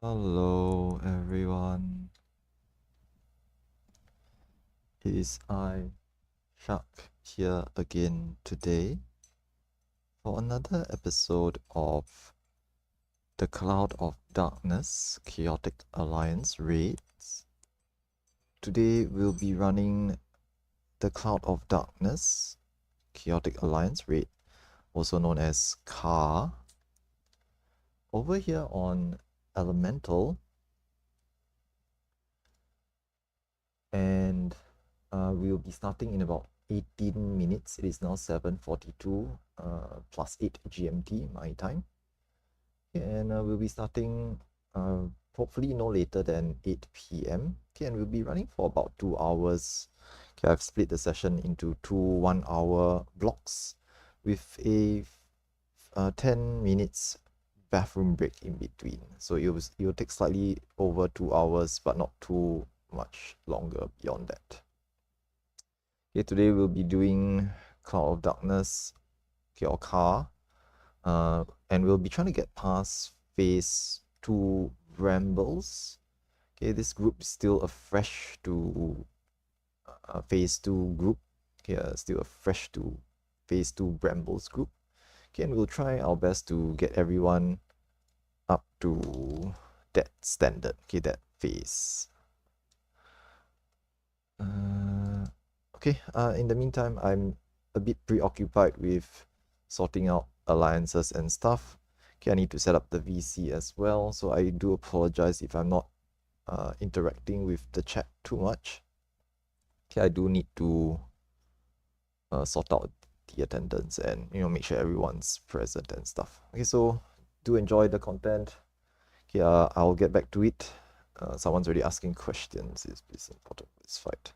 Hello everyone, it is I, Shark, here again today for another episode of the Cloud of Darkness Chaotic Alliance raids. Today we'll be running the Cloud of Darkness Chaotic Alliance raid, also known as CAR. Over here on Elemental, and we'll be starting in about 18 minutes. It is now 7:42 plus 8 GMT my time. Okay, and we'll be starting hopefully no later than 8 p.m. Okay, and we'll be running for about 2 hours. Okay, I've split the session into two 1-hour blocks with a 10 minutes bathroom break in between. So it will take slightly over 2 hours, but not too much longer beyond that. Okay, today we'll be doing Cloud of Darkness, okay, or CAR, and we'll be trying to get past phase 2 Brambles. Okay, this group is still a fresh to phase 2 group. Okay, still a fresh to phase 2 Brambles group. Okay, and we'll try our best to get everyone up to that standard, okay, that phase. Okay, in the meantime, I'm a bit preoccupied with sorting out alliances and stuff. Okay, I need to set up the VC as well, so I do apologize if I'm not interacting with the chat too much. Okay, I do need to sort out the attendance and make sure everyone's present and stuff. Okay, so do enjoy the content. Okay, I'll get back to it. Someone's already asking questions. Is this important for this fight?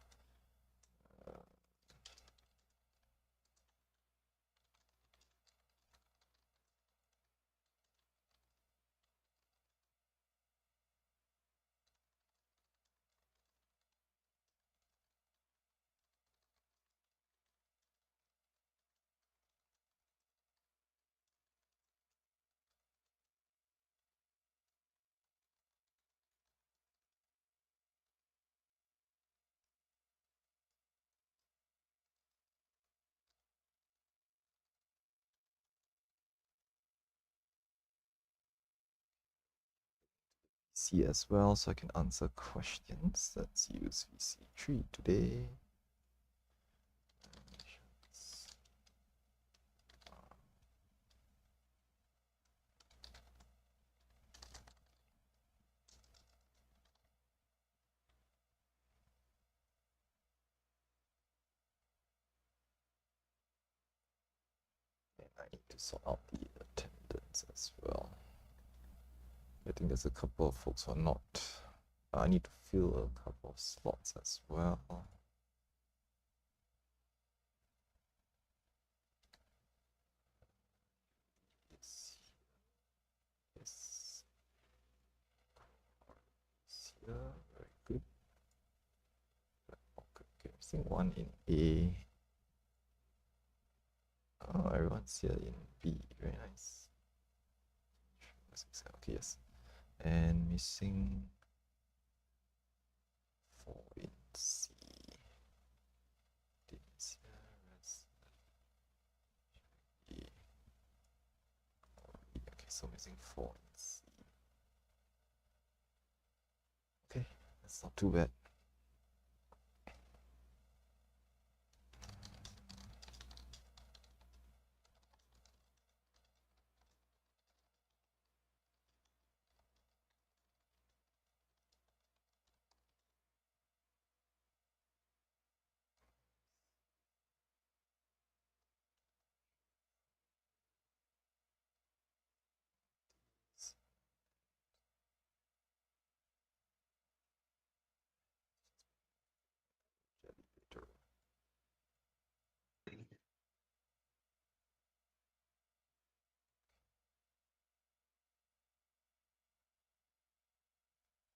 VC as well, so I can answer questions. Let's use VC3 today. And I need to sort out the attendance as well. I think there's a couple of folks who are not. I need to fill a couple of slots as well. Yes. Yes. Here. Very good. Okay, missing one in A. Oh, everyone's here in B. Very nice. Okay, yes. And missing 4 in C. Okay, so missing 4 in C. Okay, that's not too bad.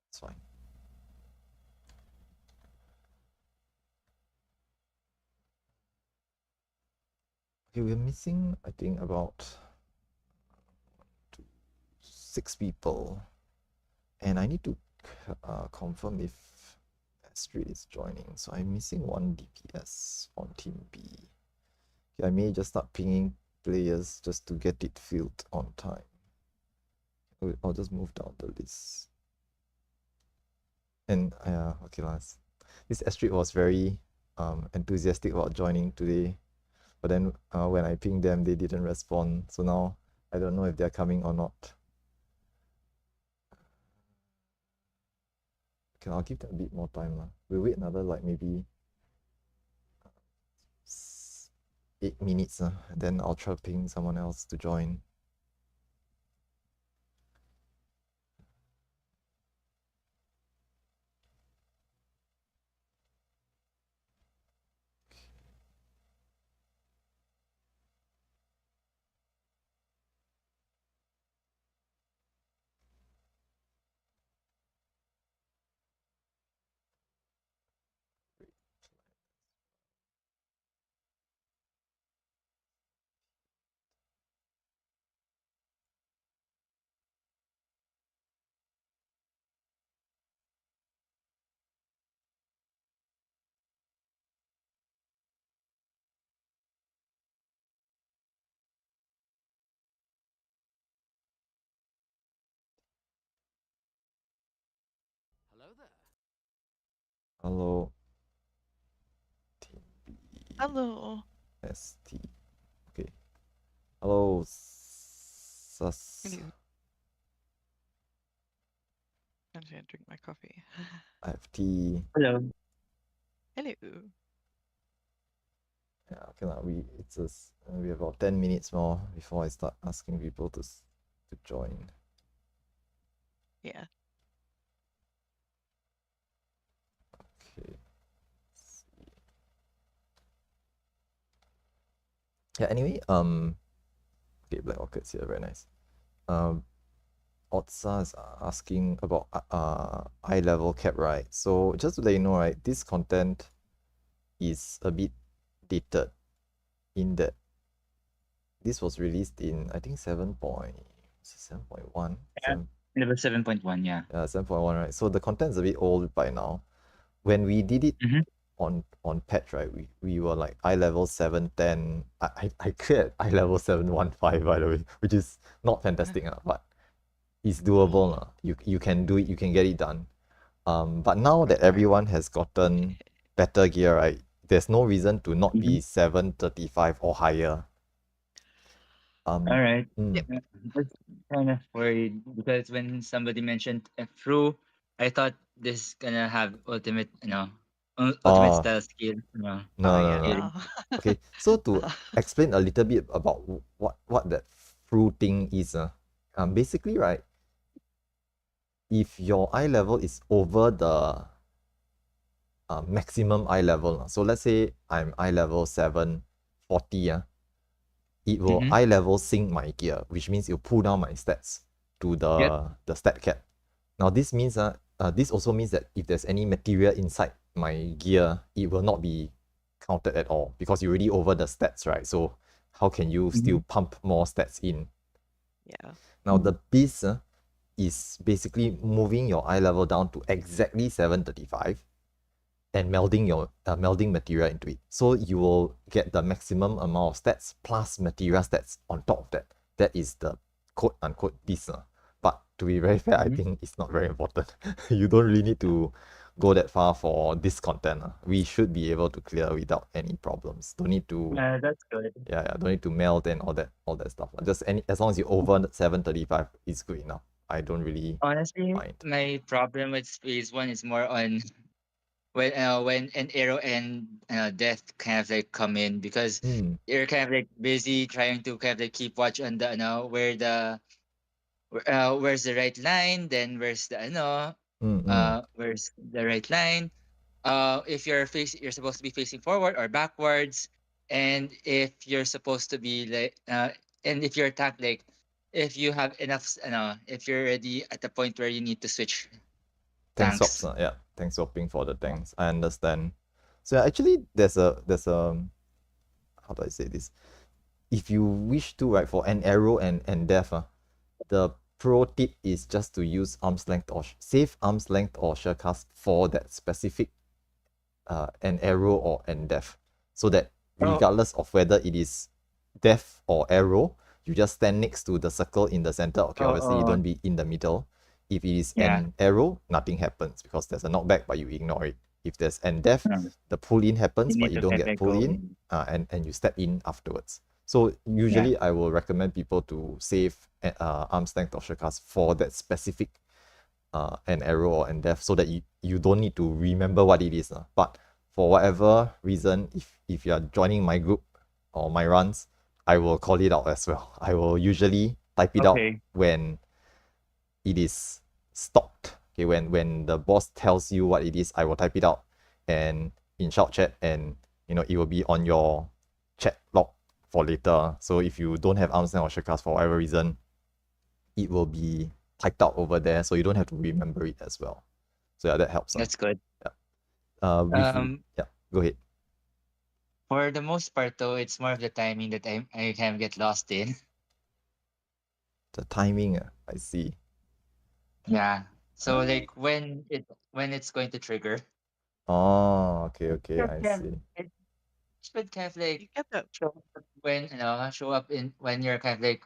It's fine. Okay, we're missing, I think, about 6 people. And I need to confirm if Astrid is joining. So I'm missing one DPS on team B. Okay, I may just start pinging players just to get it filled on time. I'll just move down the list. And okay, last. This Astrid was very enthusiastic about joining today, but then when I pinged them, they didn't respond. So now I don't know if they're coming or not. Okay, I'll give them a bit more time. We'll wait another like maybe 8 minutes. Then I'll try to ping someone else to join. Hello there. Hello. Team B. Hello. ST. Okay. Hello. Sus. Hello. I'm just gonna drink my coffee. I have tea. Hello. Hello. Yeah, okay, we have about 10 minutes more before I start asking people to join. Yeah. Okay. Yeah, anyway, okay, Black Orchids here, very nice. Otsa is asking about eye level cap, right? So just to let you know, right, this content is a bit dated in that this was released in I think 7.1? Yeah. Level 7.1, yeah. Yeah, 7.1, right? So the content is a bit old by now. When we did it on patch, right, we were like eye level 710. I cleared eye level 715, by the way, which is not fantastic, but it's doable. You can do it, you can get it done. But now that everyone has gotten better gear, right, there's no reason to not be 735 or higher. All right. Yep. That's kind of worried because when somebody mentioned Fru, I thought this gonna have ultimate, ultimate Oh, style skill. no, no, no. Yeah. Okay, so to explain a little bit about what that fru thing is, basically, right, if your eye level is over the maximum eye level, so let's say I'm eye level 740, it will eye level sync my gear, which means it'll pull down my stats to Yep. the stat cap. Now this means this also means that if there's any material inside my gear, it will not be counted at all because you're already over the stats, right? So how can you still pump more stats in? Yeah. Now the beast is basically moving your eye level down to exactly 735 and melding material into it. So you will get the maximum amount of stats plus material stats on top of that. That is the quote unquote beast. But to be very fair, I think it's not very important. You don't really need to go that far for this content. We should be able to clear without any problems. Don't need to That's good. yeah, don't need to meld and all that stuff. Just as long as you over 735 is good enough. I don't really Honestly, mind. my problem with Phase 1 is more on when an arrow and death kind of like come in because you're kind of like busy trying to kind of like keep watch on the where's the right line, then where's the where's the right line, if you're supposed to be facing forward or backwards, and if you're supposed to be like and if you're attacked, like if you have enough if you're already at the point where you need to switch Tank swaps, tanks. yeah, tank swapping for the tanks. I understand. So actually, there's a how do I say this? If you wish to, right, for an arrow and death, the pro tip is just to use arm's length or save arm's length or surecast for that specific an arrow or an depth, so that regardless of whether it is depth or arrow, you just stand next to the circle in the center. Okay, obviously you don't be in the middle. If it is an arrow, nothing happens because there's a knockback, but you ignore it. If there's an depth, the pull in happens, but you don't get pull in, and you step in afterwards. So usually I will recommend people to save arm's length or surecast for that specific an arrow or an depth, so that you don't need to remember what it is. But for whatever reason, if you are joining my group or my runs, I will call it out as well. I will usually type it out when it is stopped. Okay, when the boss tells you what it is, I will type it out and in shout chat, and it will be on your chat log for later. So if you don't have arm's length or surecast for whatever reason, it will be typed out over there, so you don't have to remember it as well. So yeah, that helps. That's good. Yeah. Yeah, go ahead. For the most part, though, it's more of the timing that I kind of get lost in. The timing, I see. Yeah. So like when it's going to trigger. Oh, okay, I see. It should kind of like You get that. show up when show up in when you're kind of like,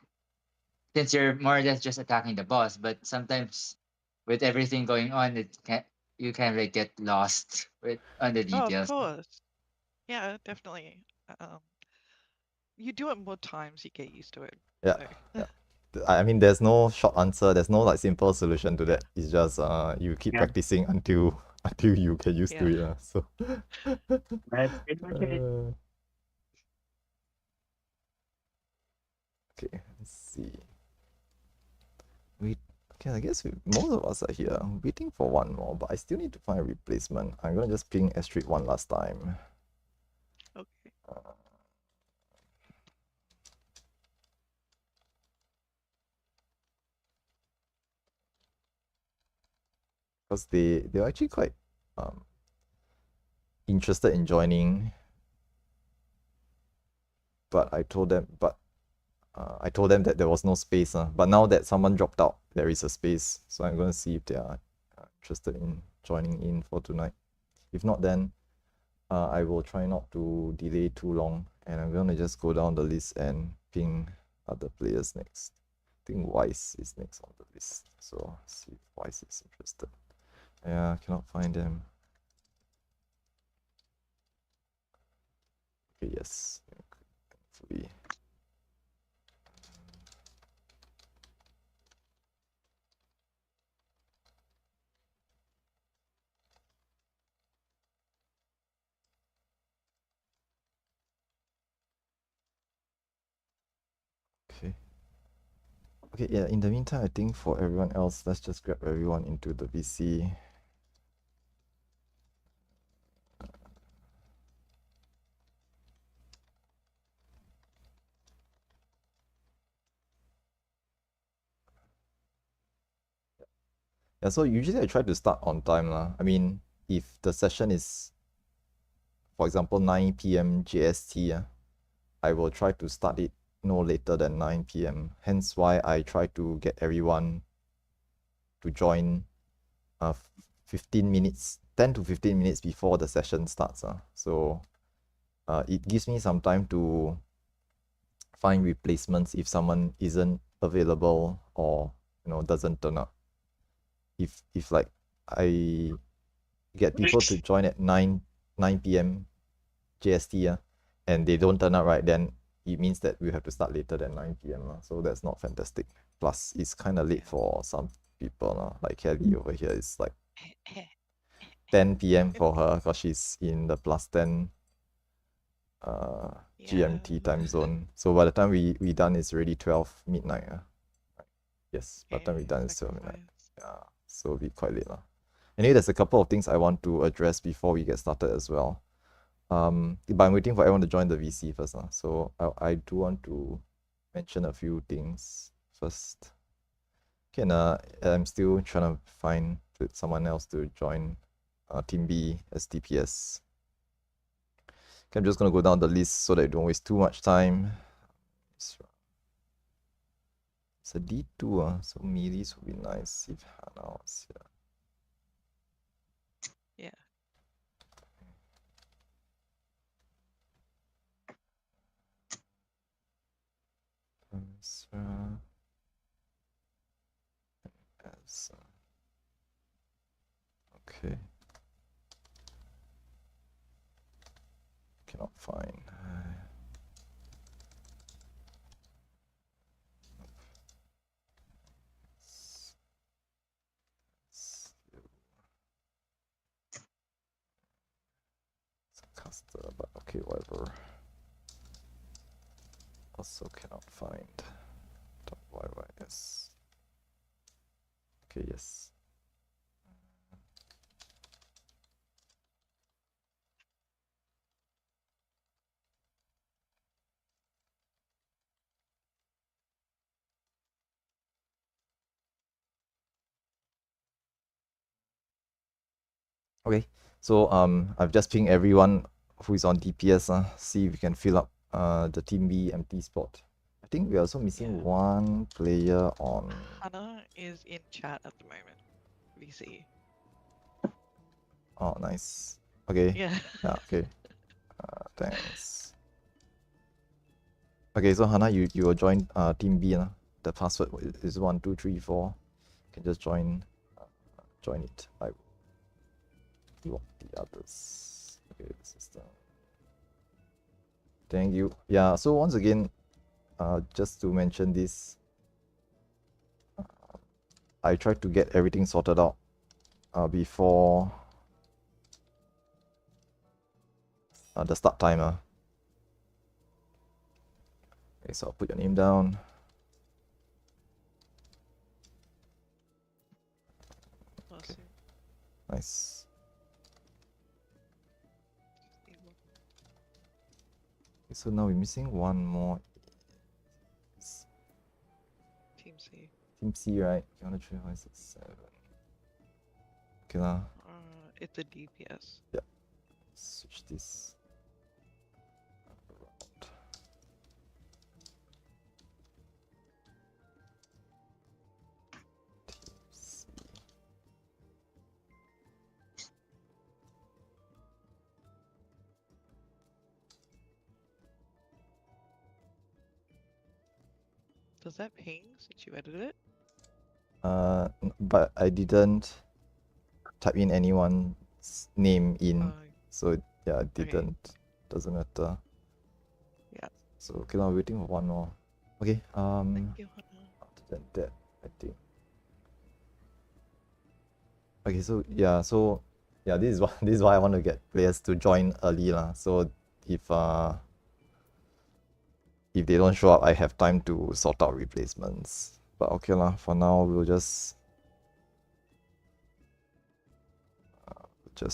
since you're more or less just attacking the boss, but sometimes with everything going on, you kind of like get lost on the Oh, of details. course. Yeah, definitely. You do it more times, you get used to it. Yeah, So. yeah. I mean, there's no short answer. There's no like simple solution to that. It's just you keep practicing until you get used to it. So. That's pretty much it. Okay, let's see. Okay, I guess most of us are here. I'm waiting for one more, but I still need to find a replacement. I'm gonna just ping Astrid one last time. Okay. Because they're actually quite interested in joining, but I told them that there was no space. But now that someone dropped out, there is a space. So I'm going to see if they are interested in joining in for tonight. If not, then I will try not to delay too long. And I'm going to just go down the list and ping other players next. I think Wise is next on the list. So see if Wise is interested. Yeah, I cannot find them. Okay, yes. Thankfully. Okay, yeah, in the meantime, I think for everyone else, let's just grab everyone into the VC. Yeah, so usually I try to start on time lah. I mean, if the session is, for example, 9 p.m. JST, I will try to start it no later than 9 p.m. Hence why I try to get everyone to join 15 minutes, 10 to 15 minutes before the session starts. So it gives me some time to find replacements if someone isn't available or doesn't turn up. If like I get people to join at 9 p.m. JST and they don't turn up, right, then it means that we have to start later than 9 p.m. So that's not fantastic. Plus it's kind of late for some people. Like Kelly over here is like 10 p.m. for her because she's in the +10 GMT time zone. So by the time we done, it's already 12 midnight. Yes, by the time we done, it's 12 midnight. Yeah, so it'll be quite late. Anyway, there's a couple of things I want to address before we get started as well. But I'm waiting for everyone to join the VC first. So I do want to mention a few things first. Okay, I'm still trying to find someone else to join Team B as DPS. Okay, I'm just going to go down the list so that I don't waste too much time. It's a D2, so melees would be nice if Hannah was here. Yeah. As okay. Cannot find. Caster, but okay, whatever. Also cannot find. .yys. Okay, yes. Okay, so I've just pinged everyone who is on DPS. See if we can fill up the Team B empty spot. I think we're also missing one player on. Hannah is in chat at the moment. VC. Oh, nice. Okay. Yeah. Yeah. Okay. Thanks. Okay, so Hannah, you will join Team B. The password is 1234. You can just join it. I block the others. Okay, system. Thank you. Yeah, so once again, just to mention this, I tried to get everything sorted out before the start timer. Okay, so I'll put your name down. Awesome. Okay. Nice. Okay, so now we're missing one more. Team C. Team C, right? Okay, 1, 2, 3, 4, 5, 6, 7. Okay lah. It's a DPS. Yeah. Switch this. Does that ping since you edited it? But I didn't type in anyone's name in, so yeah, it didn't. Okay. Doesn't matter. Yeah. So okay, I'm waiting for one more. Okay. Thank you, Hannah. Other than that, I think. Okay, so yeah, this is why I want to get players to join early lah. So if they don't show up, I have time to sort out replacements. But okay lah, for now we'll just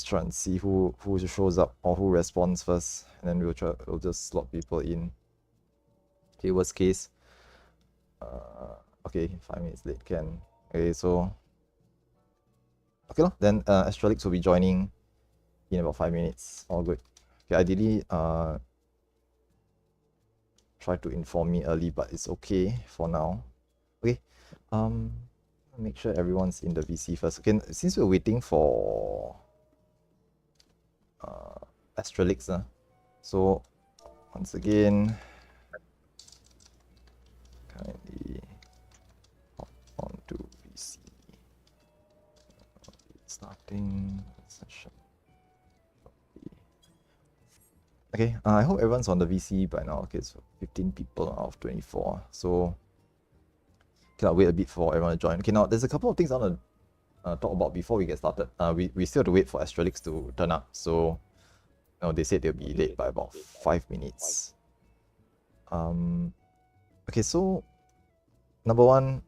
try and see who shows up or who responds first, and then we'll just slot people in. Okay, worst case. Okay, 5 minutes late can. Okay, so okay lah, then Astrolix will be joining in about 5 minutes. All good. Okay, ideally try to inform me early, but it's okay for now. Okay, make sure everyone's in the VC first. Okay, since we're waiting for Astrolix, so once again, kindly hop onto VC. Starting session. Okay, I hope everyone's on the VC by now. Okay, so 15 people out of 24. So, okay, I'll wait a bit for everyone to join. Okay, now there's a couple of things I want to talk about before we get started. We still have to wait for Astrolix to turn up. So, they said they'll be late by about 5 minutes. Okay, so number one,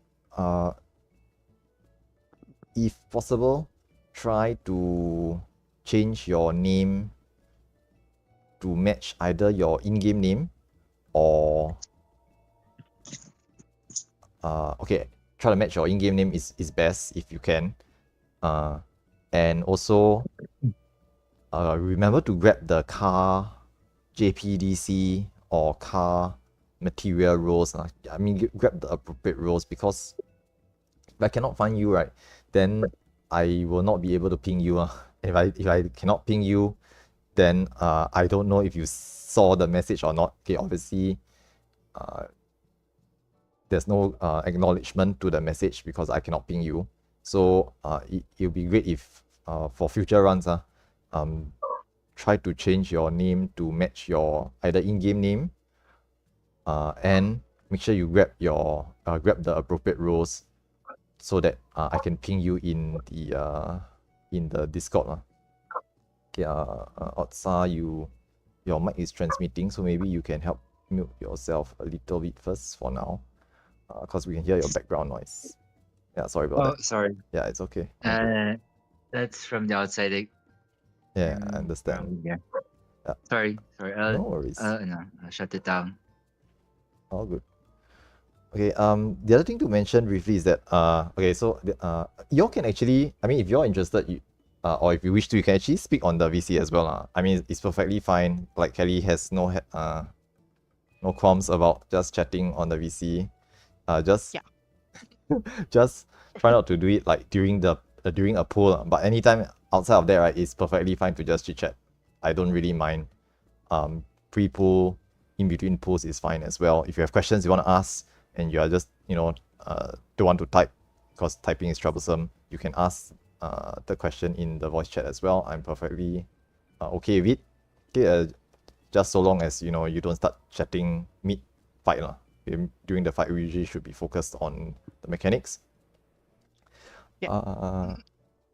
if possible, try to change your name to match either your in-game name or okay, try to match your in-game name is best if you can. And also remember to grab the car JPDC or car material roles. I mean, grab the appropriate roles, because if I cannot find you, right, then I will not be able to ping you. If I cannot ping you, then I don't know if you saw the message or not. Okay, obviously, there's no acknowledgement to the message because I cannot ping you. So it'll be great if for future runs, try to change your name to match your either in-game name, and make sure you grab the appropriate roles so that I can ping you in the Discord. Okay, Otsa, your mic is transmitting, so maybe you can help mute yourself a little bit first for now, because we can hear your background noise. Yeah, sorry about that. Sorry. Yeah, it's okay. That's from the outside. Yeah, I understand. Yeah. Sorry. No worries. No, I'll shut it down. All good. Okay, the other thing to mention briefly is that okay, so you all can actually, I mean, if you're interested, or if you wish to, you can actually speak on the VC as well. I mean, it's perfectly fine. Like, Kelly has no qualms about just chatting on the VC. Just try not to do it like during a poll. But anytime outside of that, right, it's perfectly fine to just chit chat. I don't really mind. Pre-poll, in between polls is fine as well. If you have questions you want to ask and you are just don't want to type because typing is troublesome, you can ask the question in the voice chat as well. I'm perfectly okay with it. Okay, just so long as you don't start chatting mid-fight. During the fight, we usually should be focused on the mechanics. Yeah.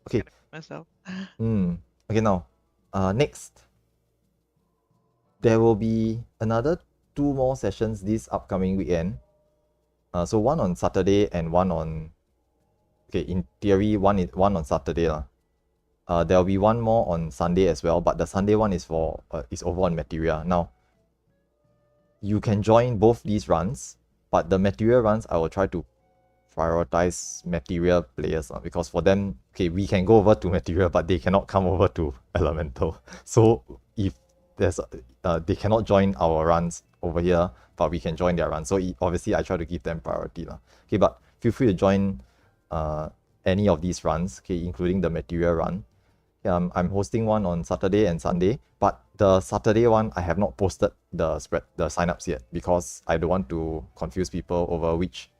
Okay. Myself. Okay, now, next, there will be another 2 more sessions this upcoming weekend. So one on Saturday and one on, okay, in theory, one on Saturday. There will be one more on Sunday as well, but the Sunday one is over on Materia. Now, you can join both these runs, but the Materia runs, I will try to prioritize Materia players, because for them, okay, we can go over to Materia, but they cannot come over to Elemental. So if there's they cannot join our runs over here, but we can join their runs. So obviously I try to give them priority. Okay, but feel free to join any of these runs, okay, including the Materia run. I'm hosting one on Saturday and Sunday, but the Saturday one I have not posted the signups yet because I don't want to confuse people over which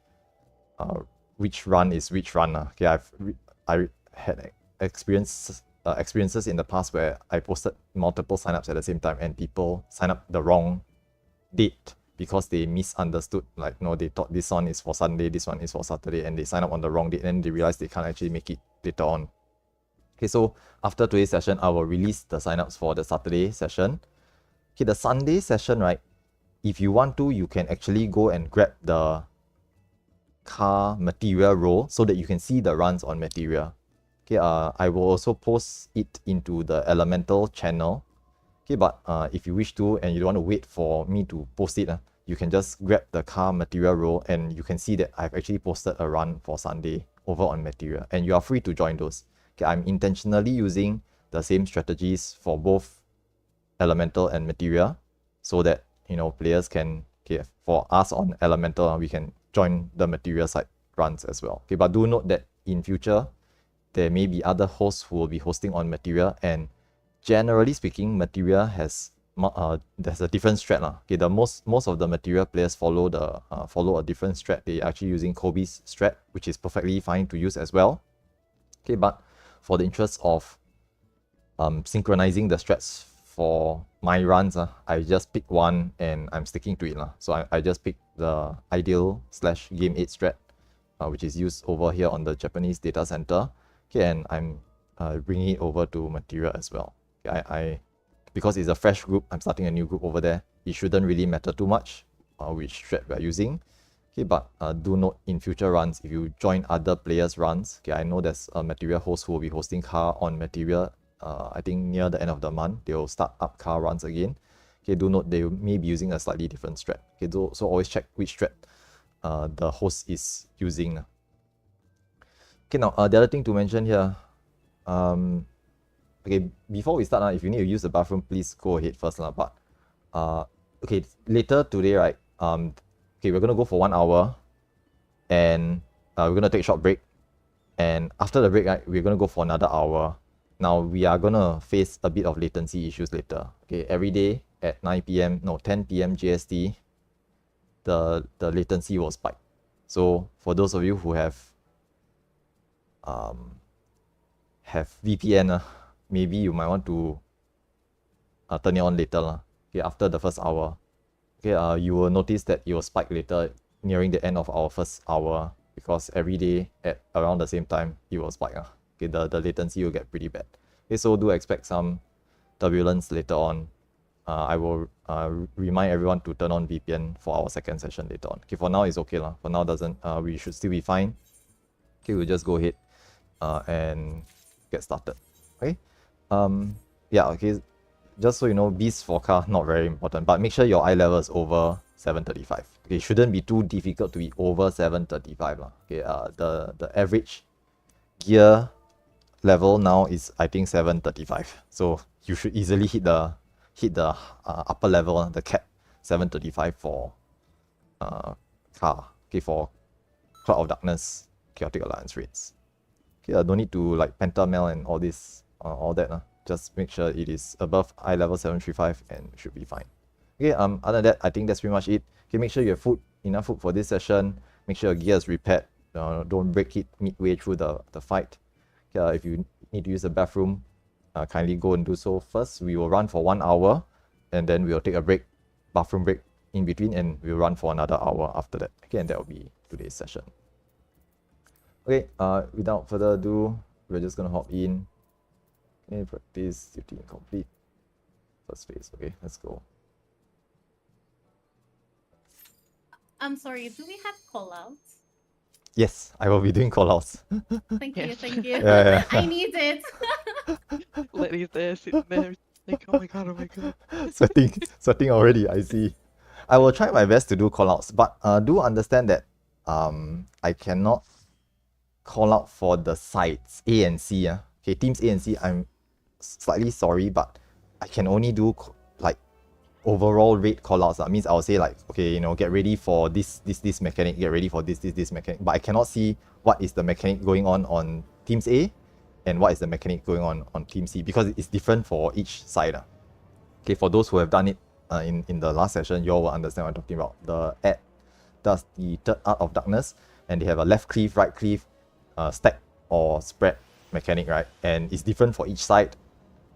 run is which run. Okay, I had experiences in the past where I posted multiple signups at the same time and people sign up the wrong date because they misunderstood. Like, no, they thought this one is for Sunday, this one is for Saturday, and they sign up on the wrong date, and they realize they can't actually make it later on. Okay, so after today's session, I will release the signups for the Saturday session. Okay, the Sunday session, right? If you want to, you can actually go and grab the car Materia role so that you can see the runs on Materia. Okay, I will also post it into the Elemental channel. Okay, but if you wish to and you don't want to wait for me to post it, you can just grab the car Materia role and you can see that I've actually posted a run for Sunday over on Materia, and you are free to join those. Okay, I'm intentionally using the same strategies for both Elemental and Materia so that players can, okay, for us on Elemental, we can join the Materia side runs as well. Okay, but do note that in future there may be other hosts who will be hosting on Materia, and generally speaking, Materia has there's a different strat. Okay, the most of the Materia players follow a different strat. They are actually using Kobe's strat, which is perfectly fine to use as well. Okay, but for the interest of synchronizing the strats for my runs, I just pick one and I'm sticking to it. So I just pick the ideal / game 8 strat, which is used over here on the Japanese data center. Okay, and I'm bringing it over to Materia as well. Okay, because it's a fresh group, I'm starting a new group over there. It shouldn't really matter too much which strat we're using. Okay, but do note in future runs, if you join other players' runs, okay, I know there's a Materia host who will be hosting car on Materia. I think near the end of the month, they'll start up car runs again. Okay, do note they may be using a slightly different strat. Okay, so always check which strat the host is using. Okay, now the other thing to mention here, okay, before we start, if you need to use the bathroom, please go ahead first. But okay, later today, right, Okay, we're gonna go for 1 hour, and we're gonna take a short break, and after the break, right, we're gonna go for another hour. Now we are gonna face a bit of latency issues later. Okay, every day at 10 p.m. GST, the latency will spike. So for those of you who have VPN, maybe you might want to turn it on later, okay, after the first hour. Okay, you will notice that it will spike later nearing the end of our first hour, because every day at around the same time it will spike. Okay, the latency will get pretty bad. Okay, so do expect some turbulence later on. I will remind everyone to turn on VPN for our second session later on. Okay, for now it's okay lah. For now we should still be fine. Okay, we'll just go ahead and get started. Okay. Yeah. Okay. Just so you know, Beast for car not very important, but make sure your eye level is over 735. Okay, shouldn't be too difficult to be over 735 lah. Okay. The average gear level now is, I think, 735. So you should easily hit the upper level, the cap 735 for car. Okay, for Cloud of Darkness Chaotic Alliance rates. Okay, don't need to like pentamel and all this, all that. Just make sure it is above eye level 735 and should be fine. Okay, other than that, I think that's pretty much it. Okay, make sure you have enough food for this session. Make sure your gear is repaired. Don't break it midway through the fight. Okay, if you need to use the bathroom, kindly go and do so first. We will run for 1 hour, and then we'll take a break, bathroom break in between, and we'll run for another hour after that. Okay, and that will be today's session. Okay, without further ado, we're just gonna hop in. Okay, practice duty incomplete. First phase. Okay, let's go. I'm sorry, do we have callouts? Yes, I will be doing callouts. Thank Yes. you, thank you. Yeah. I need it. Letty's there, sitting there, like, oh my god, oh my god. Sweating already, I see. I will try my best to do callouts, but do understand that I cannot call out for the sides A and C. Okay, teams A and C, I'm slightly sorry, but I can only do like overall rate callouts. That means I'll say like, okay, get ready for this mechanic, get ready for this mechanic, but I cannot see what is the mechanic going on teams A and what is the mechanic going on team C, because it's different for each side. Okay, for those who have done it in the last session, you all will understand what I'm talking about. The ad does the third art of darkness, and they have a left cleave, right cleave, stack or spread mechanic, right? And it's different for each side,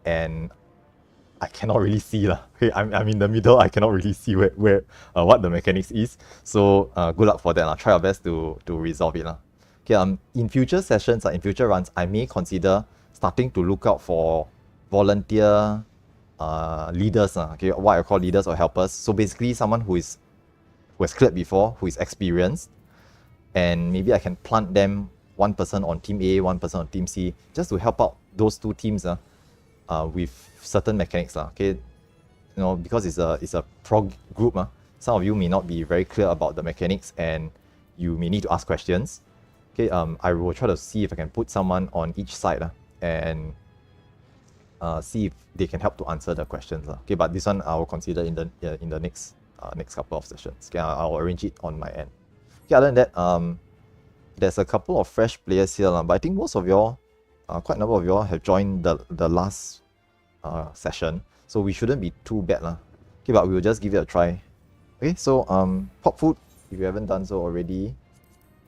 and I cannot really see lah. Okay, I'm in the middle. I cannot really see where what the mechanics is. So good luck for that. I'll try our best to resolve it lah. Okay. In future sessions, in future runs, I may consider starting to look out for volunteer leaders. Okay, what I call leaders or helpers. So basically, someone who has cleared before, who is experienced, and maybe I can plant them, one person on team A, one person on team C, just to help out those two teams with certain mechanics. Okay, because it's a prog group. Some of you may not be very clear about the mechanics, and you may need to ask questions. Okay, I will try to see if I can put someone on each side and see if they can help to answer the questions. Okay, but this one I will consider in the next couple of sessions. Okay, I'll arrange it on my end. Okay, other than that, there's a couple of fresh players here, but I think most of y'all, quite a number of y'all have joined the last session, so we shouldn't be too bad. Okay, but we'll just give it a try. Okay, so pop food, if you haven't done so already.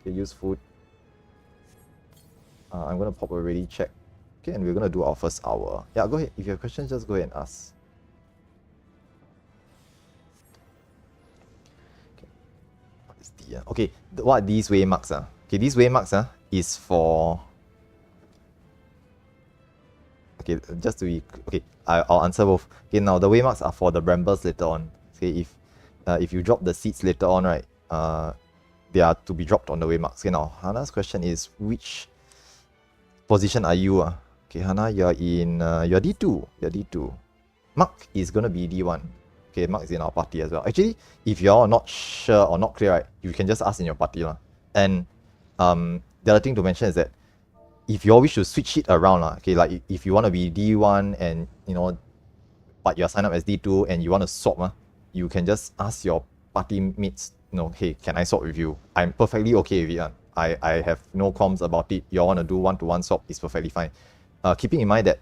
Okay, use food. I'm gonna pop already, check. Okay, and we're gonna do our first hour. Yeah, go ahead. If you have questions, just go ahead and ask. Okay, what is the okay? What are these waymarks? Okay, these waymarks is for. Okay, just to be okay, I'll answer both. Okay, now the waymarks are for the brambles later on. Okay, if you drop the seeds later on, right, they are to be dropped on the waymarks. Okay, now Hannah's question is, which position are you? Okay, Hannah, you're D2. You're D2. Mark is gonna be D1. Okay, Mark is in our party as well. Actually, if you're not sure or not clear, right, you can just ask in your party. And the other thing to mention is that if you all wish to switch it around, okay, like if you want to be D1 and but you're signed up as D2 and you want to swap, you can just ask your party mates, hey, can I swap with you? I'm perfectly okay with it. I have no qualms about it. You all want to do one-to-one swap, is perfectly fine. Keeping in mind that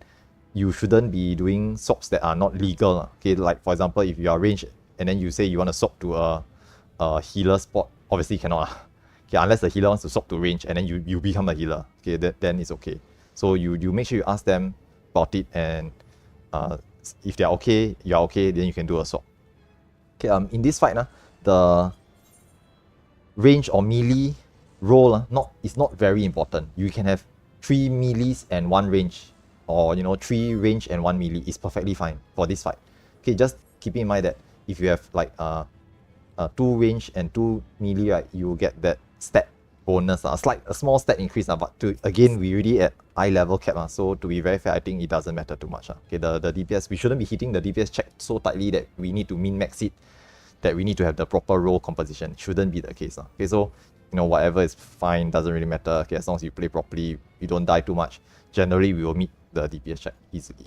you shouldn't be doing swaps that are not legal. Okay, like for example, if you are ranged and then you say you want to swap to a healer spot, obviously cannot. Okay, unless the healer wants to swap to range and then you become a healer. Okay, then it's okay. So you make sure you ask them about it, and if they're okay, you're okay, then you can do a swap. Okay, in this fight, the range or melee role is not very important. You can have 3 melees and 1 range, or 3 range and 1 melee is perfectly fine for this fight. Okay, just keep in mind that if you have like 2 range and 2 melee, right, you will get that stat bonus, a small stat increase, but again, we already at eye level cap, so to be very fair, I think it doesn't matter too much. Okay, the DPS, we shouldn't be hitting the DPS check so tightly that we need to min-max it, that we need to have the proper role composition. Shouldn't be the case. Okay, so whatever is fine, doesn't really matter. Okay, as long as you play properly, you don't die too much. Generally, we will meet the DPS check easily.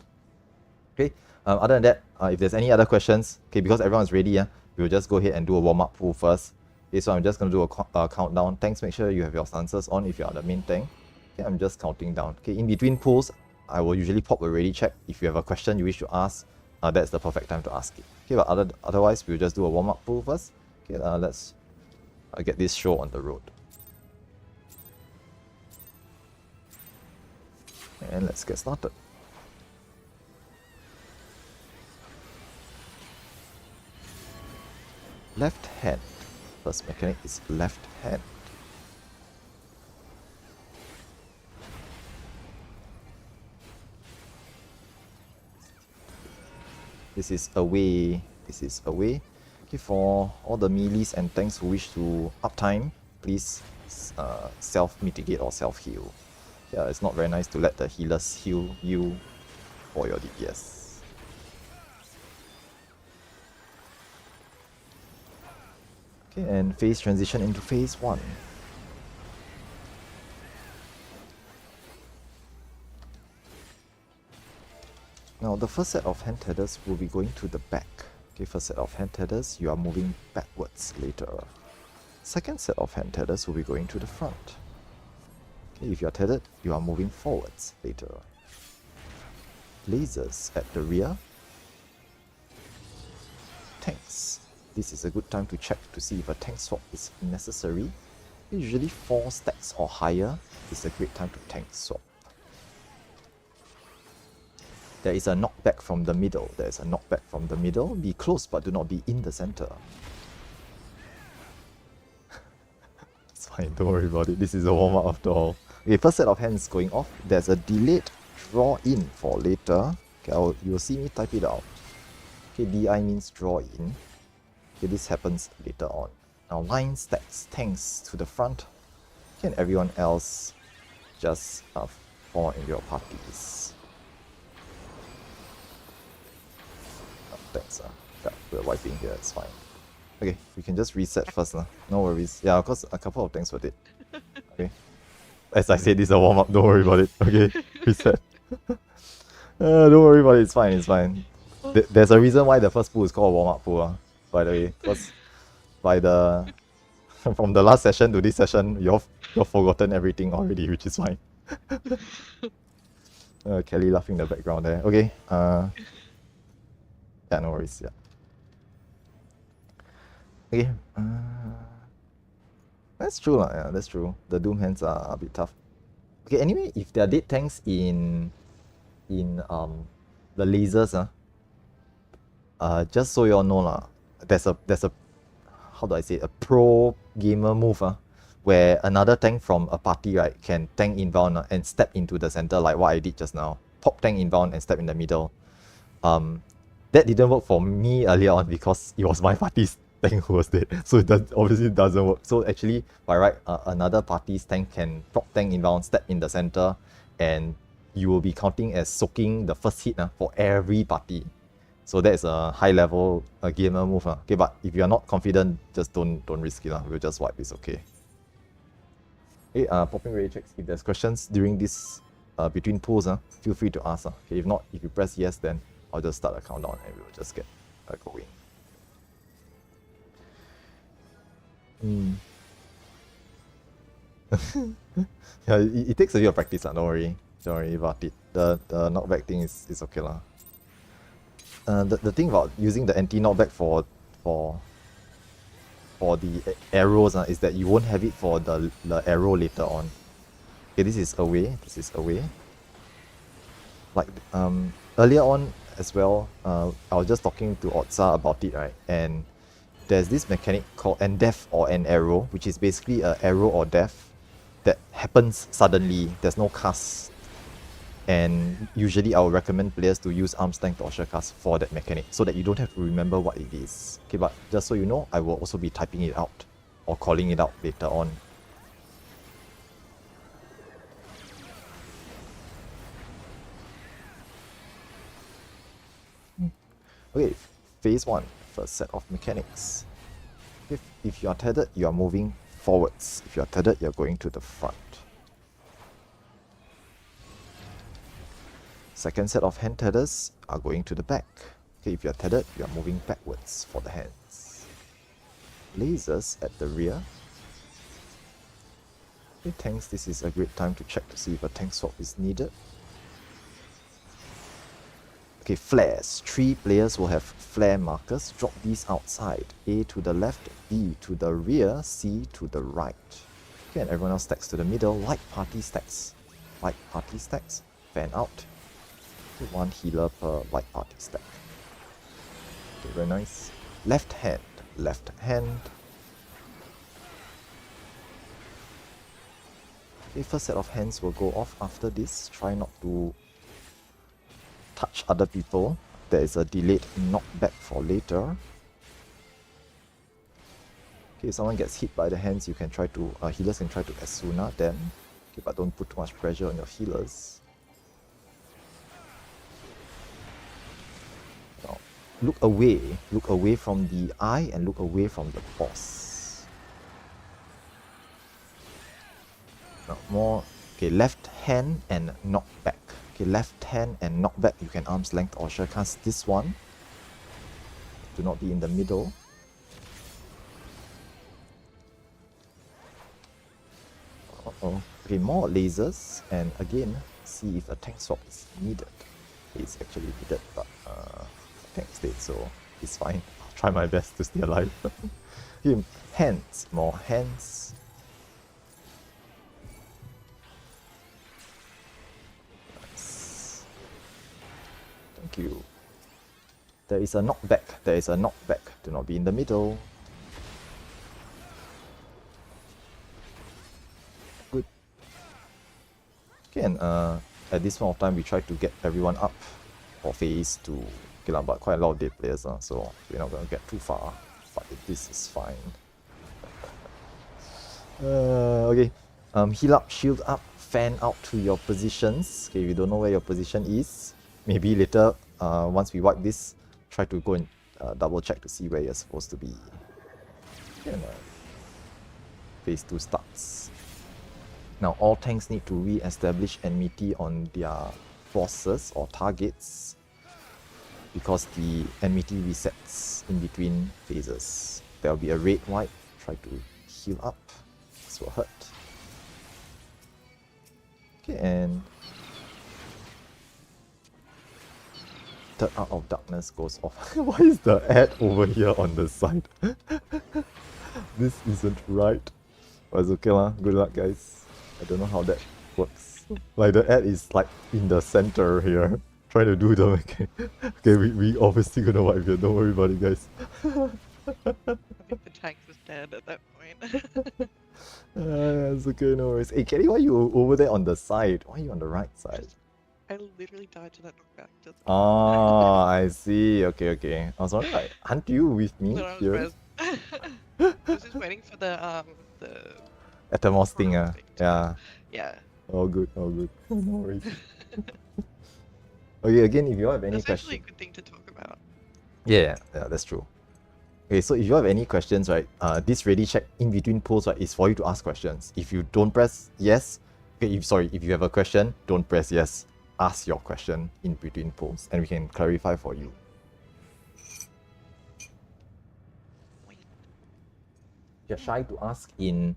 Okay, other than that, if there's any other questions, okay, because everyone's ready, we'll just go ahead and do a warm-up pool first. Okay, so I'm just going to do a countdown. Tanks, make sure you have your stances on if you are the main tank. Okay, I'm just counting down. Okay, in between pools, I will usually pop a ready check. If you have a question you wish to ask, that's the perfect time to ask it. Okay, but otherwise, we'll just do a warm-up pool first. Okay, let's get this show on the road. And let's get started. Left hand. First mechanic is left hand. This is away. This is away. Okay, for all the melees and tanks who wish to uptime, please self-mitigate or self-heal. Yeah, it's not very nice to let the healers heal you for your DPS. Okay, and phase transition into phase 1. Now the first set of hand tethers will be going to the back. Okay, first set of hand tethers, you are moving backwards later. Second set of hand tethers will be going to the front. Okay, if you are tethered, you are moving forwards later. Lasers at the rear. Tanks. This is a good time to check to see if a tank swap is necessary. Usually 4 stacks or higher is a great time to tank swap. There is a knockback from the middle. There is a knockback from the middle. Be close but do not be in the center. It's fine, don't worry about it. This is a warm-up after all. Okay, first set of hands going off. There's a delayed draw in for later. Okay, you'll see me type it out. Okay, DI means draw in. Okay, this happens later on. Now line stacks tanks to the front. Okay, and everyone else just form in your parties. Oh, thanks. Yeah, we're wiping here, it's fine. Okay, we can just reset first. No worries. Yeah, of course, a couple of things with it. Okay. As I said, this is a warm-up, don't worry about it. Okay, reset. Don't worry about it, it's fine, it's fine. There's a reason why the first pool is called a warm-up pool. By the way, because from the last session to this session, you've forgotten everything already, which is fine. Kelly laughing in the background there. Okay. Yeah, no worries. Yeah. Okay. That's true lah. Yeah, that's true. The Doom hands are a bit tough. Okay. Anyway, if there are dead tanks in the lasers, just so you all know lah, there's a how do I say, a pro gamer move where another tank from a party, right, can tank inbound and step into the center like what I did just now. Pop tank inbound and step in the middle. That didn't work for me earlier on because it was my party's tank who was dead, so it obviously doesn't work. So actually, by right, another party's tank can pop tank inbound, step in the center, and you will be counting as soaking the first hit for every party. So that's a high level gamer move. Okay, but if you're not confident, just don't risk it. We'll just wipe, it's okay. Okay, popping ready checks. If there's questions during this between pools, feel free to ask. Okay, if not, if you press yes, then I'll just start a countdown and we'll just get going. Mm. Yeah, it takes a bit of practice, don't worry. Don't worry about it. The knockback thing is okay lah. The thing about using the anti-knockback for the arrows is that you won't have it for the arrow later on. Okay, this is away. This is away. Like earlier on as well, I was just talking to Otsa about it, right? And there's this mechanic called Endeath or an arrow, which is basically a arrow or death that happens suddenly. There's no cast. And usually I would recommend players to use arm's length or cast for that mechanic so that you don't have to remember what it is. Okay, but just so you know, I will also be typing it out or calling it out later on. Okay, phase 1, first set of mechanics. If you are tethered, you are moving forwards. If you are tethered, you're going to the front. Second set of hand tethers are going to the back. Okay, if you are tethered, you are moving backwards for the hands. Lasers at the rear. Okay, tanks, this is a great time to check to see if a tank swap is needed. Okay, flares. 3 players will have flare markers. Drop these outside. A to the left, B to the rear, C to the right. Okay, and everyone else stacks to the middle. Like party stacks. Like party stacks. Fan out. Okay, 1 healer per like party stack. Okay, very nice. Left hand. Left hand. Okay, first set of hands will go off after this. Try not to touch other people. There is a delayed knockback for later. Okay, if someone gets hit by the hands, you can try to healers can try to Asuna them. Okay, but don't put too much pressure on your healers. Now, look away from the eye and look away from the boss. Now, more, okay, left hand and knockback. Okay, left hand and knockback, you can arm's length or cast this one. Do not be in the middle. Uh-oh. Okay, more lasers, and again, see if a tank swap is needed. It's actually needed, but tank's dead, so it's fine. I'll try my best to stay alive. Okay, hands, more hands. Nice. Thank you. There is a knockback. There is a knockback. Do not be in the middle. Good. Okay, and at this point of time, we try to get everyone up for phase 2. Okay, but quite a lot of dead players, so we're not going to get too far. But this is fine. Okay. Heal up, shield up, fan out to your positions. Okay, if you don't know where your position is, maybe later, once we wipe this, try to go and double check to see where you're supposed to be. And phase 2 starts. Now all tanks need to re-establish enmity on their bosses or targets because the enmity resets in between phases. There will be a red wipe. Try to heal up. This will hurt. Okay, and third Art of Darkness goes off. Why is the ad over here on the side? This isn't right. But it's okay lah. Good luck, guys. I don't know how that works. Like the ad is like in the center here. Trying to do the mechanic. Okay, we obviously gonna wipe here. Don't worry about it, guys. I think the tank was dead at that point. It's okay, no worries. Hey, Kelly, why are you over there on the side? Why are you on the right side? I literally died to that knockback. Just Ah, I see. Okay, okay. I was wondering, like, aren't you with me no, I was here? I was just waiting for the Atomos thing, thing to- yeah. yeah. All good, all good. No worries. Okay, again, if you have any That's actually a questions. good thing to talk about. Yeah, that's true. Okay, so if you have any questions, right, this ready check in between polls, right, is for you to ask questions. If you don't press yes, okay, if you have a question, don't press yes. Ask your question in between polls, and we can clarify for you. you're shy to ask in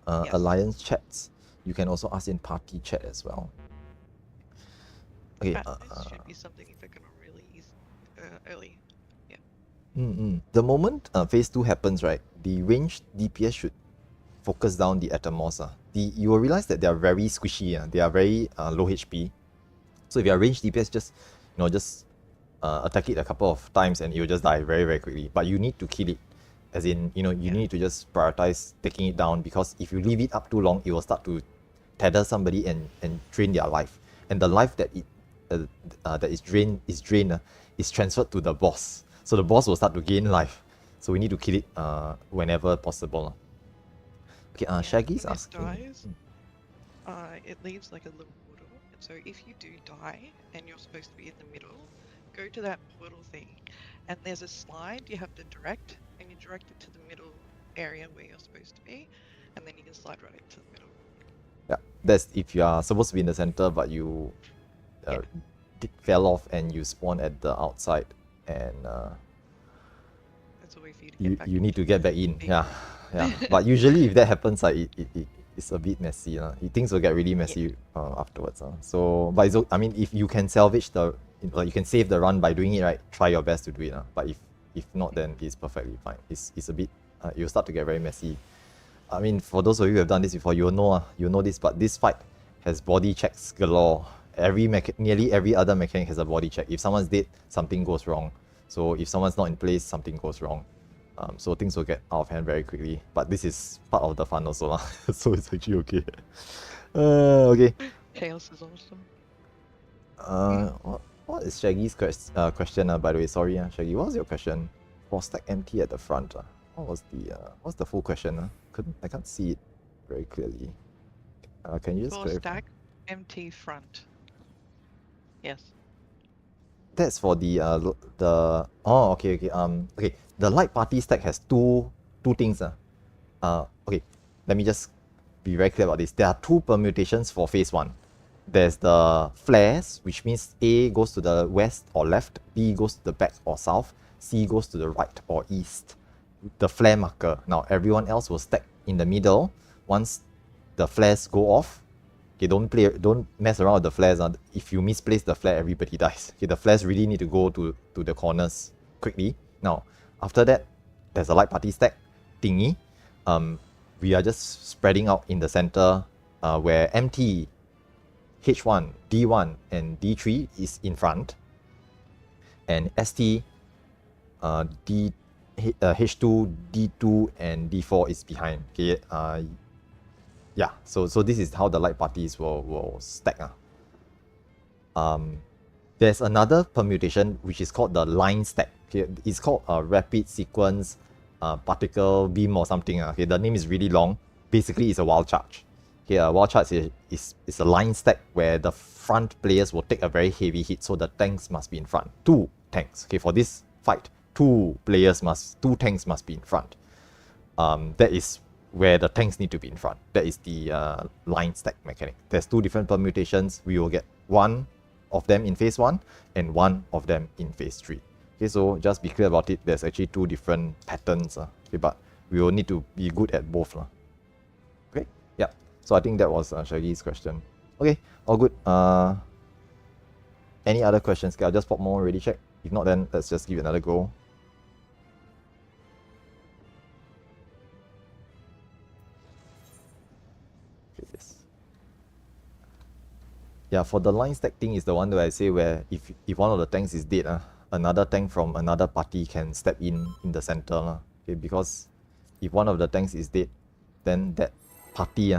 Yes. alliance chats, you can also ask in party chat as well. Okay. This should be something if they're gonna release early. The moment phase 2 happens, right, the ranged DPS should focus down the Atomos. You will realize that they are very squishy. They are very low HP. So if you are ranged DPS, just attack it a couple of times and it will just die very, very quickly. But you need to kill it. As in, you need to just prioritize taking it down, because if you leave it up too long, it will start to tether somebody and drain their life. And the life that is drained is transferred to the boss. So the boss will start to gain life. So we need to kill it whenever possible. Okay, Shaggy's asking. When it dies, it leaves like a little portal. And so if you do die and you're supposed to be in the middle, go to that portal thing, and there's a slide you have to direct, and you direct it to the middle area where you're supposed to be, and then you can slide right into the middle. Yeah, that's if you are supposed to be in the center, but you fell off and you spawn at the outside, and that's a way for you to get back you need to get back in. Yeah. Yeah. But usually if that happens, it's a bit messy. Things will get really messy afterwards. So, but I mean, if you can salvage you can save the run by doing it right, try your best to do it. But if not, then it's perfectly fine. It's a bit, you'll start to get very messy. I mean, for those of you who have done this before, you'll know this, but this fight has body checks galore. Nearly every other mechanic has a body check. If someone's dead, something goes wrong. So if someone's not in place, something goes wrong. So things will get out of hand very quickly. But this is part of the fun also. So it's actually okay. Okay. Chaos is awesome. What is Shaggy's question? By the way, sorry, Shaggy. What was your question? For stack empty at the front. What's the full question? I can't see it very clearly. Can you just For clarify? stack empty front. Yes. That's for the okay. Okay. The light party stack has two things. Okay. Let me just be very clear about this. There are two permutations for phase 1. There's the flares, which means A goes to the west or left, B goes to the back or south, C goes to the right or east. The flare marker. Now everyone else will stack in the middle. Once the flares go off, okay, don't mess around with the flares. If you misplace the flare, everybody dies. Okay, the flares really need to go to the corners quickly. Now, after that, there's a light party stack thingy. We are just spreading out in the center, where MT, H1, D1, and D3 is in front, and ST, H2, D2, and D4 is behind. Okay, yeah. So this is how the light parties will stack. There's another permutation which is called the line stack. Okay, it's called a rapid sequence particle beam or something. Okay, the name is really long. Basically, it's a wild charge. Okay, a wild charge is a line stack where the front players will take a very heavy hit, so the tanks must be in front. 2 tanks. Okay, for this fight, 2 tanks must be in front. That is where the tanks need to be in front. That is the line stack mechanic. There's 2 different permutations. We will get 1 of them in phase 1 and 1 of them in phase 3. Okay, so just be clear about it. There's actually 2 different patterns. Okay, but we will need to be good at both. Okay, yeah. So I think that was Shaggy's question. Okay, all good. Any other questions? Okay, I'll just pop more ready check. If not, then let's just give it another go. Okay, yes. Yeah, for the line stack thing is the one where I say where if one of the tanks is dead, another tank from another party can step in the center. Okay, because if one of the tanks is dead, then that party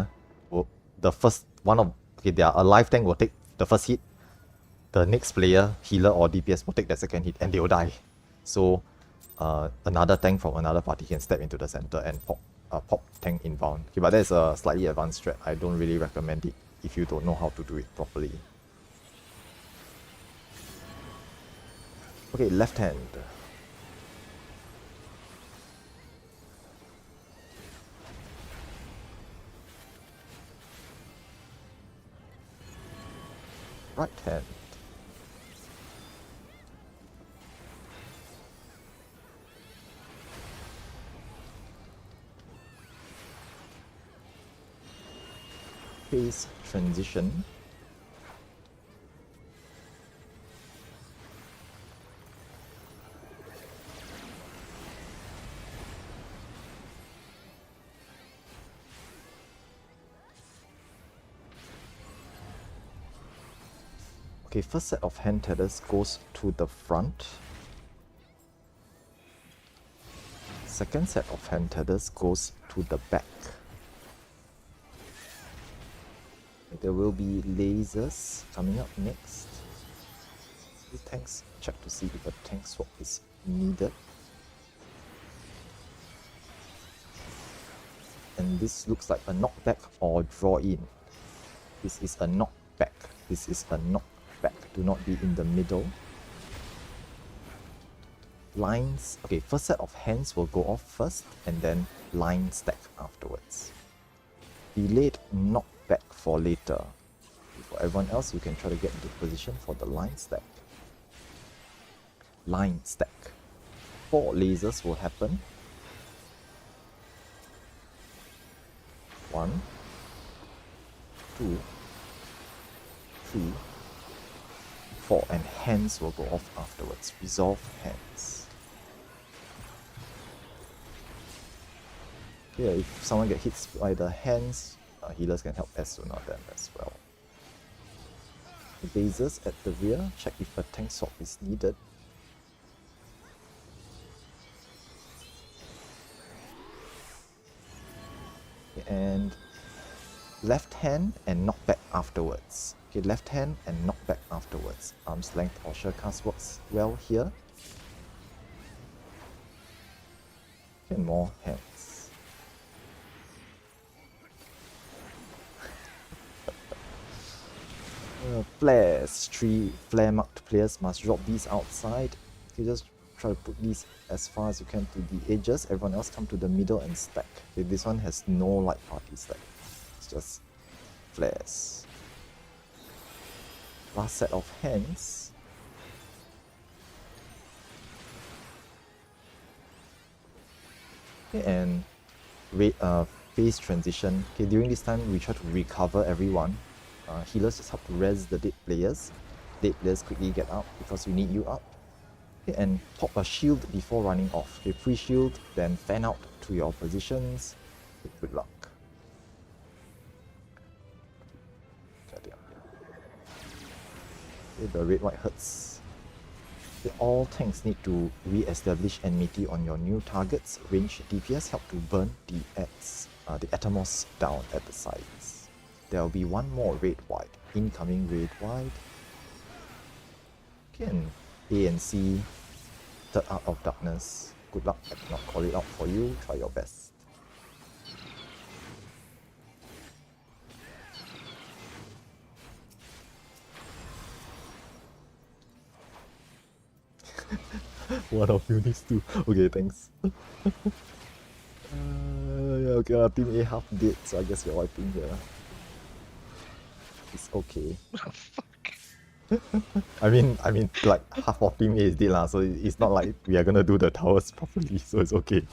the first one of their alive tank will take the first hit. The next player, healer or DPS, will take the second hit and they will die. So another tank from another party can step into the center and pop tank inbound. Okay, but that's a slightly advanced strat. I don't really recommend it if you don't know how to do it properly. Okay, left hand. Right hand. phase transition. Okay, first set of hand tethers goes to the front. Second set of hand tethers goes to the back. There will be lasers coming up next. The tanks, check to see if a tank swap is needed. And this looks like a knockback or draw in. This is a knockback. This is a knockback. Do not be in the middle. Lines, okay, first set of hands will go off first and then line stack afterwards. Delayed knockback for later. For everyone else, you can try to get into position for the line stack. Line stack. 4 lasers will happen. 1, 2, 3, 4, and hands will go off afterwards. Resolve hands. Yeah, if someone gets hit by the hands, healers can help as soon as them as well. Lasers at the rear, check if a tank swap is needed. And left hand and knockback afterwards. Okay, left hand and knockback afterwards. Arm's length or surecast works well here. And more hands. Flares. 3 flare marked players must drop these outside. You just try to put these as far as you can to the edges. Everyone else come to the middle and stack. Okay, this one has no light party stack. It's just flares. Last set of hands. Okay, and phase transition. Okay, during this time we try to recover everyone. Healers just help to res the dead players. Dead players quickly get out because we need you up. Okay, and pop a shield before running off. Okay, pre-shield, then fan out to your positions. Okay, good luck. Okay, the red-white hurts. Okay, all tanks need to re-establish enmity on your new targets. Range DPS help to burn the Atomos down at the sides. There will be one more red-white. Incoming red-white. Okay, and A and C, third Art of Darkness. Good luck, I cannot call it out for you, try your best. One of you needs to. Okay, thanks. Yeah, okay, team A half dead, so I guess we're wiping here. It's okay. Oh, fuck. I mean, like half of team A is dead lah, so it's not like we are gonna do the towers properly, so it's okay.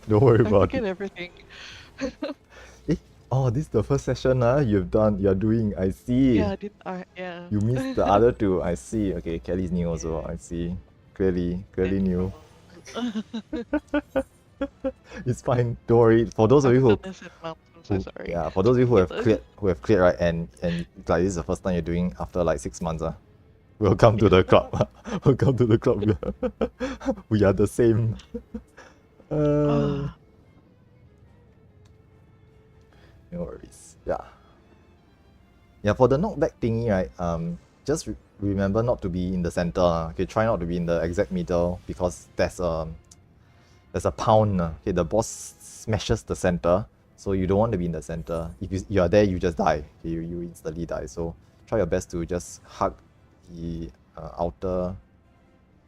Don't worry I about forget it. everything. Oh, this is the first session you're doing. I see. Yeah, yeah. You missed the other two. I see. Okay, Kelly's new also. I see. Clearly new. It's fine. Don't worry. For those of you who I'm so sorry. yeah, for those of you who have cleared, right, and like this is the first time you're doing after like 6 months, welcome to the club. Welcome to the club. We are the same. No worries. Yeah, for the knockback thingy, right, just remember not to be in the center. Okay, try not to be in the exact middle because there's a pound. Okay, the boss smashes the center. So you don't want to be in the center. If you are there, you just die. Okay, you instantly die. So try your best to just hug the outer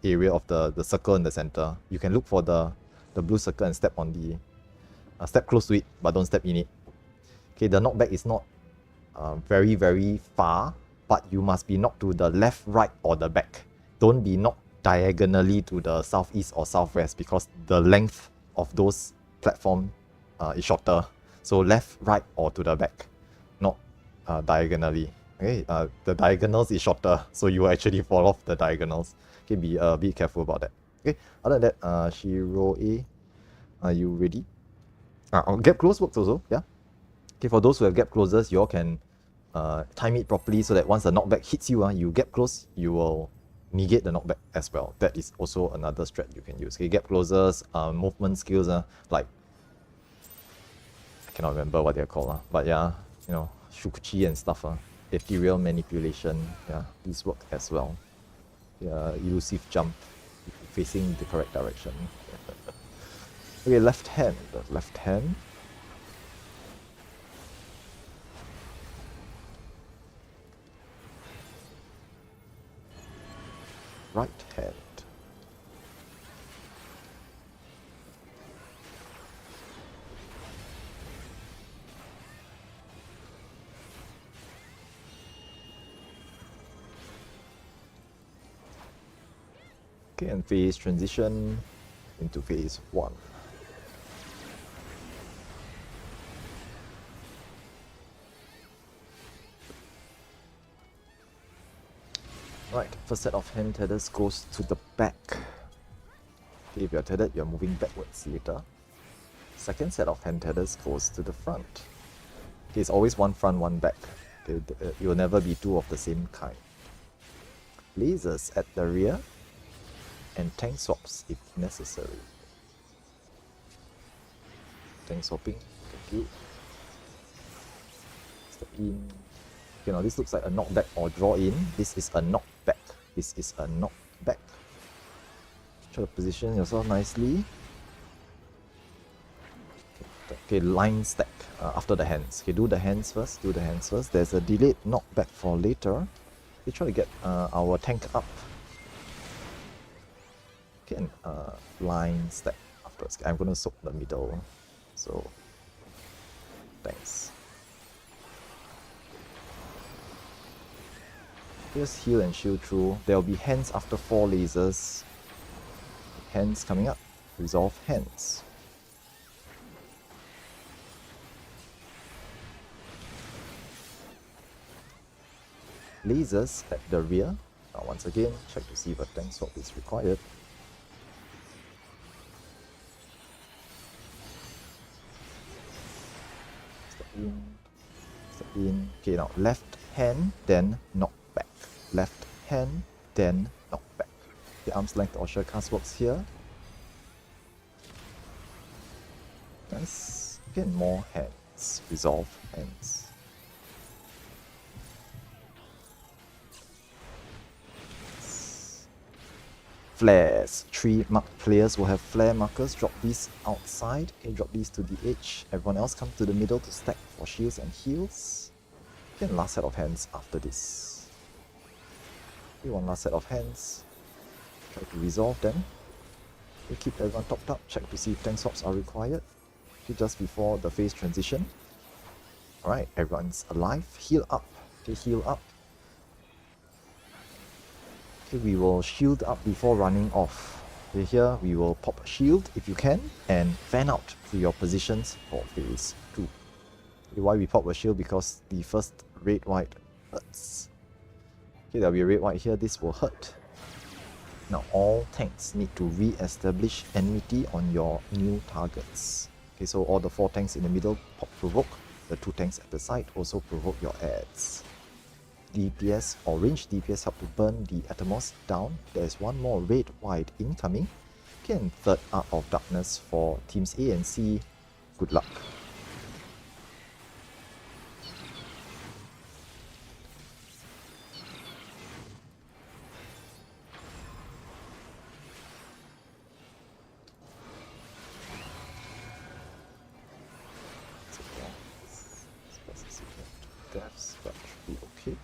area of the circle in the center. You can look for the blue circle and step on the step close to it, but don't step in it. Okay, the knockback is not very very far, but you must be knocked to the left, right, or the back. Don't be knocked diagonally to the southeast or southwest because the length of those platforms is shorter. So left, right, or to the back, not diagonally. Okay, the diagonals is shorter, so you actually fall off the diagonals. Okay, be careful about that. Okay, other than that, Shiro A, are you ready? Gap close works also, yeah. Okay, for those who have gap closes, you all can time it properly so that once the knockback hits you, you gap close, you will negate the knockback as well. That is also another strat you can use. Okay, gap closes, movement skills, like I cannot remember what they're called, but yeah, you know, Shukuchi and stuff, ethereal manipulation, yeah, these work as well. Yeah, elusive jump, facing the correct direction. Okay, left hand, left hand. Right hand. Okay, and phase transition into phase 1. Right, first set of hand tethers goes to the back. Okay, if you're tethered, you're moving backwards later. Second set of hand tethers goes to the front. Okay, it's always one front, one back. Okay, it will never be two of the same kind. Lasers at the rear and tank swaps if necessary. Tank swapping, thank you. Step in. Okay, now this looks like a knockback or draw in. This is a knockback. This is a knockback. Try to position yourself nicely. Okay, line stack after the hands. Okay, do the hands first. Do the hands first. There's a delayed knockback for later. We try to get our tank up. Okay, and line stack afterwards. I'm gonna soak the middle. So, thanks. Just heal and shield through. There will be hands after 4 lasers. Hands coming up. Resolve hands. Lasers at the rear. Now once again, check to see if a tank swap is required. Step in. Step in. Okay, now left hand, then knock back. Left hand, then knock back. The arm's length or short cast works here. Nice. Again, more hands. Resolve hands. Flares. 3 marked players will have flare markers. Drop these outside. Okay, drop these to the edge. Everyone else come to the middle to stack for shields and heals. Then last set of hands after this. Okay, one last set of hands. Try to resolve them. Okay, keep everyone topped up. Check to see if tank swaps are required. Okay, just before the phase transition. Alright, everyone's alive. Heal up. Okay, heal up. Okay, we will shield up before running off. Okay, here we will pop a shield if you can and fan out to your positions for phase 2. Okay, why we pop a shield? Because the first red white hurts. Okay, there'll be a red white here. This will hurt. Now all tanks need to re-establish enmity on your new targets. Okay, so all the 4 tanks in the middle pop provoke. The 2 tanks at the side also provoke your adds. DPS or range DPS help to burn the Atomos down. There's one more red white incoming. Okay, and third Art of Darkness for teams A and C. Good luck. Deaths, but should be okay.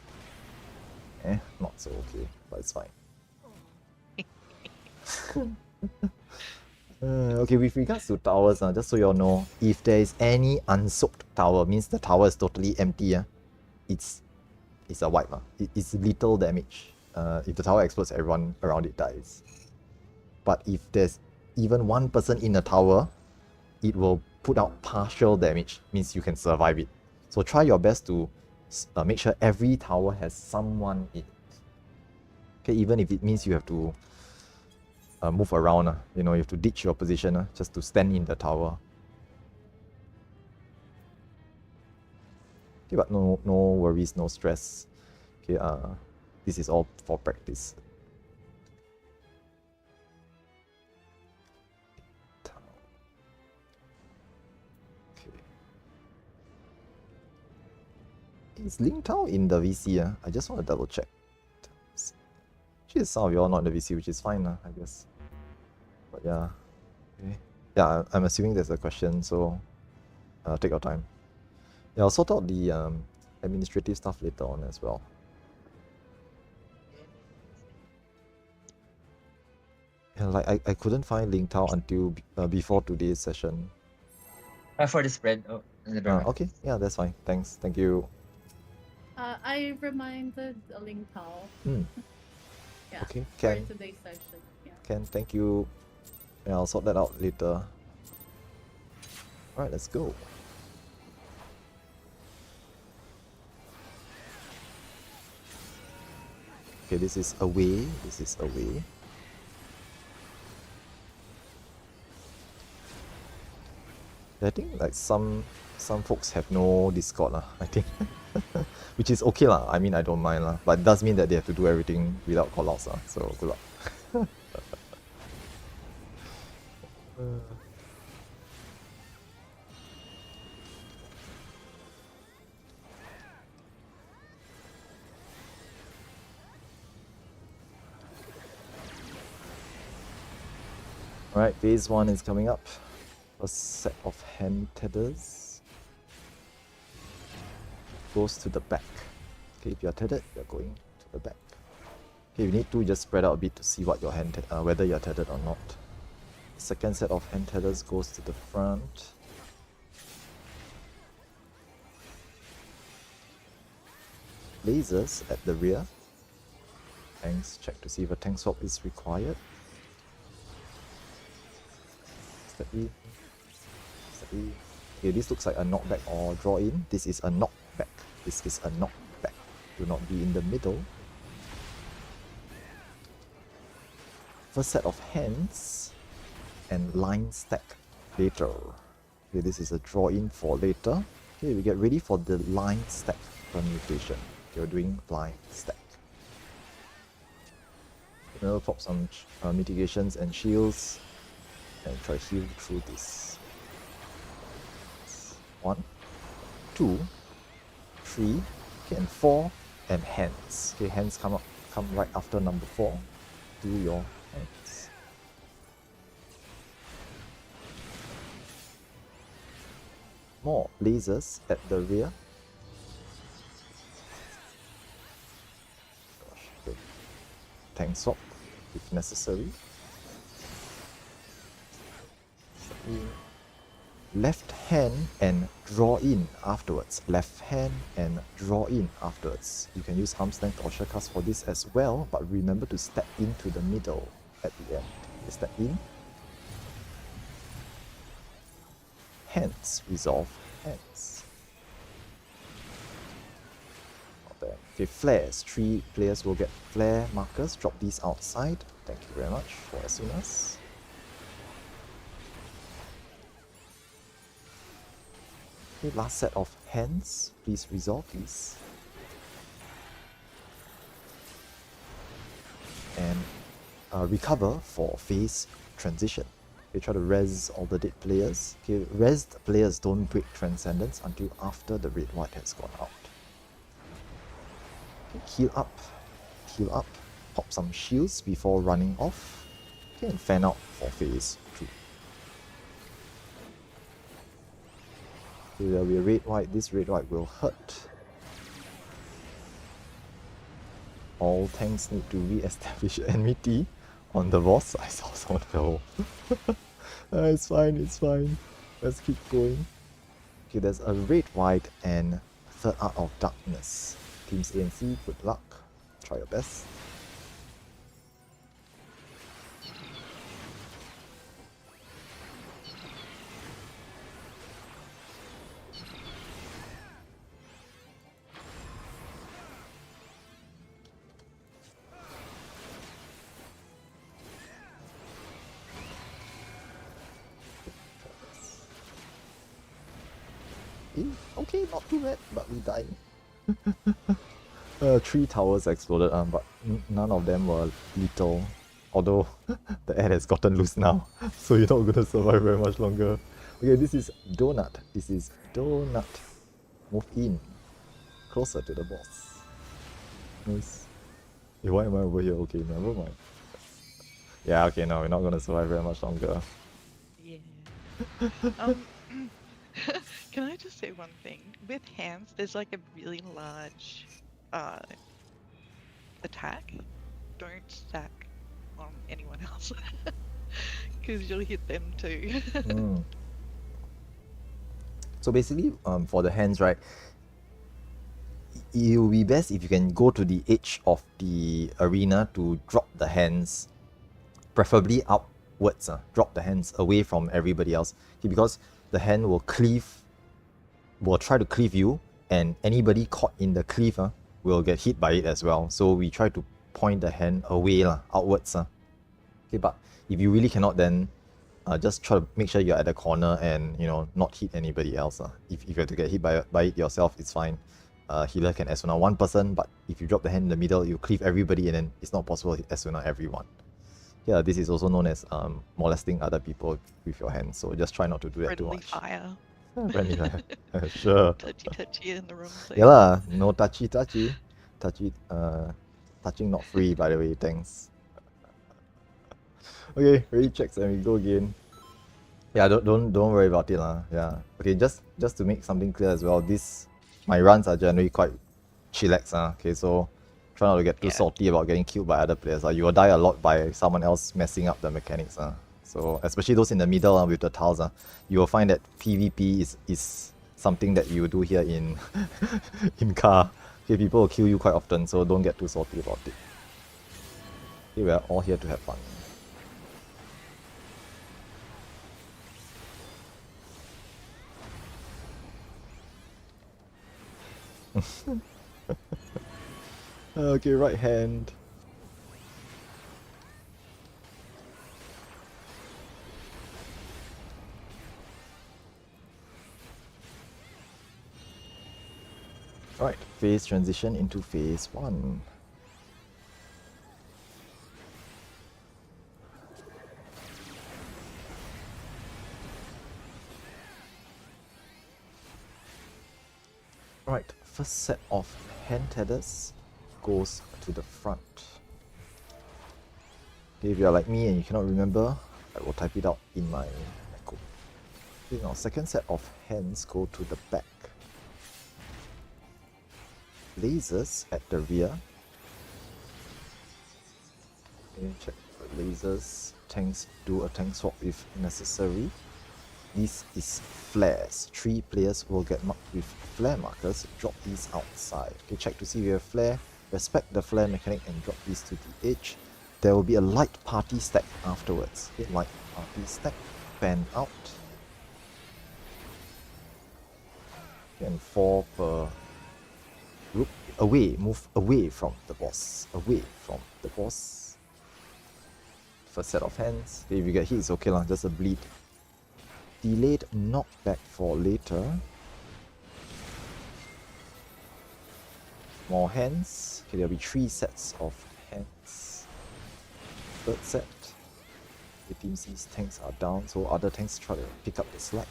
Not so okay, but it's fine. Okay, with regards to towers, just so you all know, if there is any unsoaked tower, means the tower is totally empty, it's a wipe. It's little damage. If the tower explodes, everyone around it dies. But if there's even one person in the tower, it will put out partial damage, means you can survive it. So try your best to make sure every tower has someone in it. Okay, even if it means you have to move around, you know, you have to ditch your position just to stand in the tower. Okay, but no worries, no stress. Okay, this is all for practice. Okay. Is Ling Tao in the VC? I just want to double check. Actually, some of you all not in the VC, which is fine, I guess. But yeah. Okay. Yeah, I'm assuming there's a question, so take your time. Yeah, I'll sort out the administrative stuff later on as well. Yeah, like I couldn't find Ling Tao until before today's session. For the spread. Oh, never mind. Okay, yeah, that's fine. Thanks. Thank you. I reminded Ling Tao. Yeah. Okay, for can. today's session. Yeah. Can, thank you. Yeah, I'll sort that out later. Alright, let's go. Okay, this is away. This is away. I think like some folks have no Discord I think. Which is okay lah. I mean, I don't mind lah. But it does mean that they have to do everything without callouts so good luck. Alright, phase 1 is coming up. A set of hand tethers goes to the back. Okay, if you're tethered, you're going to the back. Okay, you need to just spread out a bit to see what your hand whether you're tethered or not. The second set of hand tethers goes to the front. Lasers at the rear. Tanks, check to see if a tank swap is required. Steady. Steady. Okay, this looks like a knockback or draw in. This is a knockback. This is a knockback. Do not be in the middle. First set of hands and line stack later. Okay, this is a draw in for later. Okay, we get ready for the line stack permutation. Okay, we're doing line stack. We'll pop some mitigations and shields and try to heal through this. 1, 2, 3, okay, and 4, and hands. Okay, hands come right after number 4. Do your hands. More lasers at the rear. Gosh, okay. Tank swap if necessary. Left hand and draw in afterwards. Left hand and draw in afterwards. You can use arm's length or shortcuts for this as well, but remember to step into the middle at the end. You step in. Hands. Resolve hands. Not bad. Okay, flares. 3 players will get flare markers. Drop these outside. Thank you very much for as soon as. Okay, last set of hands. Please resolve these. And recover for phase transition. Okay, try to res all the dead players. Okay, resed players don't break transcendence until after the red white has gone out. Okay, heal up. Heal up. Pop some shields before running off. Okay, and fan out for phase 2. Okay, there will be a red white. This red white will hurt. All tanks need to re-establish enmity on the boss. I saw someone fell. It's fine, it's fine. Let's keep going. Okay, there's a red white and third art of darkness. Teams A and C, good luck. Try your best. Okay, not too bad, but we died. 3 towers exploded, but none of them were lethal. Although the air has gotten loose now, so you're not gonna survive very much longer. Okay, this is Donut. This is Donut. Move in. Closer to the boss. Nice. Hey, why am I over here? Okay, never mind. Yeah, okay, no, we're not gonna survive very much longer. Yeah. Can I just say one thing? With hands, there's like a really large attack. Don't stack on anyone else because you'll hit them too. So basically, for the hands, right, it will be best if you can go to the edge of the arena to drop the hands, preferably upwards. Drop the hands away from everybody else. Okay, because the hand will try to cleave you, and anybody caught in the cleave will get hit by it as well. So we try to point the hand away, outwards. Okay, but if you really cannot, then just try to make sure you're at the corner and not hit anybody else. If you have to get hit by it yourself, it's fine. Healer can S1 one person, but if you drop the hand in the middle, you cleave everybody and then it's not possible to S1 everyone. Yeah, this is also known as molesting other people with your hands, so just try not to do that too Friendly much. fire. Friendly fire. Sure. Touchy in the wrong place. Yeah lah, no touchy. Touching not free, by the way, thanks. Okay, ready checks and we go again. Yeah, don't worry about it lah. Yeah. Okay, just to make something clear as well, my runs are generally quite chillax. Okay, so try not to get too salty about getting killed by other players. You will die a lot by someone else messing up the mechanics. So especially those in the middle with the tiles, you will find that PvP is something that you do here in in car. Okay, people will kill you quite often, so don't get too salty about it. Okay, we are all here to have fun. Okay, right hand. Alright, phase transition into phase 1. Right, first set of hand tethers goes to the front. Okay, if you are like me and you cannot remember, I will type it out in my echo. Okay, now second set of hands go to the back. Lasers at the rear. Okay, check for lasers. Tanks do a tank swap if necessary. This is flares. 3 players will get marked with flare markers. Drop these outside. Okay, check to see if you have flare. Respect the flare mechanic and drop these to the edge. There will be a light party stack afterwards. Okay, light party stack. Fan out. And 4 per group. Away. Move away from the boss. Away from the boss. First set of hands. Okay, if you get hit, it's okay lah. Just a bleed. Delayed knockback for later. More hands. Okay, there'll be 3 sets of hands. Third set. The team sees tanks are down, so other tanks try to pick up the slack.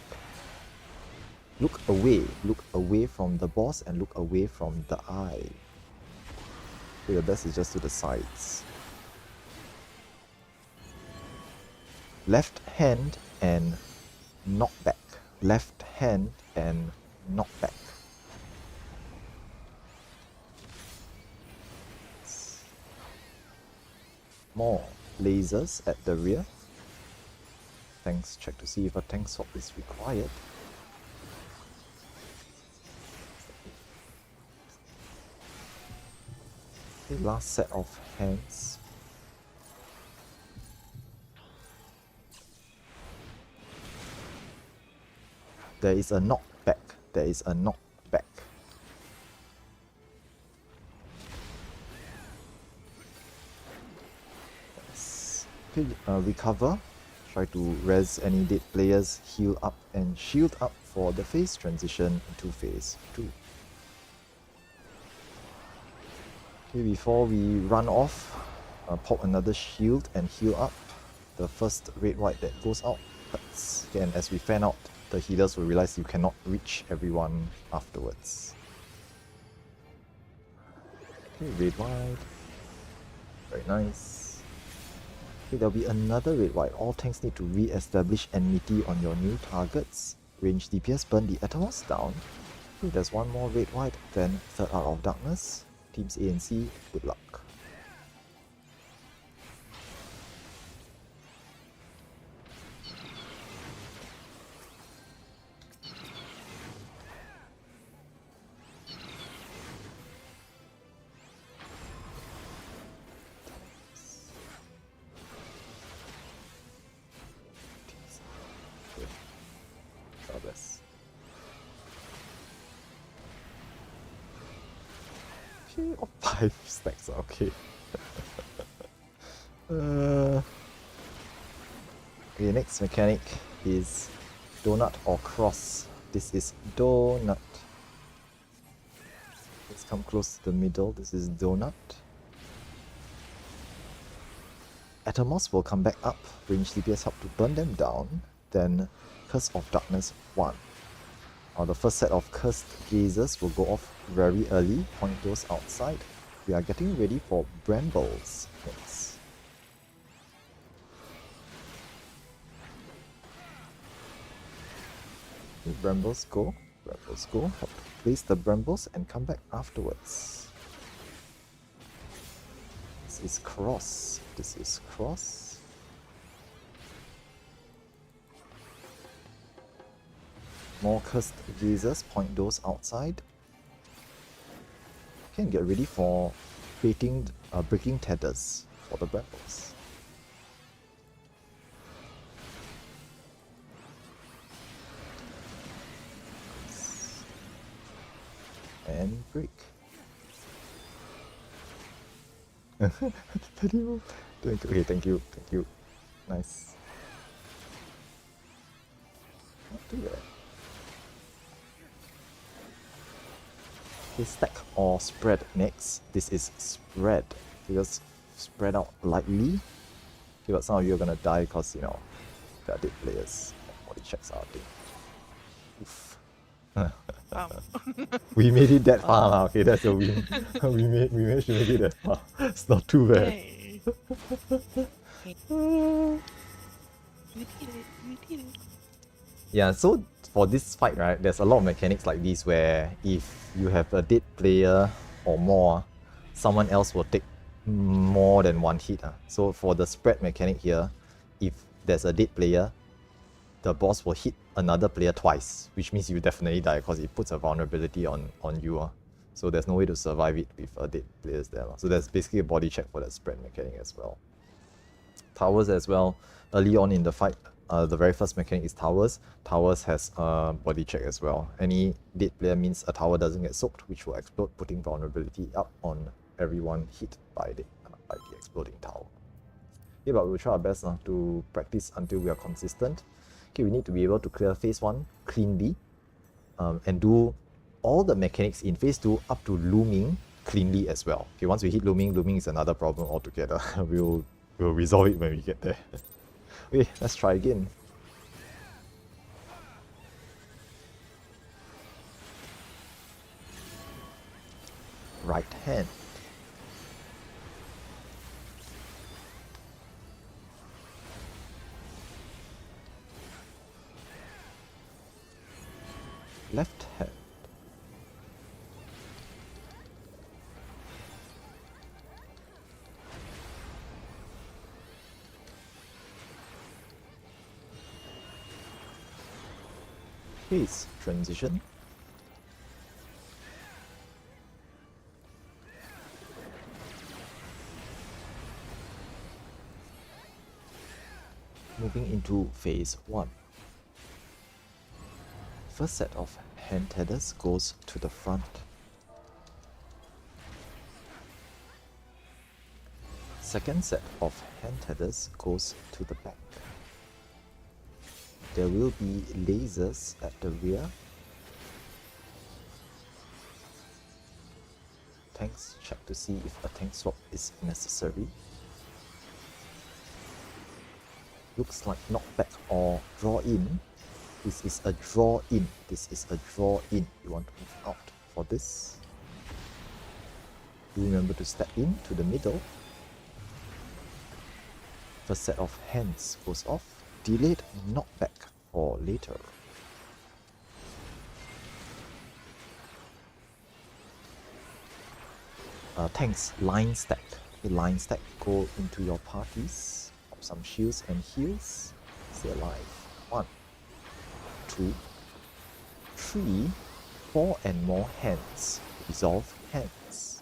Look away from the boss and look away from the eye. Okay, the best is just to the sides. Left hand and knockback. Left hand and knockback. More lasers at the rear. Tanks check to see if a tank swap is required. Okay, last set of hands. There is a knockback. There is a knockback. Yes. Okay, recover. Try to res any dead players, heal up and shield up for the phase transition into phase 2. Okay, before we run off, pop another shield and heal up. The first red white that goes out hurts. Okay, and as we fan out, the healers will realize you cannot reach everyone afterwards. Okay, red white. Very nice. Okay, there'll be another red white. All tanks need to re-establish enmity on your new targets. Range DPS burn the Atomos down. Okay, there's one more red white, then third out of darkness. Teams A and C, good luck. Okay, oh, 5 stacks, okay. Okay, next mechanic is donut or cross. This is donut. Let's come close to the middle. This is donut. Atomos will come back up. Range DPS help to burn them down. Then Curse of Darkness 1. The first set of Cursed Gazers will go off very early. Point those outside. We are getting ready for Brambles next. Okay, Brambles go. Brambles go. Help to place the Brambles and come back afterwards. This is cross. This is cross. More Cursed Gazers, point those outside. Okay, and get ready for breaking tethers for the Brambles. And break. Okay, thank you. Nice. Not too bad. Okay, stack or spread next. This is spread. You just spread out lightly. Okay, but some of you are gonna die because, you know, they are dead players. Body checks are dead. Oof. We made it that far now. Okay, that's a win. we managed to make it that far. It's not too bad. Yay. We did it. Yeah, so for this fight, right, there's a lot of mechanics like this where if you have a dead player or more, someone else will take more than one hit. So for the spread mechanic here, if there's a dead player, the boss will hit another player twice, which means you definitely die because it puts a vulnerability on you. So there's no way to survive it with a dead players there. So there's basically a body check for that spread mechanic as well. Towers as well. Early on in the fight, the very first mechanic is towers. Towers has a body check as well. Any dead player means a tower doesn't get soaked, which will explode, putting vulnerability up on everyone hit by the exploding tower. Okay, but we'll try our best to practice until we are consistent. Okay, we need to be able to clear phase 1 cleanly and do all the mechanics in phase 2 up to looming cleanly as well. Okay, once we hit looming is another problem altogether. We'll resolve it when we get there. Okay, let's try again. Right hand. Left hand. Phase transition. Moving into phase 1. First set of hand tethers goes to the front. Second set of hand tethers goes to the back. there will be lasers at the rear. Tanks, check to see if a tank swap is necessary. Looks like knockback or draw in. This is a draw in. This is a draw in. You want to move out for this. Remember to step in to the middle. First set of hands goes off. Delayed knockback for later. Tanks, line stack. Okay, line stack, go into your parties. Pop some shields and heals. Stay alive. 1, 2, 3, 4 and more hands. Resolve hands.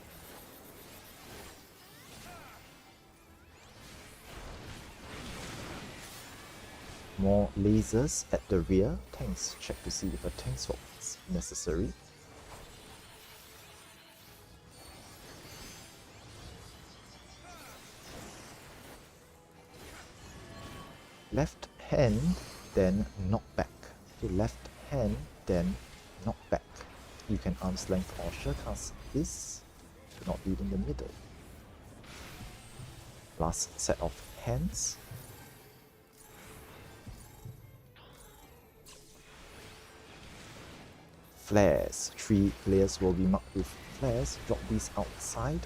More lasers at the rear. Tanks, check to see if a tank swap is necessary. Left hand, then knockback. Okay, left hand, then knockback. You can arm's length or surecast this to not be in the middle. Last set of hands. Flares. 3 players will be marked with flares. Drop these outside.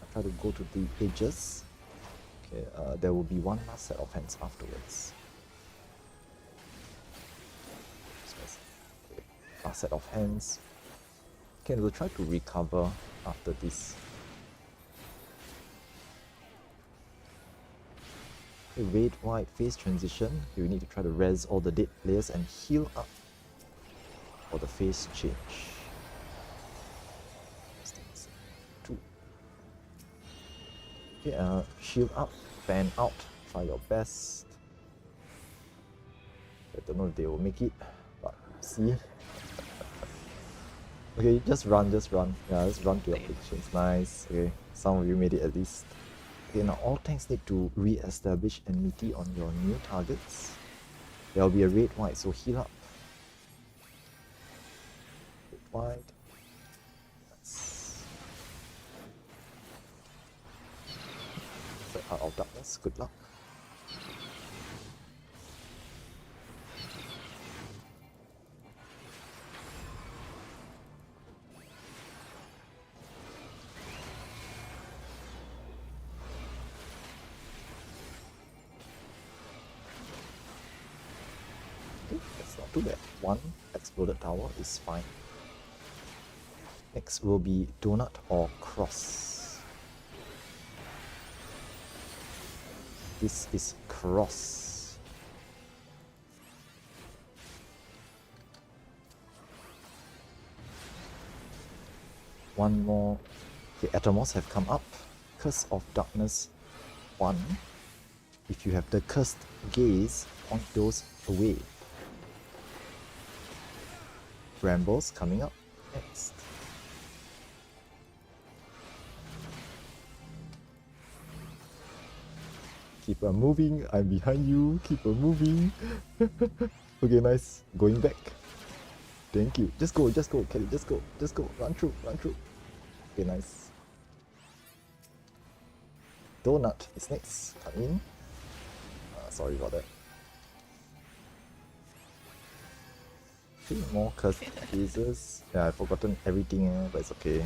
I try to go to the edges. Okay, there will be one last set of hands afterwards. Okay, last set of hands. Okay, we'll try to recover after this. Okay, red, white, phase transition. Okay, we need to try to res all the dead players and heal up for the phase change. 2. Okay, shield up, fan out, try your best. I don't know if they will make it, but see. Okay, just run. Yeah, just run to your predictions. Nice. Okay, some of you made it at least. Okay, now all tanks need to re-establish enmity on your new targets. There will be a red white, so heal up. Red white. That's out of darkness. Good luck. That's not too bad. 1 exploded tower is fine. Next will be donut or cross. This is cross. One more. The Atomos have come up. Curse of Darkness 1. If you have the cursed gaze, point those away. Brambles coming up next. Keep on moving, I'm behind you, keep on moving. Okay, nice. Going back. Thank you. Just go, Kelly, just go. Run through. Okay, nice. Donut is next. Come in. Sorry about that. 3 more cursed cases. Yeah, I've forgotten everything, but it's okay.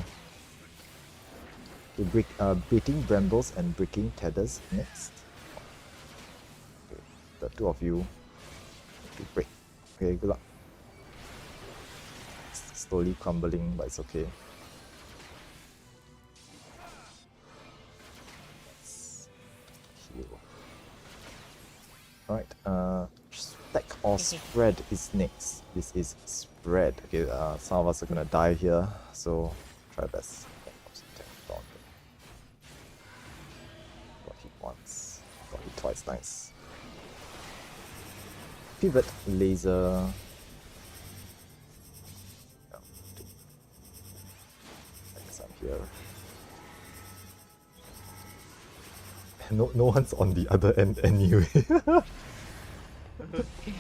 Okay, breaking brambles and breaking tethers next. Okay, the 2 of you to break. Okay, good luck. It's slowly crumbling, but it's okay. Let's heal. Alright, stack or spread is next. This is spread. Okay, some of us are gonna die here, so try best. Got hit once, got hit twice, nice. Pivot, laser. I guess I'm here. No one's on the other end anyway. Okay.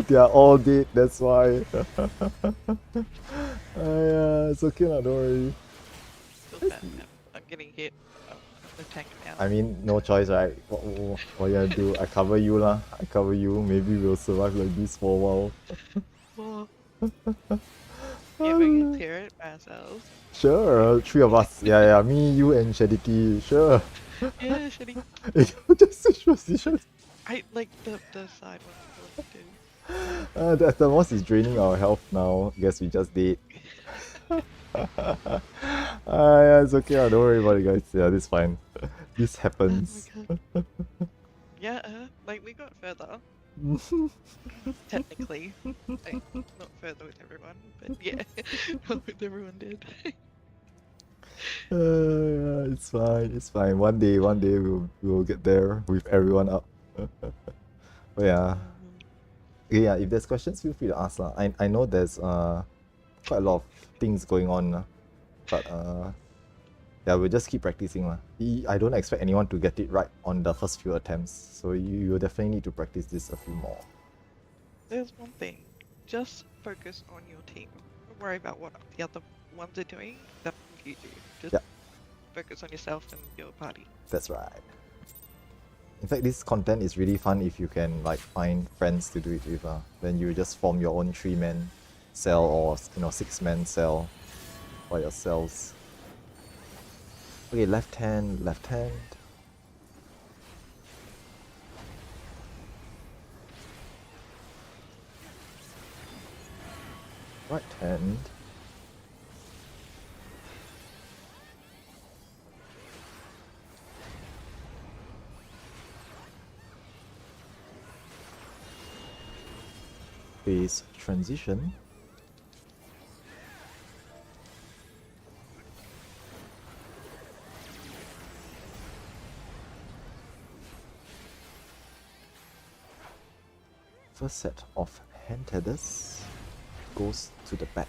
They are all dead, that's why. It's okay lah, don't worry. Feel bad, man. I'm getting hit. I'm gonna tank now. I mean, no choice, right? What you gonna do? I cover you lah. I cover you. Maybe we'll survive like this for a while. Well, yeah, we can clear it by ourselves. Sure, three of us. Yeah, me, you, and Shaditi. Sure. Yeah, shitty. Just switch positions. I like the side one too. The thermos is draining our health now. Guess we just did. Yeah, it's okay. Don't worry about it, guys. Yeah, this is fine. This happens. Oh my god. Yeah, like we got further. Technically. Like, not further with everyone, but yeah. With everyone did. Yeah, it's fine. It's fine. One day we'll get there with everyone up. But yeah. Yeah, if there's questions, feel free to ask lah. I know there's quite a lot of things going on, but yeah, we'll just keep practicing lah. I don't expect anyone to get it right on the first few attempts, so you will definitely need to practice this a few more. There's one thing. Just focus on your team. Don't worry about what the other ones are doing. That will confuse you. Just focus on yourself and your party. That's right. In fact, this content is really fun if you can like find friends to do it with. Then you just form your own 3-man cell or 6-man cell by yourselves. Okay, left hand. Right hand. Phase transition. First set of hand tethers goes to the back.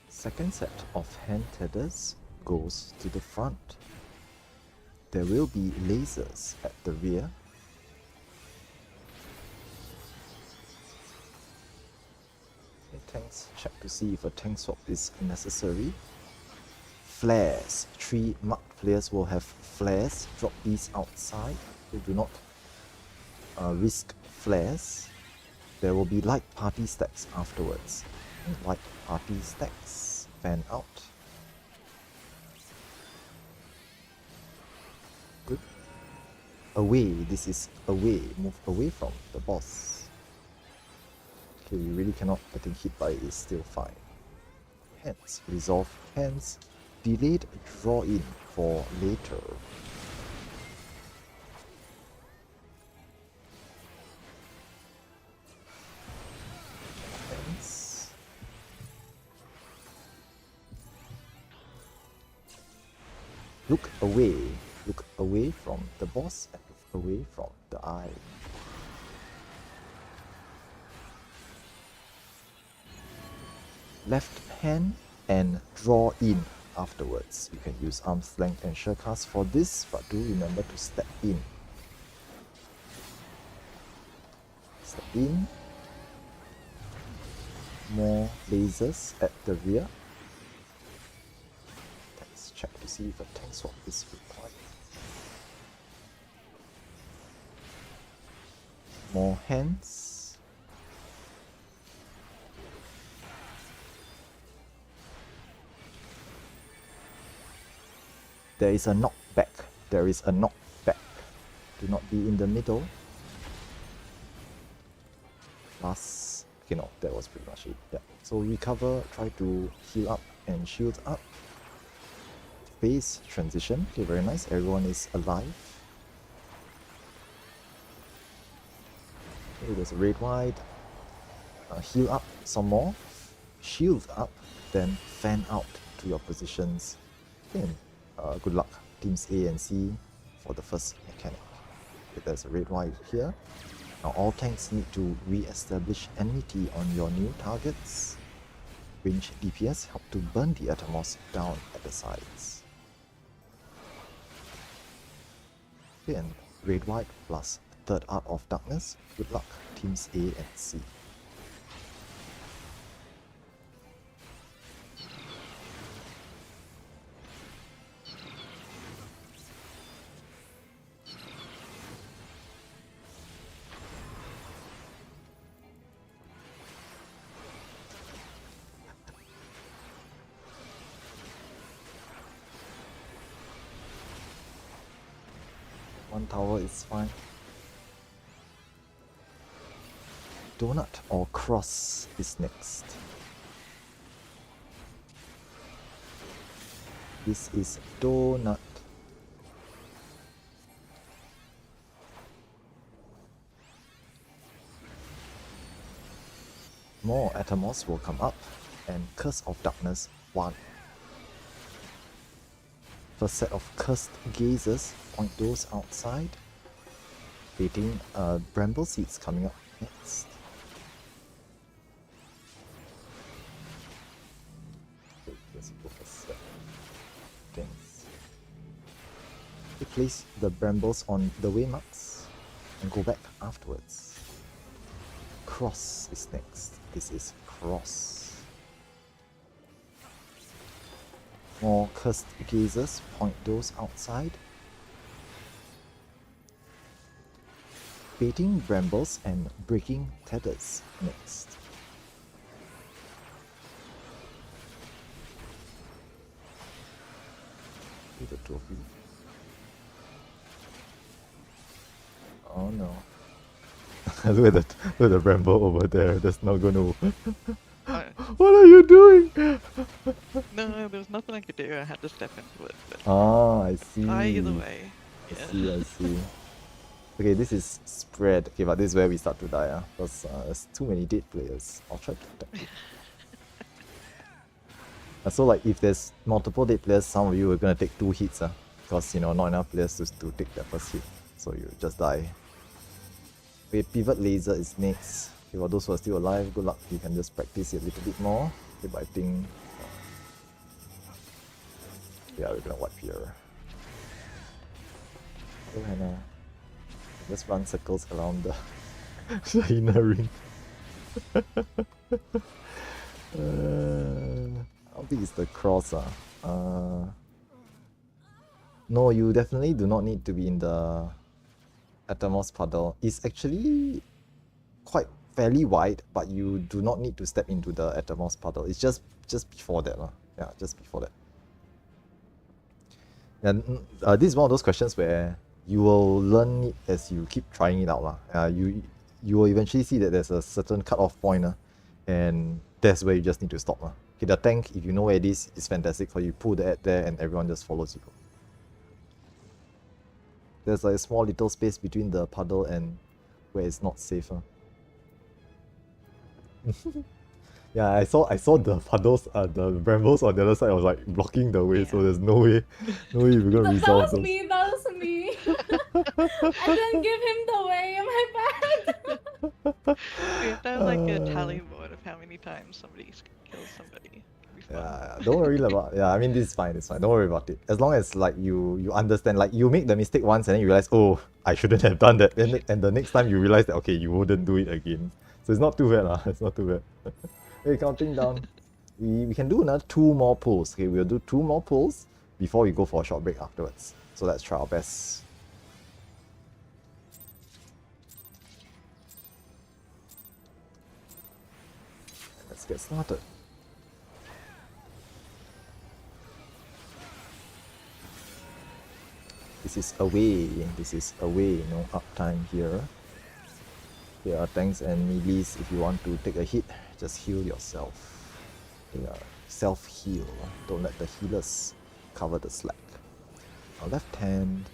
Second set of hand tethers goes to the front. There will be lasers at the rear. Okay, tanks, check to see if a tank swap is necessary. Flares. 3 marked players will have flares. Drop these outside. So do not risk flares. There will be light party stacks afterwards. Light party stacks. Fan out. Good. Away. This is away. Move away from the boss. Okay, we really cannot. I think hit by is still fine. Hands. Resolve hands. Delayed draw in for later. Hands. Look away. Look away from the boss and look away from the eye. Left hand and draw in afterwards. You can use arm's length and surecast for this, but do remember to step in. Step in. More lasers at the rear. Let's check to see if a tank swap is required. More hands. There is a knockback. There is a knockback. Do not be in the middle. Last. Okay, no, that was pretty much it. Yeah. So recover, try to heal up and shield up. Phase transition. Okay, very nice. Everyone is alive. Okay, there's a red white. Heal up some more. Shield up. Then fan out to your positions. Okay. Good luck, teams A and C, for the first mechanic. Okay, there's a red white here. Now all tanks need to re-establish enmity on your new targets. Range DPS help to burn the Atomos down at the sides. Okay, and red white plus third art of darkness. Good luck, teams A and C. One tower is fine. Donut or cross is next. This is donut. More Atomos will come up, and Curse of Darkness 1. First set of Cursed Gazes, point those outside. Waiting, Bramble Seeds coming up next. Okay, let's go for set. Thanks. We place the brambles on the waymarks and go back afterwards. Cross is next. This is cross. More Cursed Gazes, point those outside. Baiting brambles and breaking tethers next. With the trophy. Oh no. look at the bramble over there. That's not gonna. What are you doing? No, there was nothing I could do. I had to step into it. But I see. either way. Yeah. I see. Okay, this is spread. Okay, but this is where we start to die, because there's too many dead players. I'll try to attack. So like, if there's multiple dead players, some of you are gonna take 2 hits, because not enough players to take their first hit. So you just die. Okay, pivot laser is next. Okay, for those who are still alive, good luck. You can just practice it a little bit more. Okay, but I think yeah, we're gonna wipe here. Go Hannah. Just run circles around the inner ring. I don't think it's the cross. No, you definitely do not need to be in the Atomos puddle. It's actually quite fairly wide, but you do not need to step into the Atomos puddle. It's just before that. Yeah, just before that. And this is one of those questions where you will learn it as you keep trying it out. You will eventually see that there's a certain cut-off point, and that's where you just need to stop. Okay, the tank, if you know where it is, it's fantastic for you. Pull the ad there and everyone just follows you. There's like a small little space between the puddle and where it's not safer. Yeah, I saw the puddles, the brambles on the other side was like blocking the way, so there's no way we're gonna resolve those. That was me. I didn't give him the way, my bad. We have to have like a tally board of how many times somebody kills somebody. Yeah, don't worry about. Yeah, I mean, this is fine. It's fine. Don't worry about it. As long as like you understand, like you make the mistake once and then you realize, oh, I shouldn't have done that. And the next time you realize that, okay, you wouldn't do it again. So it's not too bad, It's not too bad. Okay, counting down. We can do another 2 more pulls. Okay, we'll do 2 more pulls before we go for a short break afterwards. So let's try our best. Let's get started. This is away, no uptime here. There are tanks and melees. If you want to take a hit, just heal yourself. Yeah, self-heal. Don't let the healers cover the slack. Our left hand.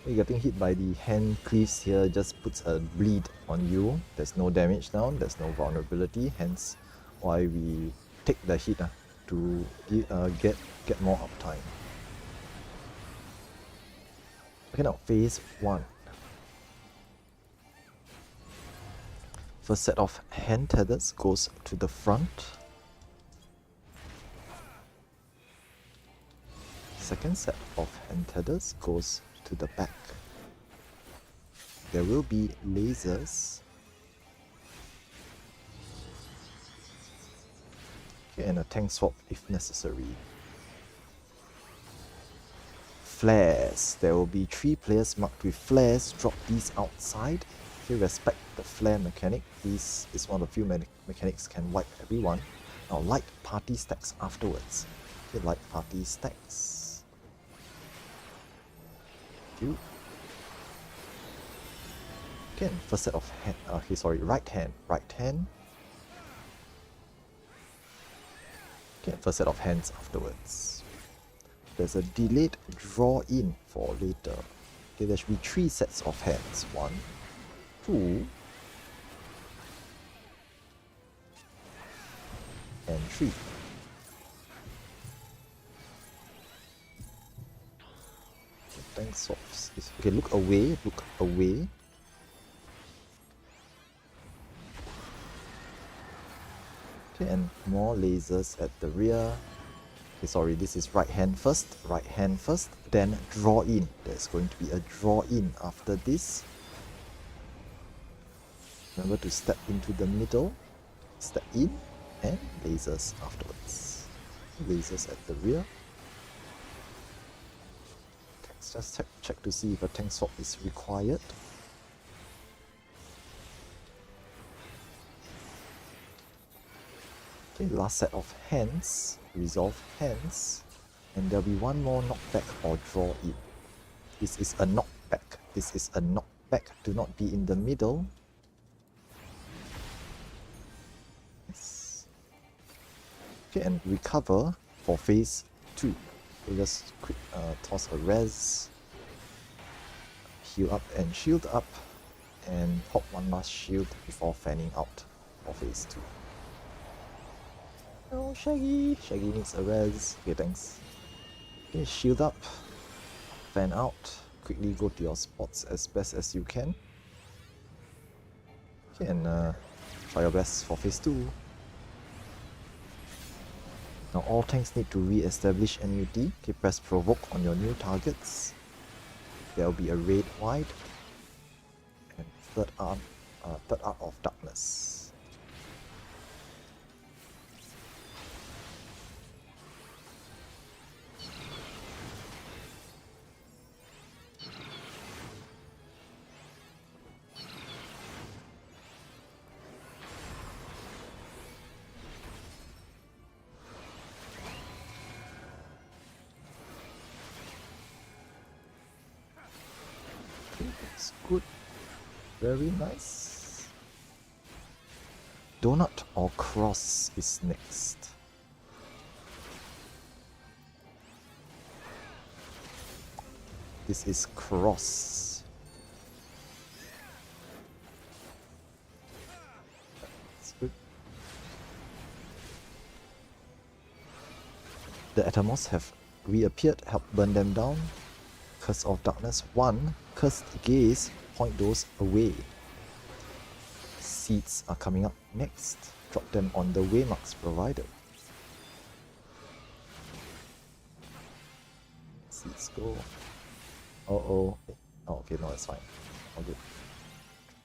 You're getting hit by the hand cleaves here, just puts a bleed on you. There's no damage down, there's no vulnerability, hence why we take the hit to get more uptime. Okay, now phase 1. First set of hand tethers goes to the front. second set of hand tethers goes to the back. There will be lasers. Okay, and a tank swap if necessary. Flares. There will be 3 players marked with flares. Drop these outside. Okay, respect the flare mechanic. This is one of the few mechanics can wipe everyone. Now light party stacks afterwards. Okay, light party stacks. Thank you. Okay, and first set of hand. Okay, sorry, right hand. Right hand. Okay, first set of hands afterwards. There's a delayed draw in for later. Okay, there should be 3 sets of hands. 1, 2, and 3. Tank swaps. Okay, look away, look away. Okay, and more lasers at the rear. Okay, sorry, this is right hand first, then draw in. There's going to be a draw in after this. Remember to step into the middle, step in, and lasers afterwards. Lasers at the rear. Let's just check to see if a tank swap is required. Okay, last set of hands, resolve hands, and there'll be one more knockback or draw in. This is a knockback. This is a knockback. Do not be in the middle. Yes. Okay, and recover for phase 2. So just quick toss a res, heal up and shield up, and pop one last shield before fanning out for phase 2. Oh, Shaggy! Shaggy needs a res. Okay, thanks. Okay, shield up, fan out, quickly go to your spots as best as you can. Okay, and try your best for phase 2. Now all tanks need to re-establish NUT. Okay, press provoke on your new targets. There will be a raid wide and third art of darkness. That's good. Very nice. Donut or cross is next. This is cross. That's good. The Atomos have reappeared, help burn them down. Curse of Darkness 1, Cursed Gaze, point those away. Seeds are coming up next. Drop them on the waymarks provided. Seeds go. Oh, okay, no, it's fine. All good.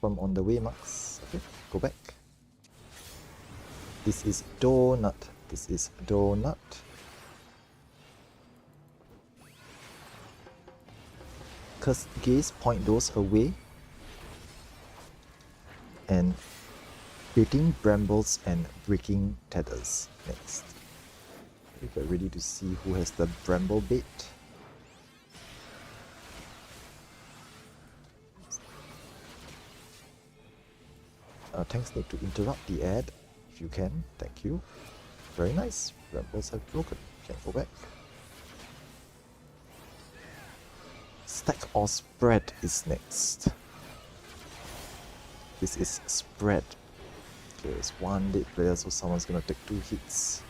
Drop them on the waymarks. Okay, go back. This is Donut. This is Donut. Cursed Gaze, point those away. And baiting brambles and breaking tethers next. We get ready to see who has the bramble bait. Tanks need to interrupt the ad if you can. Thank you. Very nice. Brambles have broken. Can go back. Stack or spread is next. This is spread. Okay, there's one dead player, so someone's gonna take 2 hits.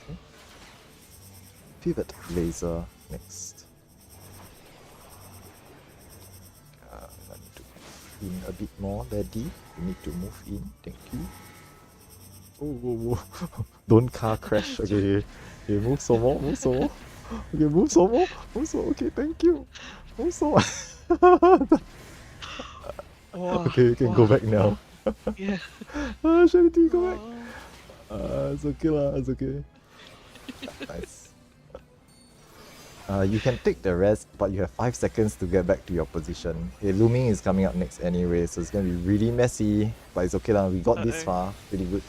Okay. Pivot laser next. I need to move in a bit more, Daddy. You need to move in. Thank you. Oh. Don't car crash. Okay. Okay, move some more, move some more. Okay, move some more, move some more. Okay, thank you. Move some more. Okay, you can go back now. Yeah. Charity, go back. Oh. It's okay lah, it's okay. Nice. You can take the rest, but you have 5 seconds to get back to your position. Okay, looming is coming up next anyway, so it's gonna be really messy. But it's okay lah, we got this far. Pretty good.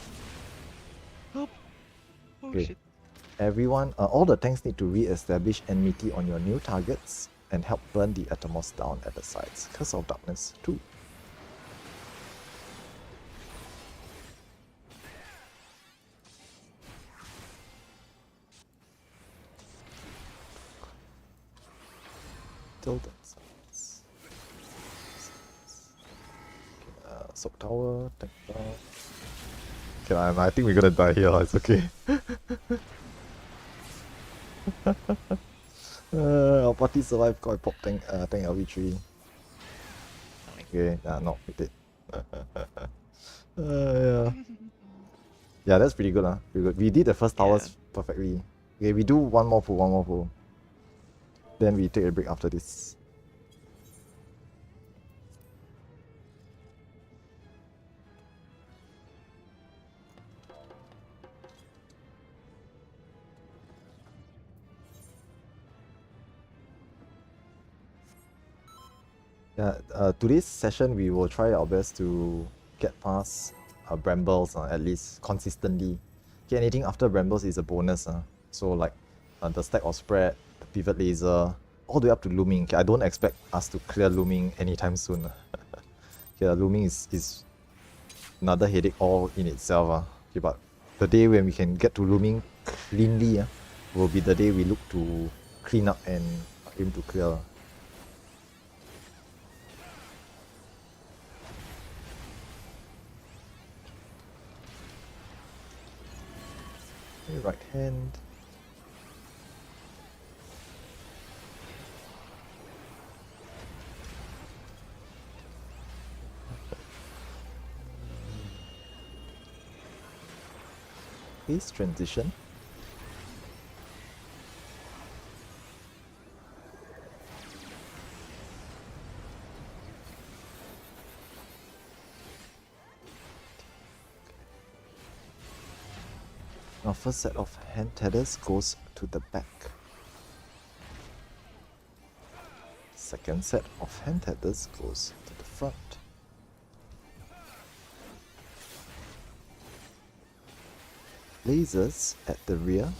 Oh, Okay. shit. Everyone, all the tanks need to re-establish enmity on your new targets and help burn the Atomos down at the sides. Curse of Darkness 2. Tilted sides. Soak Tower, tank down. Okay, I think we're gonna die here, it's okay. Our party survived Koi Pop tank LV3. Okay, no, we did. Yeah. Yeah, that's pretty good. Pretty good. We did the first towers perfectly. Okay, we do one more pull. Then we take a break after this. Yeah, today's session we will try our best to get past Brambles at least consistently. Okay, anything after Brambles is a bonus. So like the stack or spread, the pivot laser, all the way up to looming. Okay, I don't expect us to clear looming anytime soon. Okay, looming is another headache all in itself. Okay, but the day when we can get to looming cleanly will be the day we look to clean up and aim to clear. Okay, right hand. Phase transition. Our first set of hand tethers goes to the back. Second set of hand tethers goes to the front. Lasers at the rear.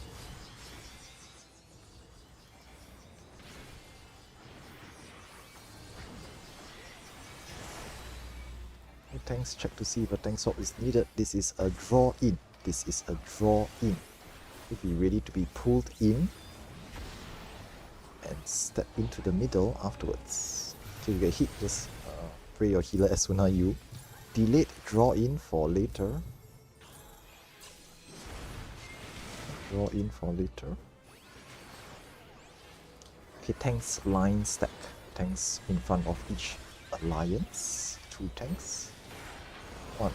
Tanks check to see if a tank swap is needed. This is a draw in. This is a draw in. Be ready to be pulled in and step into the middle afterwards. Okay, you get hit, just pray your healer Asuna you. Delayed draw in for later. Draw in for later. Okay, tanks line stack. Tanks in front of each alliance. 2 tanks. 1,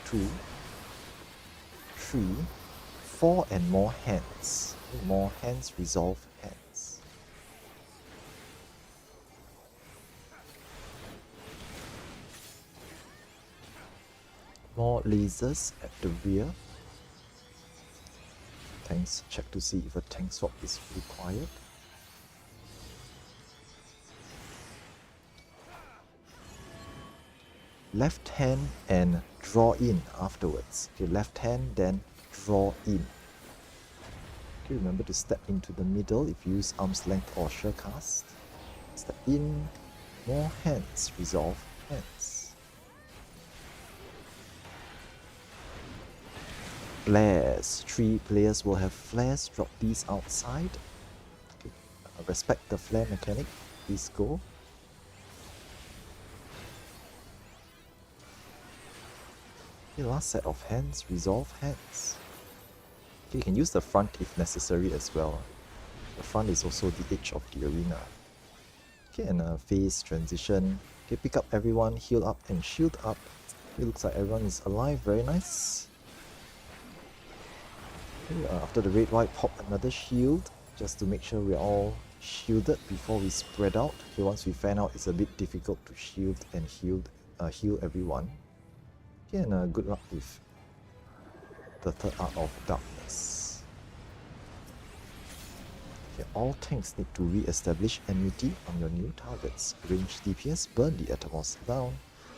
2, 3, 4 and more hands. More hands resolve hands. More lasers at the rear. Tanks check to see if a tank swap is required. Left hand and draw in afterwards. Okay, left hand then draw in. Okay, remember to step into the middle if you use arm's length or sure cast. Step in, more hands, resolve hands. Flares. 3 players will have flares, drop these outside. Okay. Respect the flare mechanic, please go. Okay, last set of hands, resolve hands. Okay, you can use the front if necessary as well. The front is also the edge of the arena. Okay, and a phase transition. Okay, pick up everyone, heal up and shield up. It looks like everyone is alive. Very nice. Okay, after the red white, pop another shield just to make sure we're all shielded before we spread out. Okay, once we fan out, it's a bit difficult to shield and heal everyone. Okay, and good luck with the third art of darkness. Okay, all tanks need to re-establish enmity on your new targets. Range DPS, burn the Atomos down.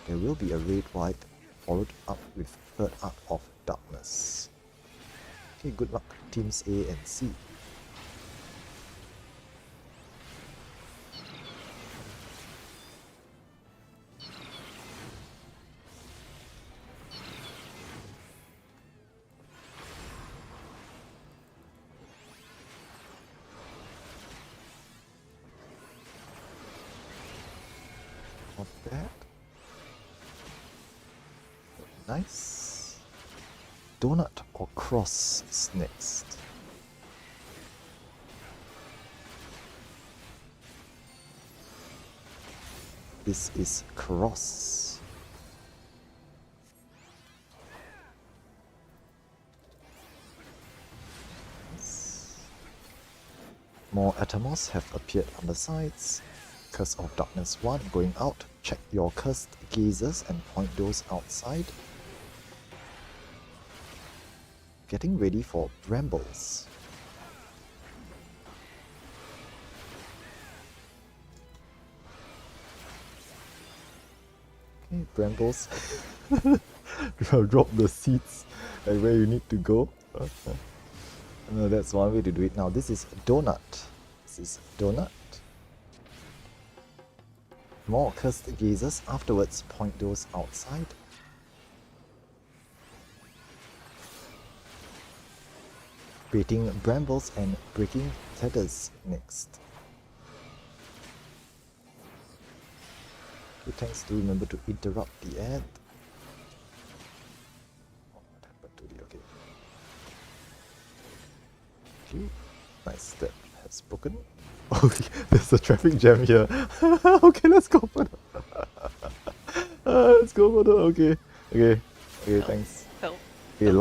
There will be a red white followed up with third art of darkness. Okay, good luck teams A and C. Not bad. Nice. Donut or cross is next. This is cross. More Atomos have appeared on the sides. Curse of Darkness 1 going out. Check your cursed gazes and point those outside. Getting ready for Brambles. Okay, Brambles. Drop the seeds at where you need to go. That's one way to do it. Now this is Donut. This is Donut. More cursed gazes. Afterwards, point those outside. Baiting Brambles and breaking tethers next. Okay, thanks. Do remember to interrupt the ad. What happened to the okay? Nice, that has broken. Okay, there's a traffic jam here. Okay, let's go further. Let's go further. Okay, thanks. Help. Okay,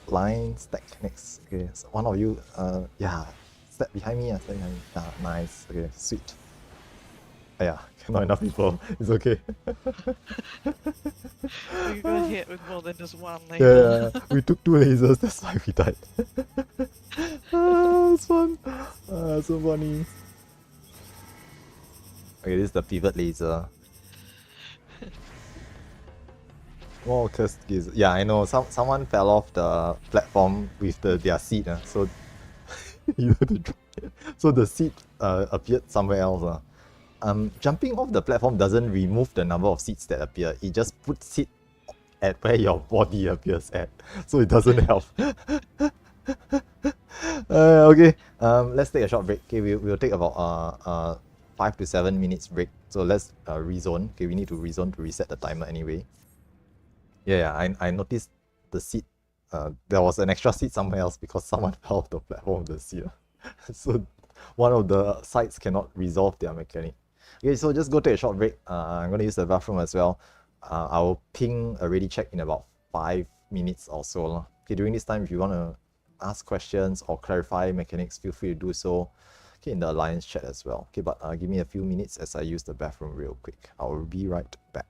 line stack next. Okay, so one of you, yeah, step behind me. Step behind me. Yeah, nice. Okay, sweet. Yeah, not enough people. It's okay. We got hit with more than just one laser. Yeah, we took 2 lasers. That's why we died. It's fun. So funny. Okay, this is the pivot laser. More cursed gaze. Yeah, I know. Someone fell off the platform with their seat. So you have to drop it. So the seat appeared somewhere else. Jumping off the platform doesn't remove the number of seats that appear. It just puts it at where your body appears at. So it doesn't help. Okay, let's take a short break. Okay, we'll take about 5 to 7 minutes break. So let's rezone. Okay, we need to rezone to reset the timer anyway. Yeah, I noticed the seat. There was an extra seat somewhere else because someone fell off the platform of the seat. So one of the sides cannot resolve their mechanic. Okay, so just go take a short break. I'm going to use the bathroom as well. I'll ping a ready check in about 5 minutes or so. Okay, during this time, if you want to ask questions or clarify mechanics, feel free to do so. Okay, in the Alliance chat as well. Okay, but give me a few minutes as I use the bathroom real quick. I'll be right back.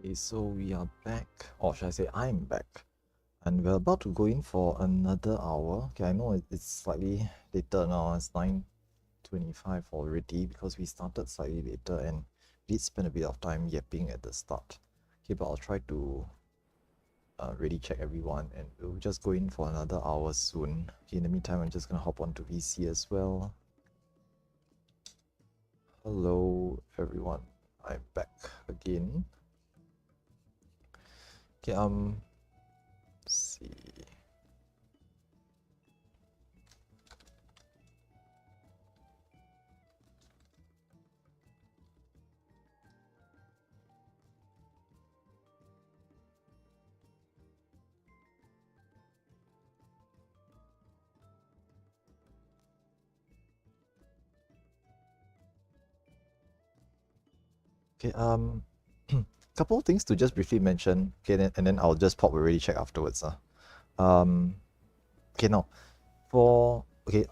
Okay, so we are back, or should I say I'm back, and we're about to go in for another hour. Okay, I know it's slightly later now, it's 9:25 already because we started slightly later and did spend a bit of time yapping at the start. Okay, but I'll try to really check everyone and we'll just go in for another hour soon. Okay, in the meantime, I'm just gonna hop onto VC as well. Hello everyone, I'm back again. Okay, let's see. Okay, couple of things to just briefly mention. Okay, and then I'll just pop a ready check afterwards. Okay, now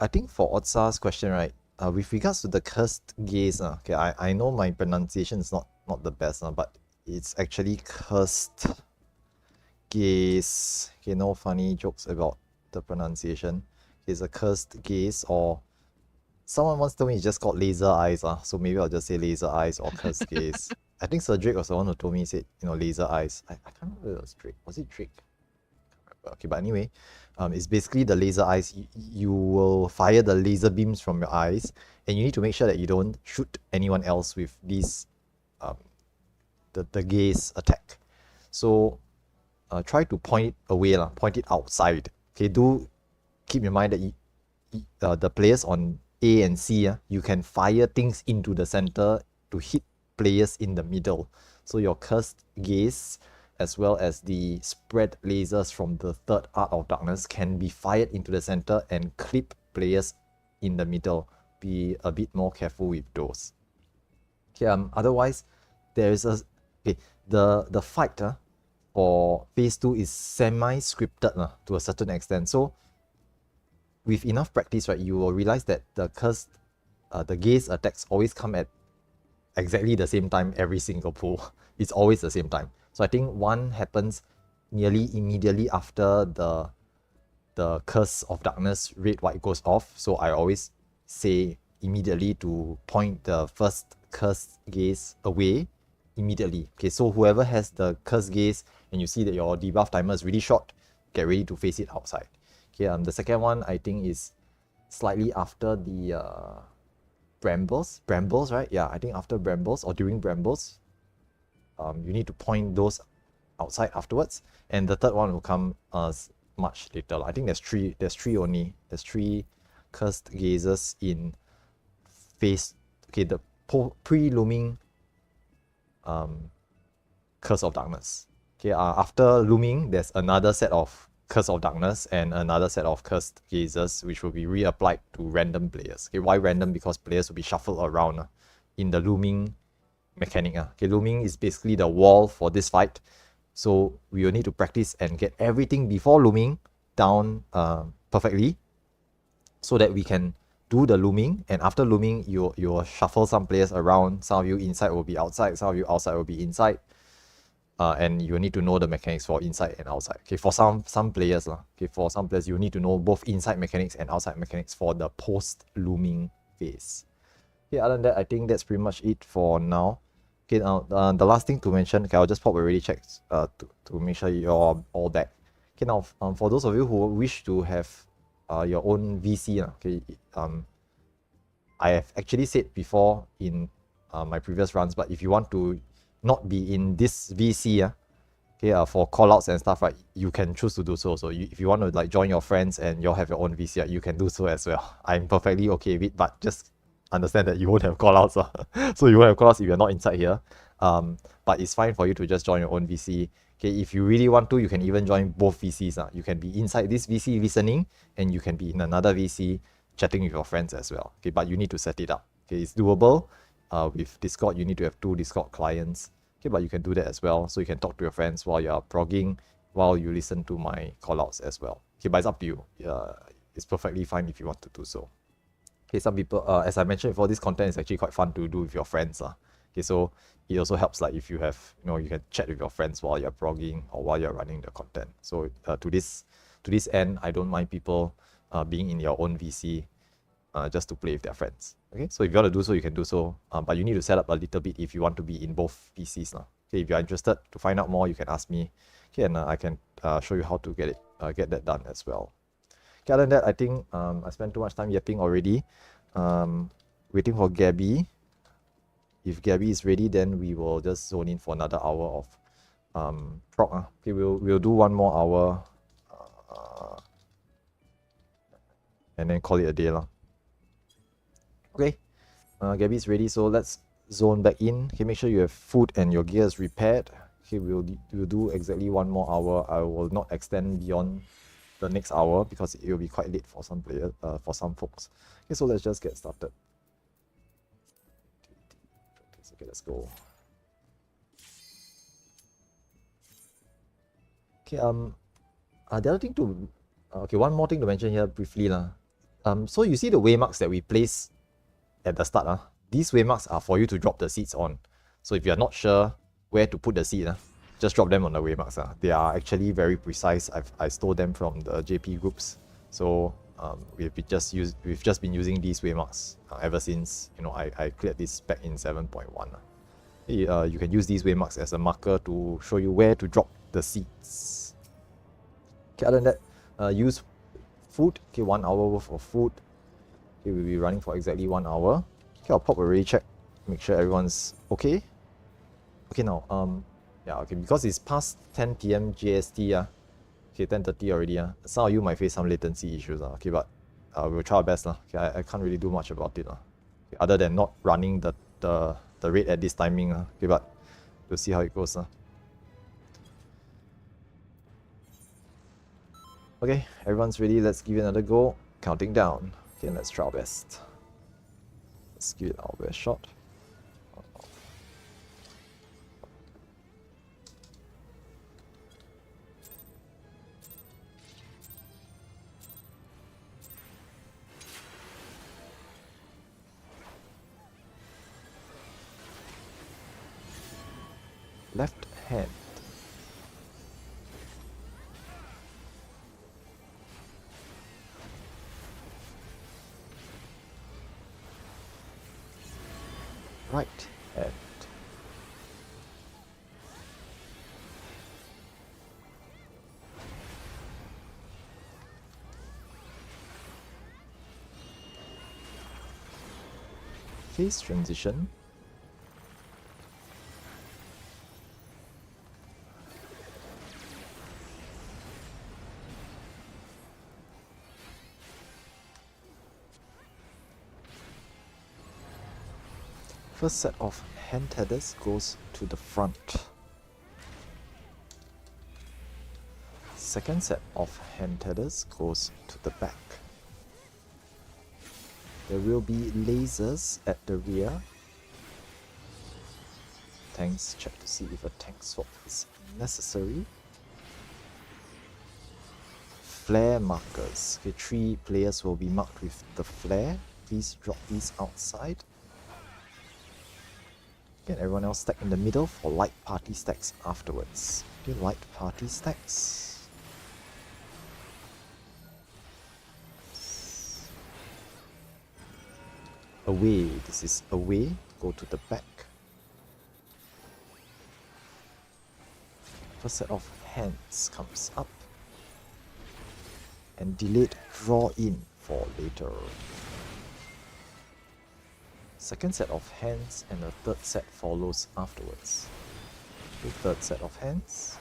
I think for Otsa's question, right? With regards to the cursed gaze, okay, I know my pronunciation is not the best, but it's actually cursed gaze. Okay, no funny jokes about the pronunciation. It's a cursed gaze, or someone once told me it's just called laser eyes, so maybe I'll just say laser eyes or cursed gaze. I think Sir Drake was the one who told me, he said, laser eyes. I can't remember if it was Drake. Was it Drake? Okay, but anyway, it's basically the laser eyes. You will fire the laser beams from your eyes, and you need to make sure that you don't shoot anyone else with these the gaze attack. So try to point it away, point it outside. Okay, do keep in mind that the players on A and C, you can fire things into the center to hit players in the middle. So your cursed gaze, as well as the spread lasers from the third art of darkness, can be fired into the center and clip players in the middle. Be a bit more careful with those. Okay, otherwise there is the fight for phase 2 is semi-scripted to a certain extent. So with enough practice, right, you will realize that the gaze attacks always come at exactly the same time every single pool. It's always the same time. So I think one happens nearly immediately after the curse of darkness red white goes off. So I always say immediately to point the first curse gaze away immediately. Okay, so whoever has the curse gaze and you see that your debuff timer is really short, get ready to face it outside. Okay, the second one I think is slightly after the brambles, right? Yeah, I think after brambles or during brambles, you need to point those outside afterwards, and the third one will come much later. I think there's three only. There's 3 cursed gazes in phase. Okay, the pre-looming curse of darkness. Okay, after looming, there's another set of curse of darkness and another set of cursed gazes, which will be reapplied to random players. Okay, why random? Because players will be shuffled around in the looming mechanic. Okay, looming is basically the wall for this fight. So we will need to practice and get everything before looming down perfectly, so that we can do the looming, and after looming you will shuffle some players around. Some of you inside will be outside, some of you outside will be inside, and you need to know the mechanics for inside and outside. Okay, for some players okay, for some players you need to know both inside mechanics and outside mechanics for the post looming phase. Okay, other than that, I think that's pretty much it for now. Okay, now the last thing to mention, okay, I'll just pop a ready check to make sure you're all back. Okay, now for those of you who wish to have your own VC, okay, I have actually said before in my previous runs, but if you want to not be in this VC, okay, for callouts and stuff, right, you can choose to do so. So if you want to like join your friends and you'll have your own VC, you can do so as well. I'm perfectly okay with it, but just understand that you won't have callouts. So you won't have callouts if you're not inside here. But it's fine for you to just join your own VC. Okay, if you really want to, you can even join both VCs. You can be inside this VC listening, and you can be in another VC chatting with your friends as well. Okay, but you need to set it up. Okay, it's doable. With Discord, you need to have 2 Discord clients. Okay, but you can do that as well. So you can talk to your friends while you're progging, while you listen to my callouts as well. Okay, but it's up to you. It's perfectly fine if you want to do so. Okay, some people, as I mentioned before, this content is actually quite fun to do with your friends. Okay, so it also helps like if you have, you can chat with your friends while you're blogging or while you're running the content. So to this end, I don't mind people being in your own VC just to play with their friends. Okay, so if you want to do so, you can do so, but you need to set up a little bit if you want to be in both PCs now. Okay, if you're interested to find out more, you can ask me. Okay, and I can show you how to get that done as well. Okay, other than that, I think I spent too much time yapping already. Waiting for Gabby. If Gabby is ready, then we will just zone in for another hour of prog. Okay, we'll do one more hour and then call it a day lah. Okay, Gabby's ready, so let's zone back in. Okay, make sure you have food and your gear is repaired. Okay, we'll do exactly one more hour. I will not extend beyond the next hour because it will be quite late for some players, for some folks. Okay, so let's just get started. Okay, let's go. Okay, the other thing to one more thing to mention here briefly lah. So you see the waymarks that we place at the start. These waymarks are for you to drop the seeds on. So if you're not sure where to put the seed, just drop them on the waymarks. They are actually very precise. I stole them from the JP groups. So we've just been using these waymarks ever since I cleared this back in 7.1. You can use these waymarks as a marker to show you where to drop the seeds. Okay, other than that, use food. Okay, 1 hour worth of food. Okay, we'll be running for exactly 1 hour. Okay, I'll pop a ready check, make sure everyone's okay. Okay, now yeah, okay, because it's past 10 PM JST, okay, 10:30 already. Some of you might face some latency issues, okay, but we'll try our best. Okay, I can't really do much about it. Okay, other than not running the raid at this timing. Okay, but we'll see how it goes. Okay, everyone's ready. Let's give it another go. Counting down. Okay, let's try our best. Let's give it our best shot. Left hand. Right hand. Phase transition. First set of hand tethers goes to the front. Second set of hand tethers goes to the back. There will be lasers at the rear. Tanks, check to see if a tank swap is necessary. Flare markers. Okay, 3 players will be marked with the flare. Please drop these outside. And everyone else stack in the middle for light party stacks afterwards. Okay, light party stacks. Away, this is away, go to the back. First set of hands comes up. And delayed draw in for later. Second set of hands and a third set follows afterwards. The third set of hands.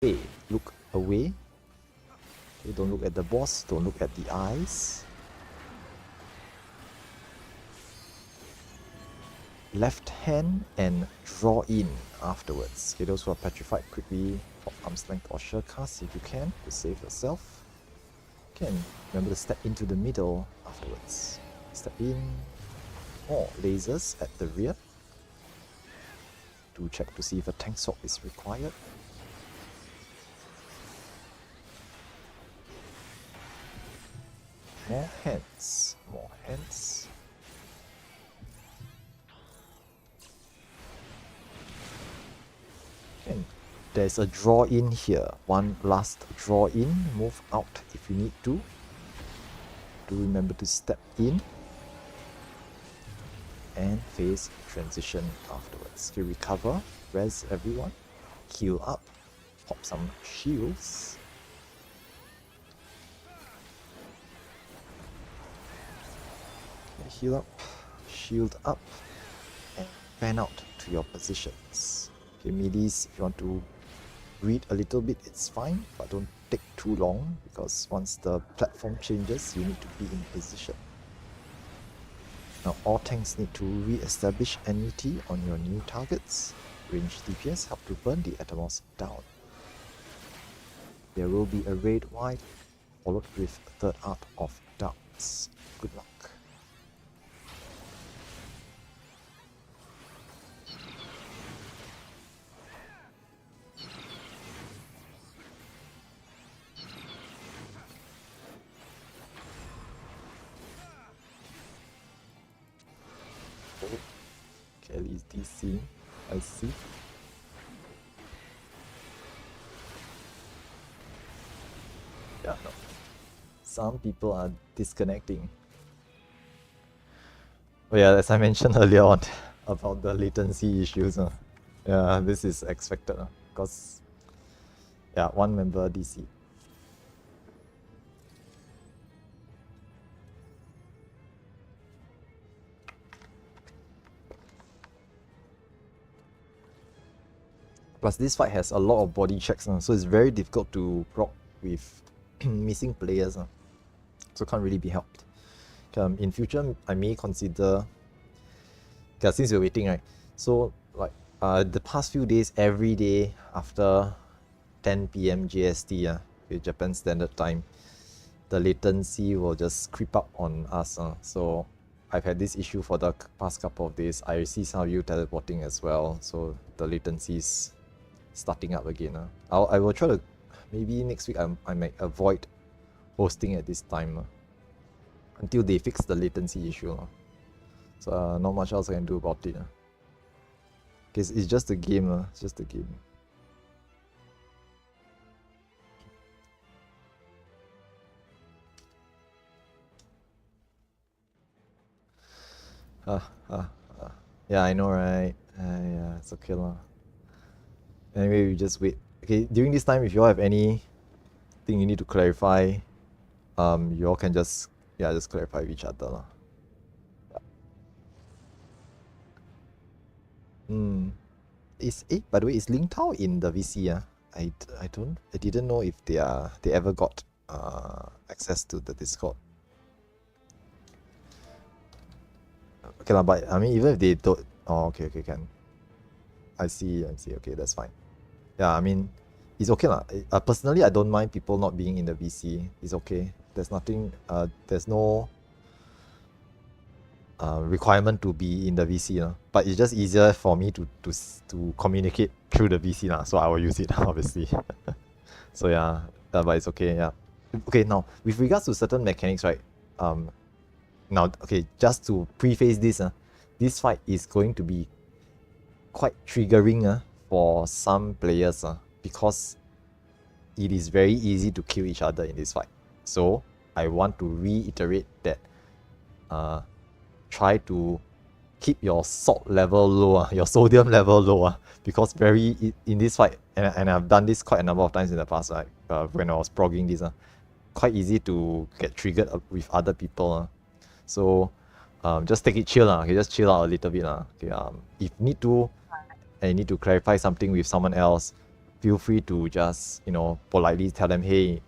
Okay, look away. Okay, don't look at the boss, don't look at the eyes. Left hand and draw in afterwards. Okay, those who are petrified, quickly pop arm's length or sure cast if you can to save yourself. Okay, and remember to step into the middle afterwards. Step in. More lasers at the rear. Do check to see if a tank swap is required. More hands. More hands. And there's a draw in here. One last draw in. Move out if you need to. Do remember to step in. And phase transition afterwards. Okay, recover. Res everyone. Heal up. Pop some shields. Okay, heal up. Shield up. And fan out to your positions. Okay, middies, if you want to read a little bit, it's fine, but don't take too long because once the platform changes, you need to be in position. Now, all tanks need to re-establish enmity on your new targets. Ranged DPS help to burn the Atomos down. There will be a raid wide, followed with third art of darts. Good luck. Kelly's DC, I see. Yeah, no. Some people are disconnecting. Oh yeah, as I mentioned earlier on about the latency issues. Yeah, this is expected because yeah, one member DC. Plus this fight has a lot of body checks, so it's very difficult to proc with missing players. So can't really be helped. In future, I may consider, since we're waiting, right? So like the past few days, every day after 10 PM GST, with Japan Standard Time, the latency will just creep up on us. So I've had this issue for the past couple of days. I see some of you teleporting as well, so the latency is starting up again. I will try to, maybe next week I might avoid hosting at this time until they fix the latency issue. So not much else I can do about it. Because it's just a game. It's just a game. Yeah, I know, right? Yeah, it's okay lah. Anyway, we just wait. Okay, during this time, if you all have anything you need to clarify, you all can just clarify with each other lah. By the way, is Ling Tao in the VC? I didn't know if they ever got access to the Discord. Okay lah, but I mean, even if they don't, okay, can. I see. Okay, that's fine. Yeah, I mean, it's okay lah. Personally, I don't mind people not being in the VC. It's okay. There's nothing. There's no requirement to be in the VC, but it's just easier for me to communicate through the VC lah. So I will use it obviously. So yeah, but it's okay. Yeah. Okay, now with regards to certain mechanics, right? Now, okay, just to preface this, this fight is going to be quite triggering for some players because it is very easy to kill each other in this fight. So I want to reiterate that try to keep your salt level low, your sodium level low, because in this fight, and I've done this quite a number of times in the past, right? When I was progging this, quite easy to get triggered with other people. So just take it chill, okay, just chill out a little bit. Okay, if need to, and you need to clarify something with someone else, feel free to just, politely tell them, hey,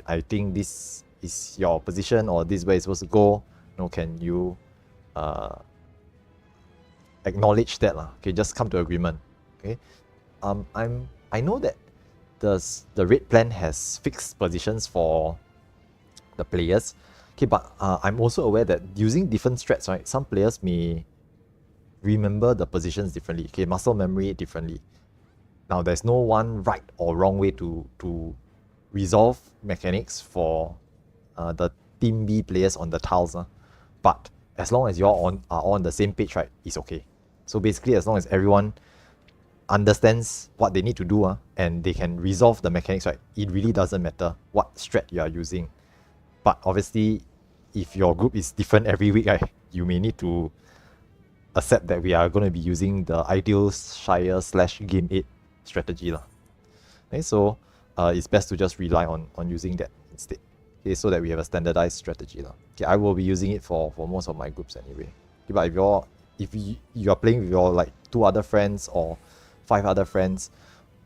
I think this is your position or this way it's supposed to go. Can you acknowledge that? Okay, just come to agreement. Okay. I know that the raid plan has fixed positions for the players. Okay, but I'm also aware that using different strats, right, some players may remember the positions differently. Okay, muscle memory differently. Now, there's no one right or wrong way to resolve mechanics for the Team B players on the tiles. But as long as you all are on the same page, right, it's okay. So basically, as long as everyone understands what they need to do and they can resolve the mechanics, right, it really doesn't matter what strat you are using. But obviously, if your group is different every week, right, you may need to accept that we are going to be using the ideal Shire / Game 8 strategy. Okay, so it's best to just rely on using that instead. Okay, so that we have a standardized strategy. Okay, I will be using it for most of my groups anyway. Okay, but if you are playing with your like 2 other friends or 5 other friends,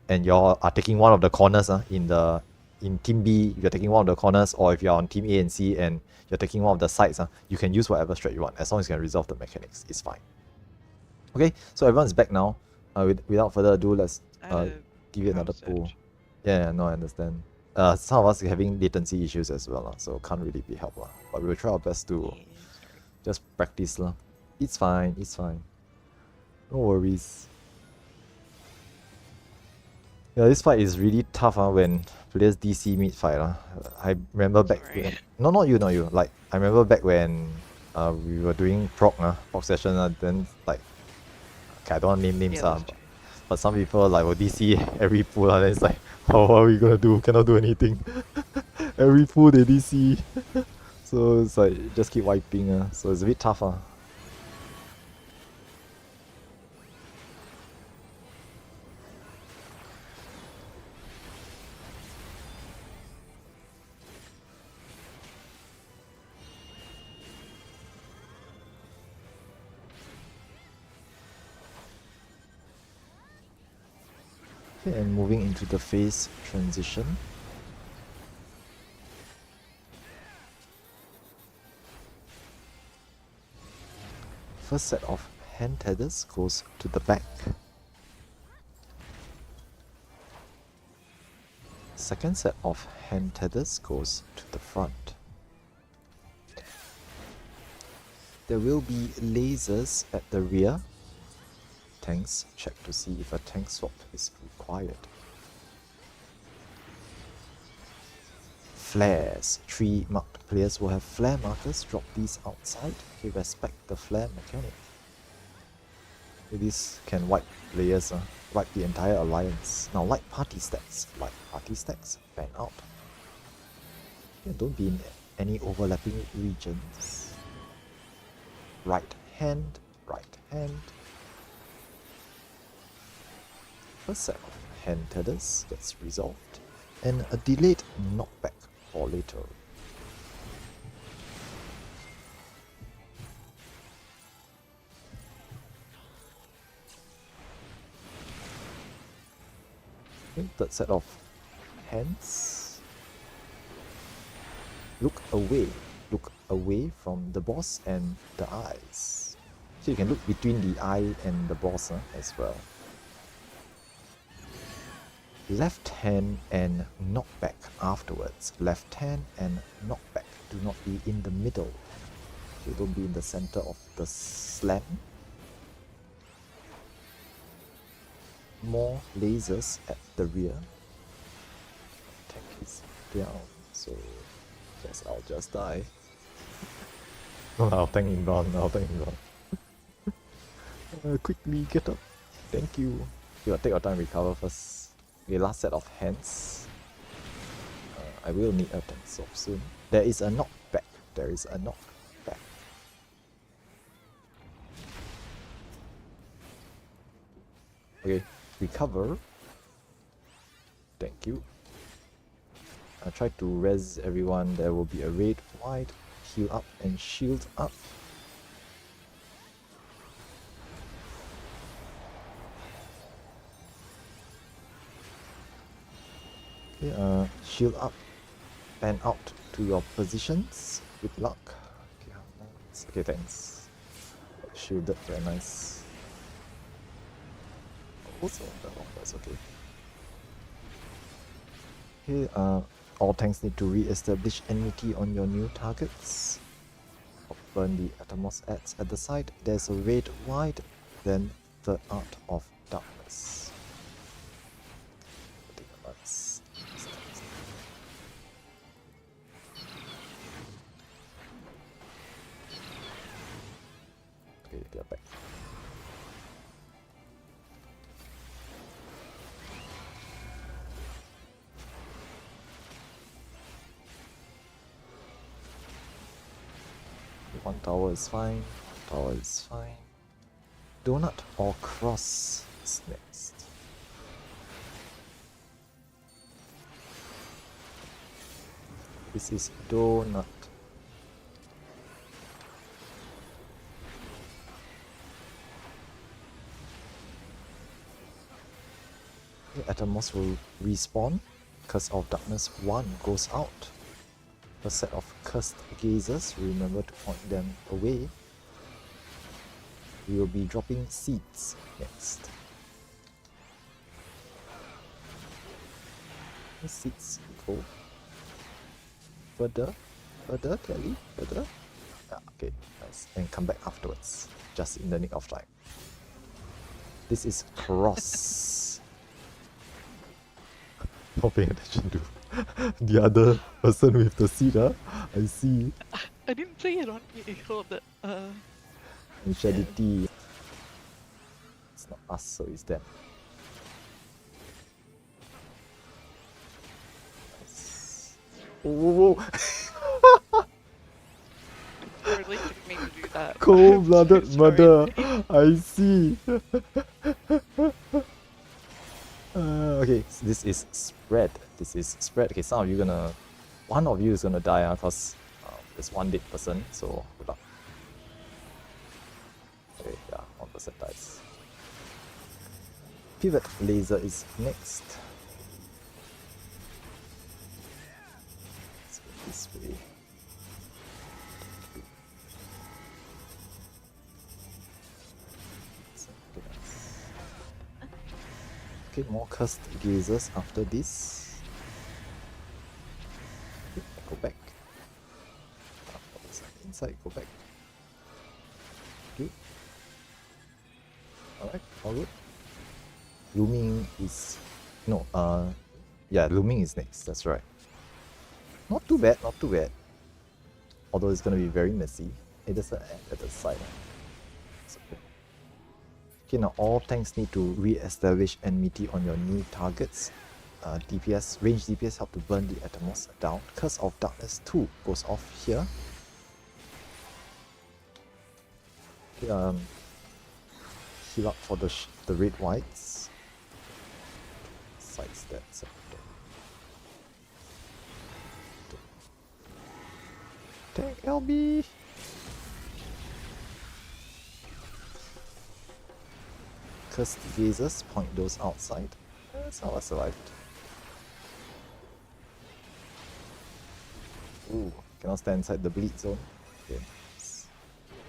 and you are taking one of the corners in Team B, you're taking one of the corners, or if you're on Team A and C and you're taking one of the sides, you can use whatever strat you want, as long as you can resolve the mechanics, it's fine. Okay, so everyone's back now. Without further ado, let's give it another pull. Yeah, no, I understand. Some of us are having latency issues as well, so can't really be helped. But we will try our best to just practice. It's fine, it's fine. No worries. Yeah, this fight is really tough when players DC mid fight. I remember back when, no, not you. Like, I remember back when we were doing proc session, then like, okay, I don't want to name names, but some people like will DC every pool, and it's like, oh, what are we gonna do? Cannot do anything. Every pool they DC. So it's like, just keep wiping. So it's a bit tough. Okay, and moving into the phase transition. First set of hand tethers goes to the back. Second set of hand tethers goes to the front. There will be lasers at the rear. Tanks check to see if a tank swap is required. Flares. 3 marked players will have flare markers. Drop these outside. Okay, respect the flare mechanic. Okay, this can wipe players, wipe the entire alliance. Now, light party stacks. Light party stacks, ban out. Okay, don't be in any overlapping regions. Right hand, right hand. First set of hand tethers gets resolved, and a delayed knockback for later. Okay, third set of hands. Look away from the boss and the eyes. So you can look between the eye and the boss as well. Left hand and knockback afterwards. Left hand and knockback. Do not be in the middle. Okay, don't be in the center of the slam. More lasers at the rear. Tank is down, so guess I'll just die. No, I'll tank inbound. Quickly get up. Thank you. You take your time, recover first. Okay, last set of hands. I will need a tank swap soon. There is a knockback. Okay, recover. Thank you. I try to res everyone. There will be a raid wide. Heal up and shield up. Okay, shield up and out to your positions. Good luck. Okay, thanks. Shielded, very nice. Also, that's okay. Okay, all tanks need to re-establish enmity on your new targets. Burn the Atomos ads at the side. There's a raid wide, then the Art of Darkness. drop back. One tower is fine. One tower is fine. Donut or cross is next. This is donut. The Atomos will respawn. Curse of Darkness 1 goes out. A set of cursed gazers, remember to point them away. We will be dropping seeds next. The seeds go further, clearly, further. Yeah, okay, nice. And come back afterwards, just in the nick of time. This is cross. Not paying attention to the other person with the seed, huh? I see. I didn't play it on you. Hold it. Initiality. It's not us, so it's them. Nice. Whoa, whoa. You really didn't mean to do that. Cold-blooded I'm so murder. sorry. I see. Okay, so this is spread. This is spread. Okay, some of you gonna, one of you is gonna die because there's one dead person. So good luck. Okay, yeah, one person dies. Pivot laser is next. Let's go this way. Okay, more cursed gazers after this. Okay, go back. Inside, go back. Okay. Alright, all good. Looming is no, yeah, looming is next, that's right. Not too bad, not too bad. Although it's gonna be very messy. It is at the side. It's okay. Okay, now all tanks need to re-establish enmity on your new targets. DPS, range DPS help to burn the Atomos down. Curse of Darkness 2 goes off here. Okay, heal up for the red whites. Side stats. Tank LB. Cursed gazers, point those outside. That's how I survived. Ooh, cannot stand inside the bleed zone. Okay.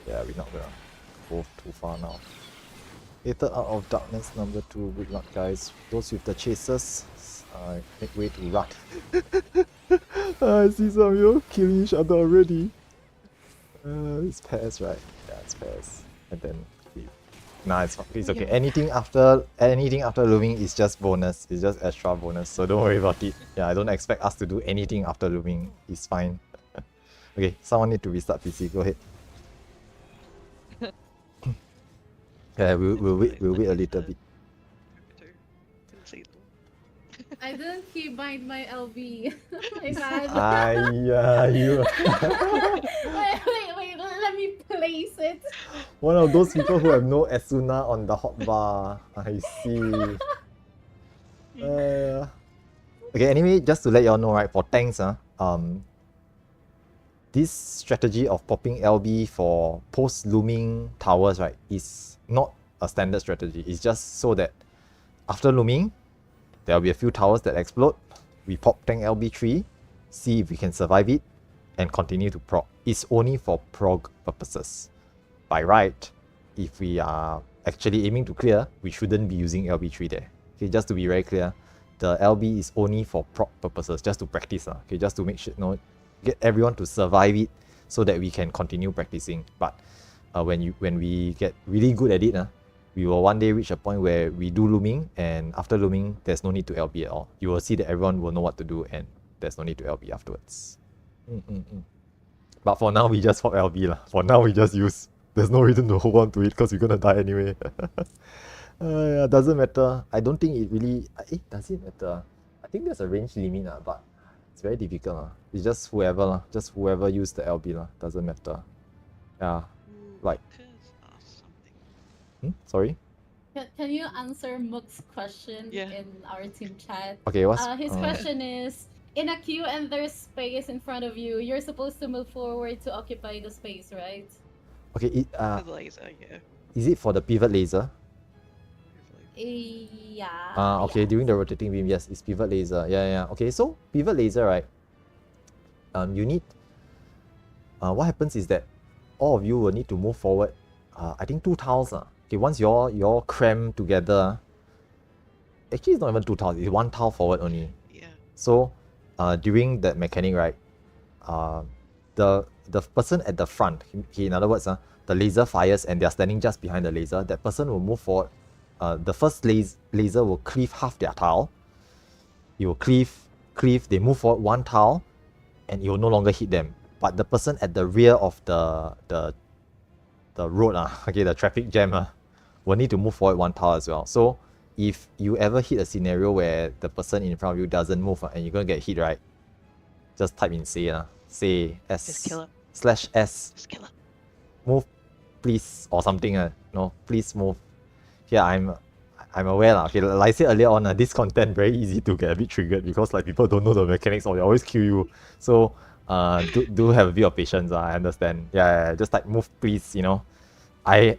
Yeah, we're not gonna go too far now. Aether out of darkness, number 2. Good luck, guys. Those with the chasers, make way to run. I see some of you killing each other already. It's pairs, right? Yeah, it's pairs. And then nah, it's okay. Anything after looming is just bonus. It's just extra bonus. So don't worry about it. Yeah, I don't expect us to do anything after looming. It's fine. Okay, someone need to restart PC. Go ahead. Yeah, we'll wait a little bit. I didn't keybind my LB. I had. You. Wait, let me place it. One of those people who have no Asuna on the hotbar. I see. Okay, anyway, just to let y'all know, right, for tanks, this strategy of popping LB for post-looming towers, right, is not a standard strategy. It's just so that after looming, there will be a few towers that explode. We pop tank LB3, see if we can survive it, and continue to prog. It's only for prog purposes. By right, if we are actually aiming to clear, we shouldn't be using LB3 there. Okay, just to be very clear, the LB is only for prog purposes, just to practice. Okay, just to make sure, get everyone to survive it so that we can continue practicing. But when we get really good at it, we will one day reach a point where we do looming, and after looming, there's no need to LB at all. You will see that everyone will know what to do, and there's no need to LB afterwards. But for now, we just pop LB lah. For now, we just use There's no reason to hold on to it because you're gonna die anyway. Yeah, doesn't matter. I don't think it really. Does it matter? I think there's a range limit, but it's very difficult. It's just whoever, just whoever use the LB. Doesn't matter. Yeah. Like. Something. Sorry? Can you answer Mook's question Yeah. in our team chat? Okay, what's His question is, in a queue and there's space in front of you, you're supposed to move forward to occupy the space, right? Okay, The laser, yeah. is it for the pivot laser? Yeah. Okay, during the rotating beam, yes, it's pivot laser. Yeah. Okay, so pivot laser, right? You need. What happens is that all of you will need to move forward. I think 2 tiles. Okay, once you're crammed together. Actually, it's not even 2 tiles. It's 1 tile forward only. Yeah. So, during that mechanic, right? The person at the front, in other words, the laser fires and they're standing just behind the laser. That person will move forward. The first laser will cleave half their tile. It will cleave. They move forward 1 tile, and it will no longer hit them. But the person at the rear of the road, okay, the traffic jam, will need to move forward 1 tile as well. So if you ever hit a scenario where the person in front of you doesn't move and you're gonna get hit, right? Just type in say S Just kill him. /S. Just kill him. Move, please, or something. No, please move. Yeah, I'm aware. Okay, like I said earlier on, this content very easy to get a bit triggered because like people don't know the mechanics or they always kill you. So do have a bit of patience. I understand. Yeah, just like move, please. I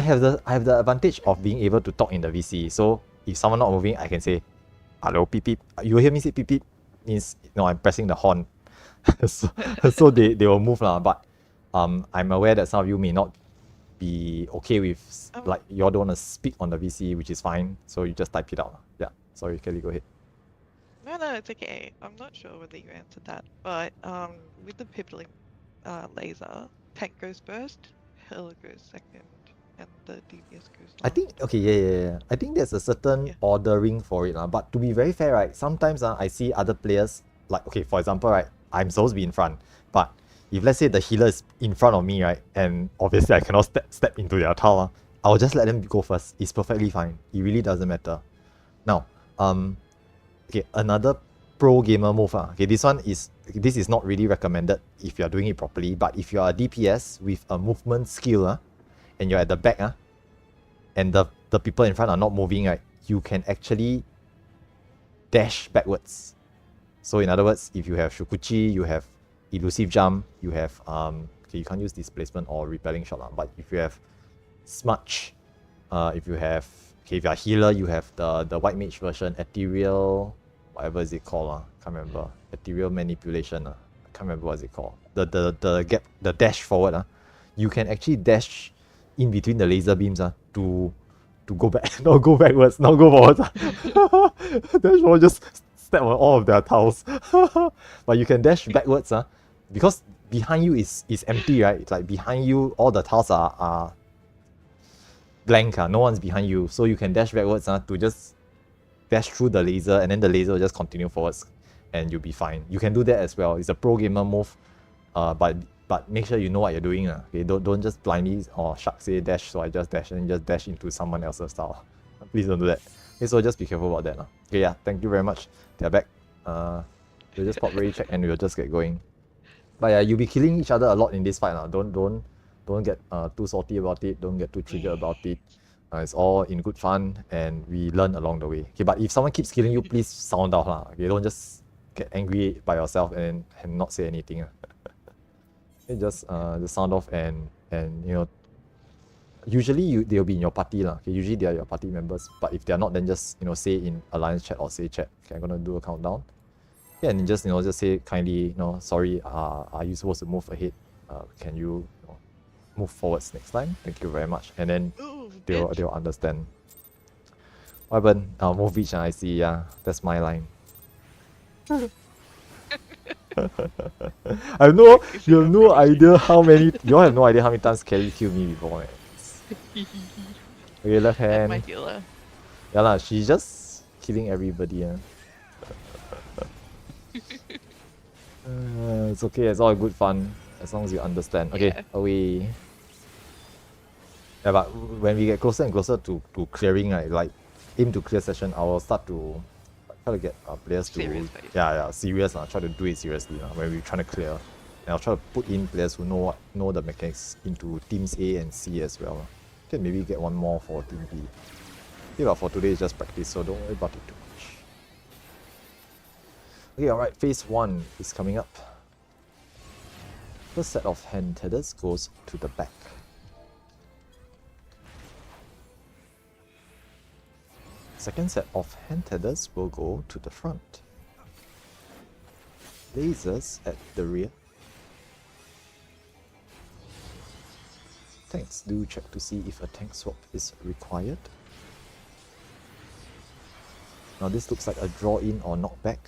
have the advantage of being able to talk in the VC. So if someone not moving, I can say, "Hello, beep beep." You hear me say beep beep? Means I'm pressing the horn. so they will move But I'm aware that some of you may not be okay with like you all don't want to speak on the VC, which is fine. So you just type it out. Yeah. Sorry, Kelly, go ahead. No, it's okay. I'm not sure whether you answered that, but with the pivoting laser, tank goes first, Hela goes second, and the DPS goes last. I think yeah. I think there's a certain ordering for it. But to be very fair, right, sometimes I see other players like, okay, for example, right, I'm supposed to be in front, but if let's say the healer is in front of me, right, and obviously I cannot step into their tower, I'll just let them go first. It's perfectly fine. It really doesn't matter. Now, okay, another pro gamer move. Okay, this is not really recommended if you're doing it properly, but if you are a DPS with a movement skill, and you're at the back, and the people in front are not moving, right, you can actually dash backwards. So in other words, if you have Shukuchi, you have elusive jump, you have okay, you can't use displacement or repelling shot, but if you have smudge, if you have if you're a healer, you have the white mage version, ethereal, whatever is it called, can't remember. Ethereal manipulation, I can't remember what is it called. The dash forward, you can actually dash in between the laser beams to go back, not go backwards, not go forwards. Dash forward, just step on all of their tiles. But you can dash backwards, because behind you is empty, right? It's like behind you, all the tiles are blank, no one's behind you. So you can dash backwards to just dash through the laser, and then the laser will just continue forwards and you'll be fine. You can do that as well. It's a pro gamer move, but make sure you know what you're doing. Okay, don't just blindly shucks say dash, so I just dash and just dash into someone else's style. Please don't do that. Okay, so just be careful about that. Okay, yeah, thank you very much. They're back. We'll just pop ready check and we'll just get going. But yeah, you'll be killing each other a lot in this fight. Don't get too salty about it. Don't get too triggered about it. It's all in good fun and we learn along the way. Okay, but if someone keeps killing you, please sound out. Okay, don't just get angry by yourself and not say anything. Okay, just sound off and usually they'll be in your party. Okay, usually they are your party members. But if they're not, then just say in alliance chat or say chat. Okay, I'm gonna do a countdown. Yeah, and just just say kindly, sorry, are you supposed to move ahead? Can you, move forwards next time? Thank you very much. And then they'll understand. What happened? Move beach, I see. Yeah, that's my line. I know you have no idea how many. You all have no idea how many times Kelly killed me before. Okay, left hand. My healer. Yeah lah, she's just killing everybody. It's okay. It's all good fun as long as you understand. Okay, Yeah. away. Yeah, but when we get closer and closer to clearing, right, like aim to clear session, I will start to try to get players to Serious face. serious try to do it seriously when we're trying to clear. And I'll try to put in players who know the mechanics into teams A and C as well. Can maybe get one more for team B. Yeah, but for today it's just practice, so don't worry about it too much. Okay, alright, phase 1 is coming up. First set of hand tethers goes to the back. Second set of hand tethers will go to the front. Lasers at the rear. Tanks, do check to see if a tank swap is required. Now this looks like a draw in or knockback.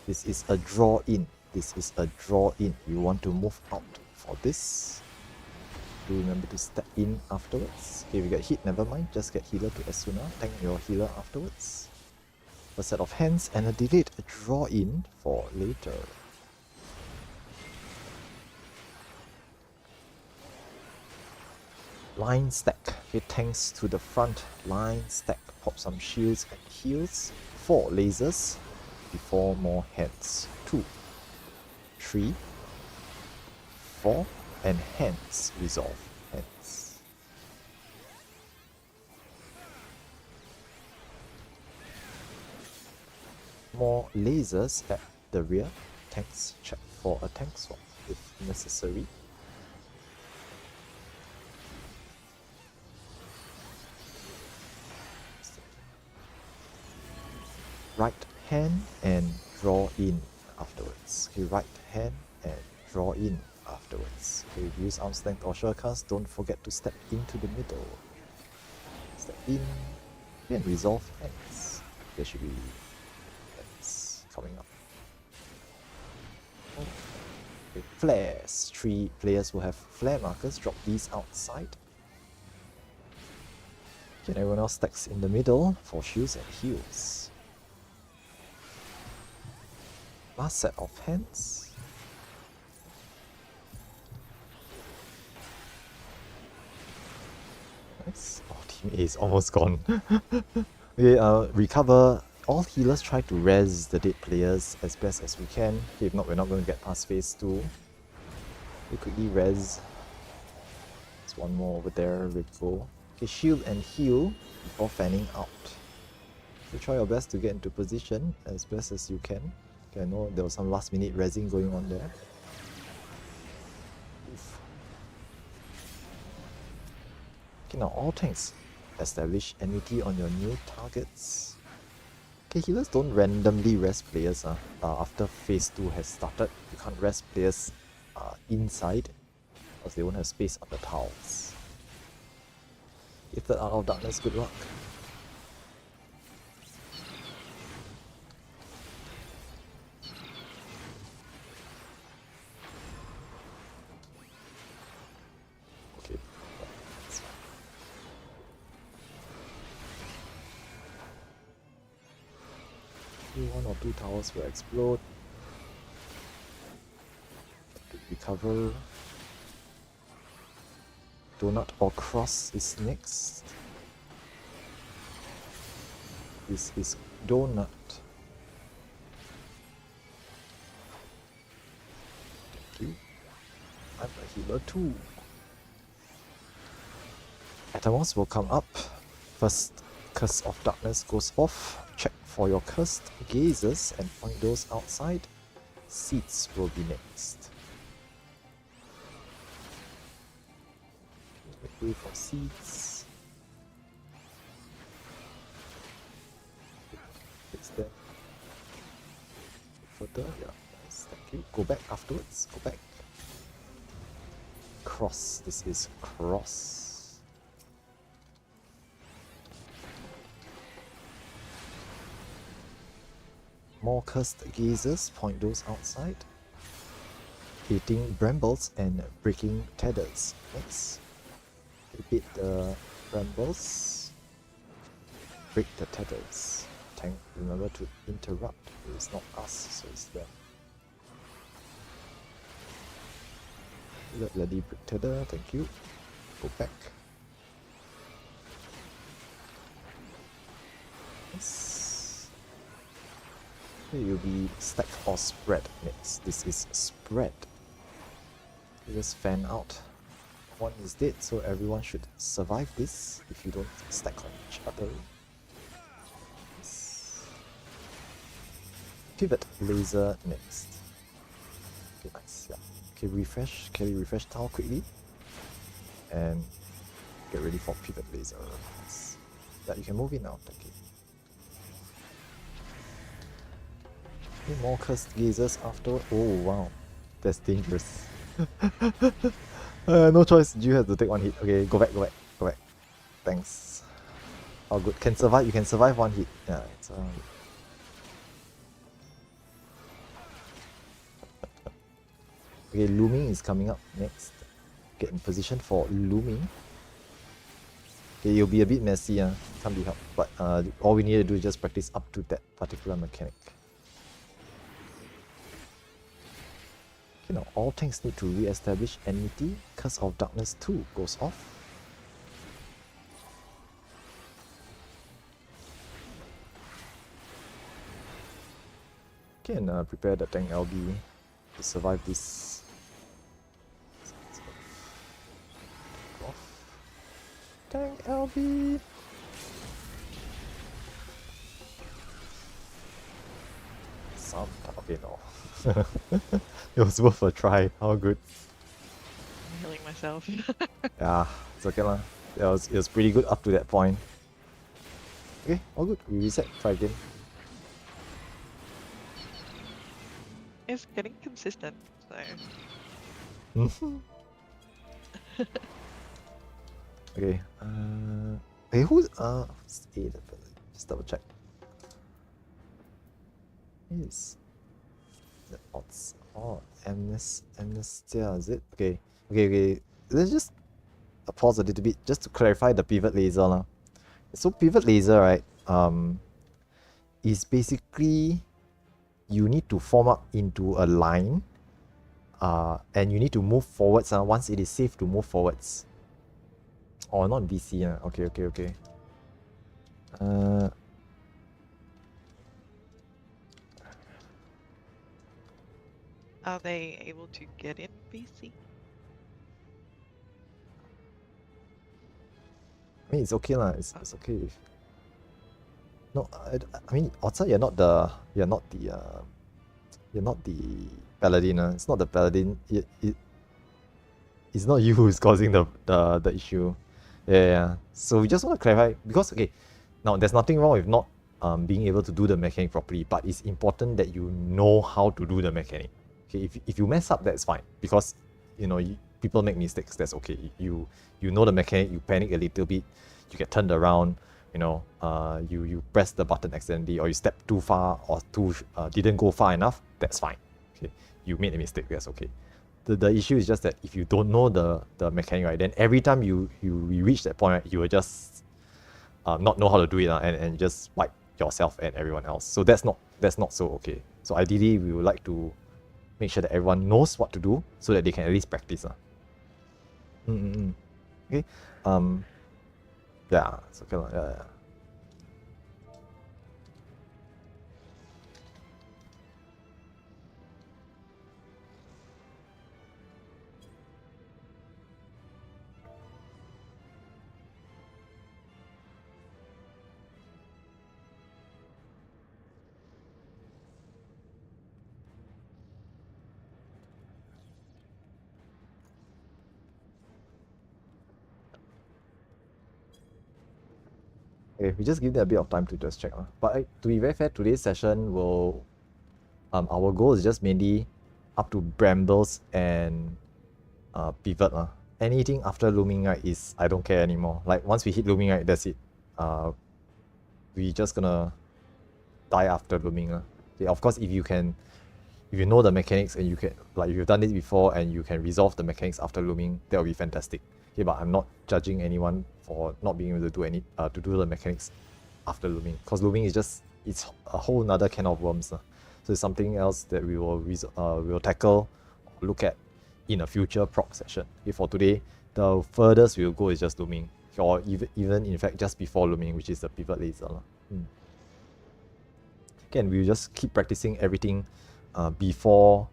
This is a draw in. This is a draw in. You want to move out for this. Do remember to step in afterwards. Okay, we get hit, never mind. Just get healer to Asuna. Tank your healer afterwards. A set of hands and a delayed draw in for later. Line stack. Okay, tanks to the front. Line stack. Pop some shields and heals. 4 lasers before more hands. 2, 3, 4, and hands resolve. Hands. More lasers at the rear. Tanks check for a tank swap if necessary. Right hand and draw in afterwards. Okay, right hand and draw in afterwards. Okay, if you use arm's length or surecast, don't forget to step into the middle. Step in and resolve hands. There should be hands coming up. Okay, flares. 3 players will have flare markers. Drop these outside. Okay, and everyone else stacks in the middle for shields and heals. Last set of hands. Nice. Oh, team A is almost gone. Okay, recover. All healers try to res the dead players as best as we can. Okay, if not, we're not going to get past phase 2. We quickly res. There's one more over there. Ready to go. Okay, shield and heal before fanning out. So try your best to get into position as best as you can. Okay, I know there was some last minute resin going on there. Oof. Okay, now all tanks establish enmity on your new targets. Okay, healers don't randomly rest players after phase 2 has started. You can't rest players inside because they won't have space on the tiles. If they're out of darkness, good luck. One or 2 towers will explode. Recover. Donut or cross is next. This is donut. Thank you. I'm a healer too. Atomos will come up. First Curse of Darkness goes off. Check for your cursed gazes and find those outside. Seeds will be next. Make way for seeds. Fix them. Further, yeah, nice. Thank you. Go back afterwards. Go back. Cross. This is cross. More cursed gazes, point those outside. Hitting brambles and breaking tethers. Next. Hit the brambles. Break the tethers. Tank, remember to interrupt. It's not us, so it's them. Let Lady break tether, thank you. Go back. Yes. Here you'll be stack or spread next. This is spread. You just fan out. One is dead, so everyone should survive this if you don't stack on each other. Yes. Pivot laser next. Okay, nice. Yeah. Okay, refresh. Can we refresh tile quickly? And get ready for pivot laser. Nice. Yeah, you can move in now. Thank you. Okay, more cursed gazers after. Oh wow, that's dangerous. No choice. You have to take one hit. Okay, go back. Thanks. Oh, good. Can survive. You can survive one hit. Yeah, it's okay, looming is coming up next. Get in position for looming. Okay, it'll be a bit messy, can't be helped. But all we need to do is just practice up to that particular mechanic. Okay, now all tanks need to re-establish enmity. Curse of Darkness 2 goes off. Okay, and prepare the tank LB to survive this. Tank LB. Okay, no. It was worth a try. How good. I'm healing myself. Yeah, it's okay lah. It was pretty good up to that point. Okay, all good. We reset. Try again. It's getting consistent, so. Okay. Hey, who's just double check. Is the odds? Oh, Amnestia, is it? Okay. Let's just pause a little bit just to clarify the pivot laser lah. So pivot laser, right? Is basically you need to form up into a line, and you need to move forwards. Once it is safe to move forwards. Oh, not VC. Okay. Are they able to get in BC? I mean, it's okay lah. It's okay. No, I mean, outside you're not the paladin. It's not the paladin. It's not you who's causing the issue. Yeah. So we just want to clarify because okay, now there's nothing wrong with not being able to do the mechanic properly, but it's important that you know how to do the mechanic. Okay, if you mess up, that's fine because people make mistakes. That's okay. You know the mechanic. You panic a little bit. You get turned around. You press the button accidentally, or you step too far, or didn't go far enough. That's fine. Okay, you made a mistake. That's okay. The issue is just that if you don't know the mechanic, right, then every time you reach that point, right, you will just not know how to do it, and just wipe yourself and everyone else. So that's not so okay. So ideally, we would like to make sure that everyone knows what to do so that they can at least practice. Okay. Yeah, it's okay. Yeah. Okay, we just give them a bit of time to just check. But to be very fair, today's session will our goal is just mainly up to brambles and pivot. Anything after looming, right, is I don't care anymore. Like once we hit looming, right, that's it. We just gonna die after looming. Okay, of course, if you know the mechanics and you can, like, if you've done it before and you can resolve the mechanics after looming, that will be fantastic. Okay, but I'm not judging anyone for not being able to do the mechanics after looming, because looming is it's a whole nother can of worms. So it's something else that we will tackle or look at in a future proc session. Okay, for today, the furthest we'll go is just looming, or even in fact just before looming, which is the pivot laser. Again, we'll just keep practicing everything before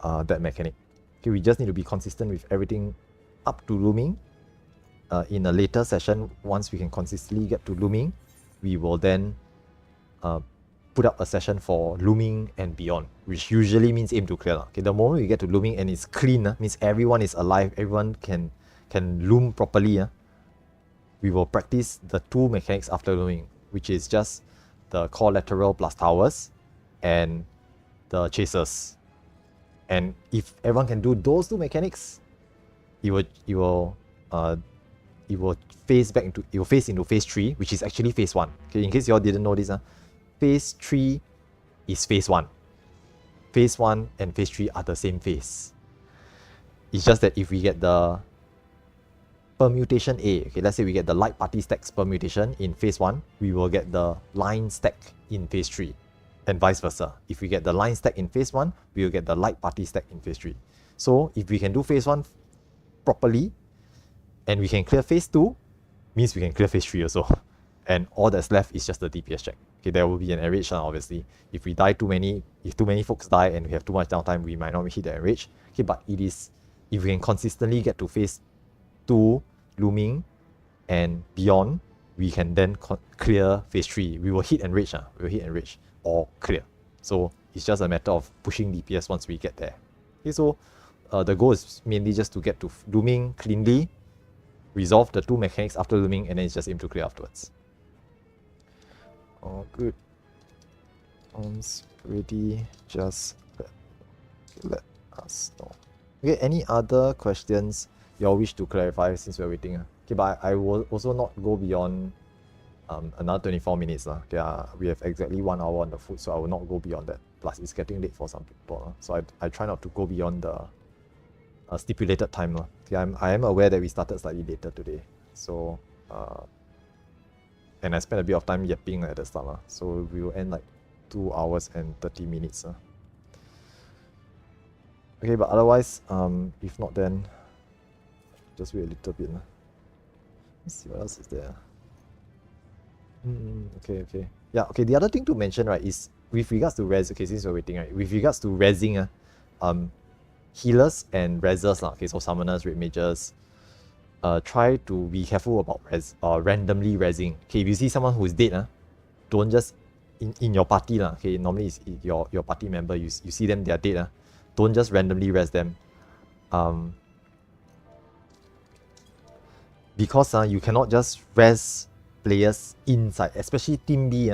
that mechanic. Okay, we just need to be consistent with everything up to looming. In a later session, once we can consistently get to looming, we will then put up a session for looming and beyond, which usually means aim to clear. Okay, the moment we get to looming and it's clean, means everyone is alive, everyone can loom properly. We will practice the two mechanics after looming, which is just the core lateral plus towers and the chasers. And if everyone can do those two mechanics, it will phase into phase 3, which is actually phase 1. Okay, in case you all didn't know this, phase 3 is phase 1. Phase 1 and phase 3 are the same phase. It's just that if we get the permutation A, okay, let's say we get the light party stacks permutation in phase 1, we will get the line stack in phase 3, and vice versa. If we get the line stack in phase 1, we will get the light party stack in phase 3. So if we can do phase 1 properly, and we can clear phase 2, means we can clear phase 3 also. And all that's left is just the DPS check. Okay, there will be an enrage, obviously. If we die if too many folks die and we have too much downtime, we might not hit the enrage. Okay, but it is, if we can consistently get to phase 2, looming, and beyond, we can then clear phase 3. We will hit enrage, or clear. So it's just a matter of pushing DPS once we get there. Okay, so the goal is mainly just to get to looming cleanly, resolve the two mechanics after looming, and then it's just aim to clear afterwards. Oh, good. Arms ready, just let us know. Okay, any other questions you all wish to clarify since we're waiting? Okay, but I will also not go beyond another 24 minutes. Okay, we have exactly 1 hour on the foot, so I will not go beyond that. Plus, it's getting late for some people. So I try not to go beyond the stipulated time. Okay, I am aware that we started slightly later today. So, and I spent a bit of time yapping at the start. So we will end like 2 hours and 30 minutes. Okay, but otherwise, if not, then just wait a little bit. Let's see what else is there. Okay. Yeah, okay, the other thing to mention, right, is with regards to res, okay, since we're waiting, right, with regards to resing, healers and resers, okay, so summoners, red mages, try to be careful about randomly resing. Okay, if you see someone who is dead, don't just in your party, okay, normally it's your party member, you see them, they are dead, don't just randomly res them. Because you cannot just res players inside, especially team B,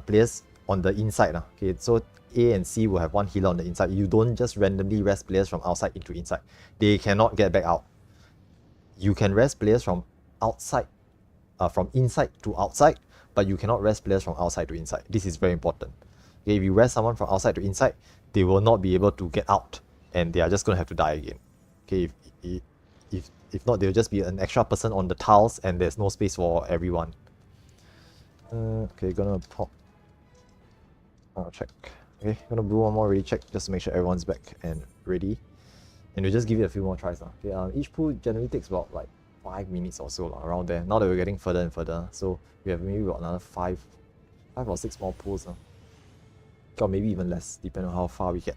players on the inside. Okay, so A and C will have one healer on the inside. You don't just randomly res players from outside into inside. They cannot get back out. You can res players from outside, from inside to outside, but you cannot res players from outside to inside. This is very important. Okay, if you res someone from outside to inside, they will not be able to get out, and they are just going to have to die again. Okay, if not, there'll just be an extra person on the tiles and there's no space for everyone. Okay, gonna pop. Check. Okay, gonna do one more ready check just to make sure everyone's back and ready. And we'll just give it a few more tries. Okay, each pool generally takes about like 5 minutes or so, around there. Now that we're getting further and further, so we have maybe got another 5 or 6 more pools. Or maybe even less, depending on how far we get.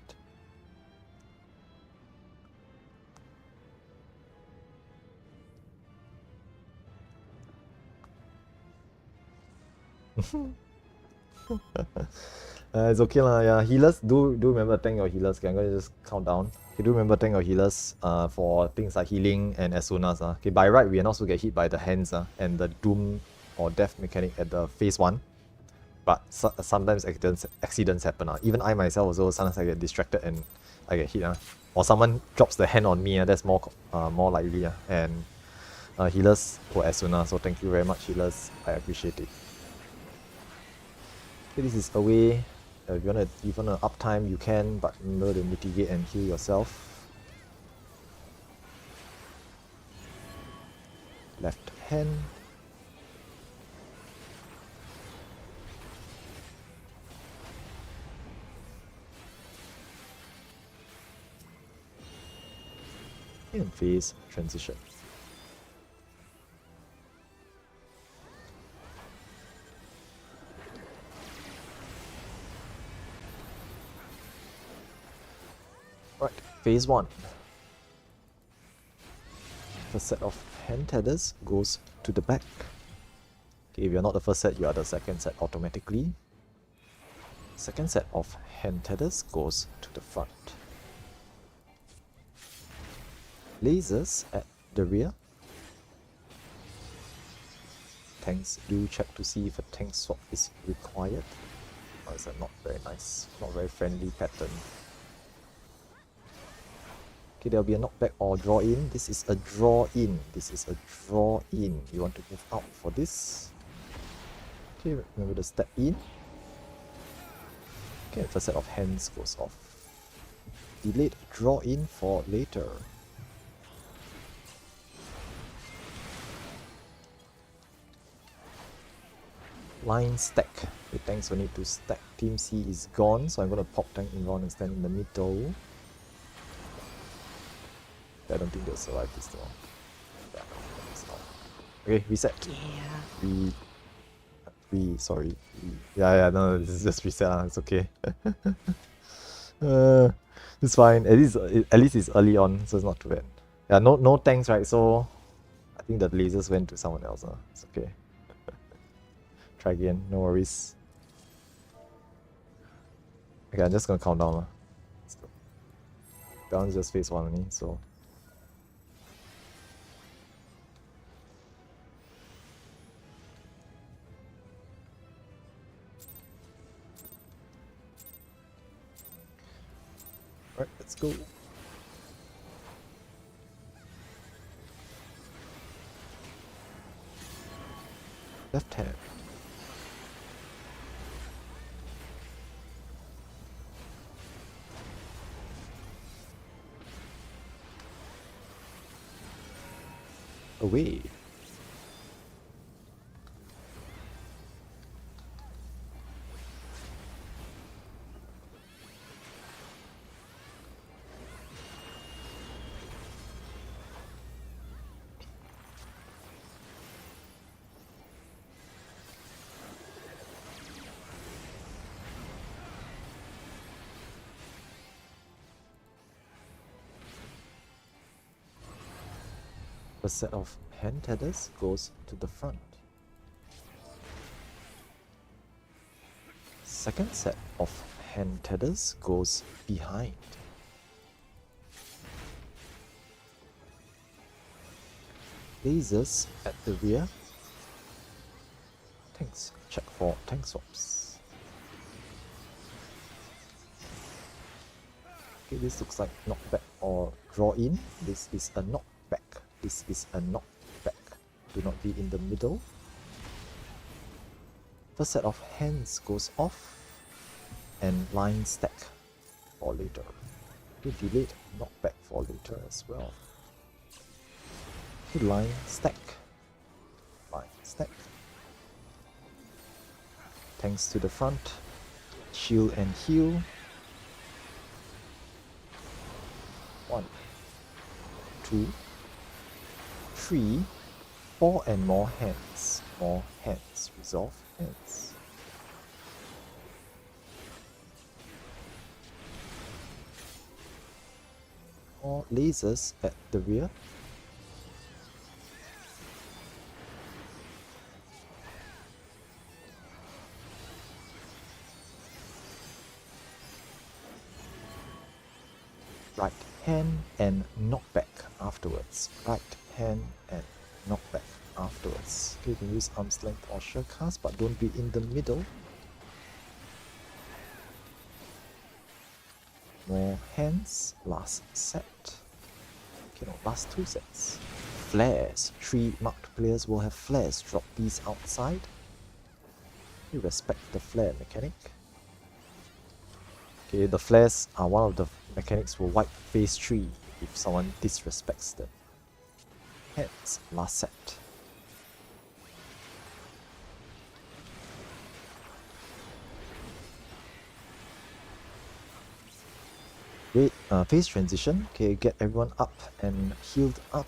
It's okay lah. Yeah, healers, do remember to thank your healers. Okay, I'm gonna just count down. Okay, do remember to thank your healers for things like healing and as soon as. Okay, by right we are not supposed to get hit by the hands and the doom or death mechanic at the phase 1. But sometimes accidents happen. Even I myself also, sometimes I get distracted and I get hit. Or someone drops the hand on me. That's more likely. And healers for as soon as. So thank you very much, healers. I appreciate it. Okay, this is a way. If you wanna uptime, you can, but remember to mitigate and heal yourself. Left hand. And phase transition. Right, phase 1. First set of hand tethers goes to the back. Okay, if you're not the first set, you are the second set automatically. Second set of hand tethers goes to the front. Lasers at the rear. Tanks, do check to see if a tank swap is required. Oh, it's a not very nice, not very friendly pattern. Okay, there'll be a knockback or draw in. This is a draw in. This is a draw in. You want to move out for this. Okay, remember to step in. Okay, first set of hands goes off. Delayed draw in for later. Line stack. The tanks will need to stack. Team C is gone, so I'm going to pop tank Inron and stand in the middle. I don't think they'll survive this though. Yeah, that's not. Okay, reset. Yeah. Sorry. Yeah, no, this is just reset. It's okay. It's fine. At least it's early on, so it's not too bad. Yeah, no tanks, right? So I think the lasers went to someone else. It's okay. Try again, no worries. Okay, I'm just gonna count down. Let's go. Down is just phase 1 only, so. Alright, let's go. Left hand. Away. A set of hand tethers goes to the front. Second set of hand tethers goes behind. Lasers at the rear. Tanks, check for tank swaps. Okay, this looks like knockback or draw in. This is a knockback. This is a knockback. Do not be in the middle. First set of hands goes off and line stack for later. Okay, delayed knockback for later as well. Okay, line stack. Line stack. Tanks to the front. Shield and heal. 1, 2, 3, 4 and more hands. More hands. Resolve hands. More lasers at the rear. Right hand and knockback afterwards. Right hand and knockback afterwards. Okay, you can use arm's length or sure cast, but don't be in the middle. More hands. Last set. Okay, no, last 2 sets. Flares. 3 marked players will have flares. Drop these outside. You respect the flare mechanic. Okay, the flares are one of the mechanics will wipe phase 3 if someone disrespects them. Hence, last set. Wait, phase transition. Okay, get everyone up and healed up.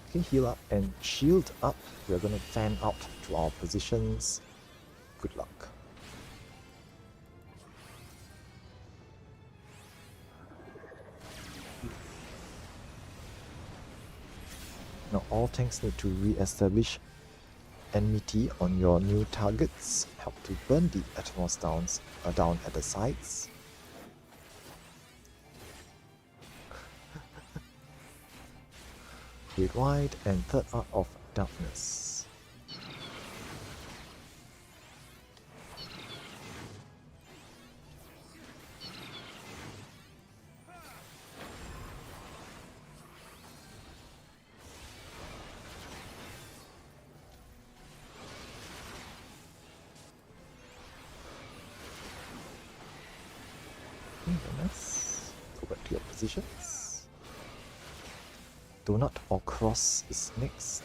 Okay, heal up and shield up. We're gonna fan out to our positions. Good luck. Now all tanks need to re-establish enmity on your new targets. Help to burn the Atmos down at the sides. Great Wide and Third Art of Darkness. Very nice. Go back to your positions. Donut or Cross is next.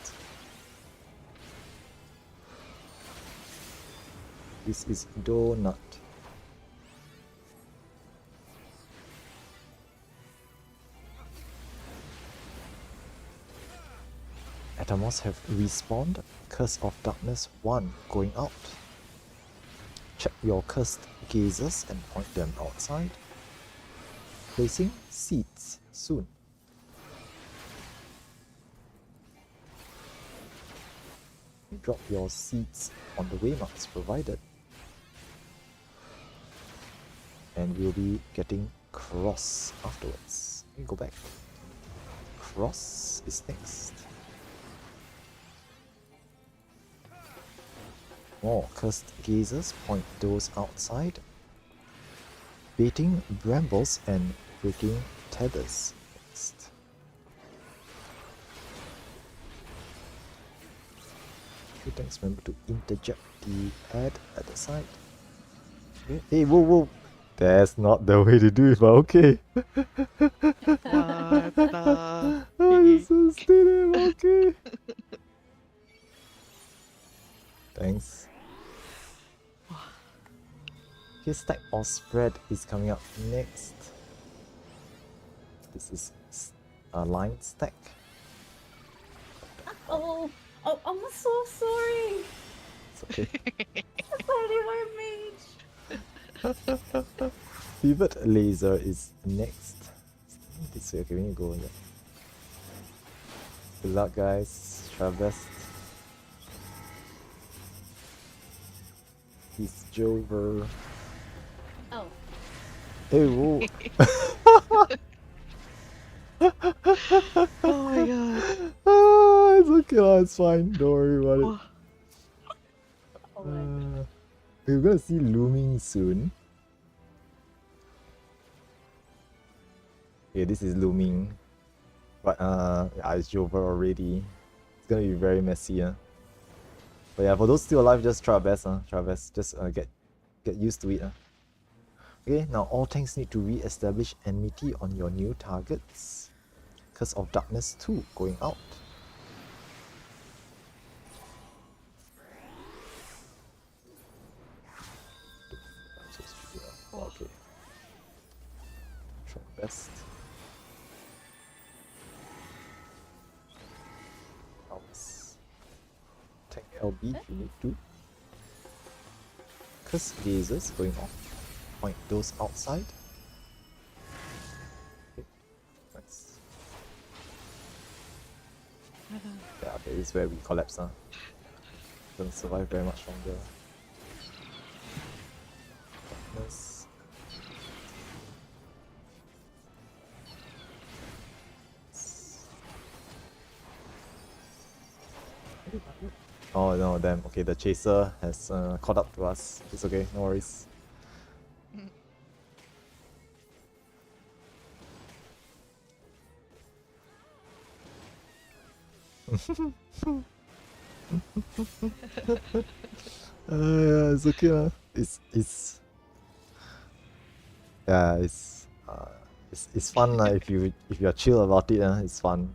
This is Donut. Atmos have respawned. Curse of Darkness 1 going out. Check your cursed gazers and point them outside. Placing seeds soon. Drop your seeds on the waymarks provided. And we'll be getting Cross afterwards. Let me go back. Cross is next. More cursed gazers, point those outside. Baiting brambles and breaking tethers next. Okay, thanks, remember to interject the ad at the side. Okay. Hey, whoa, whoa! That's not the way to do it, but okay. What the? Oh, you're so stupid, but okay. Thanks. Okay, stack or spread is coming up next. This is a line stack. Oh, I'm so sorry. It's okay. I thought they were mage. Pivot laser is next. This way, okay, we need to go in there. Good luck, guys. Try our best. He's Jover. Oh. Hey, whoa. Oh my god. Ah, it's okay, lah, it's fine. Don't worry about it. Oh. Oh my. We're gonna see looming soon. Yeah, this is looming. But yeah, it's Jover already. It's gonna be very messy, yeah. But yeah, for those still alive, just try our best, try our best. Just get used to it, Okay, now all tanks need to re-establish enmity on your new targets. Curse of Darkness 2 going out. Okay. Try best. Tank LB if you need to. Curse lasers going off. Point those outside. Okay. Nice. Yeah, okay, this is where we collapse, Don't survive very much longer. Darkness. Oh no, damn. Okay, the chaser has caught up to us. It's okay, no worries. Yeah, it's okay. It's yeah, it's fun if you're chill about it. It's fun.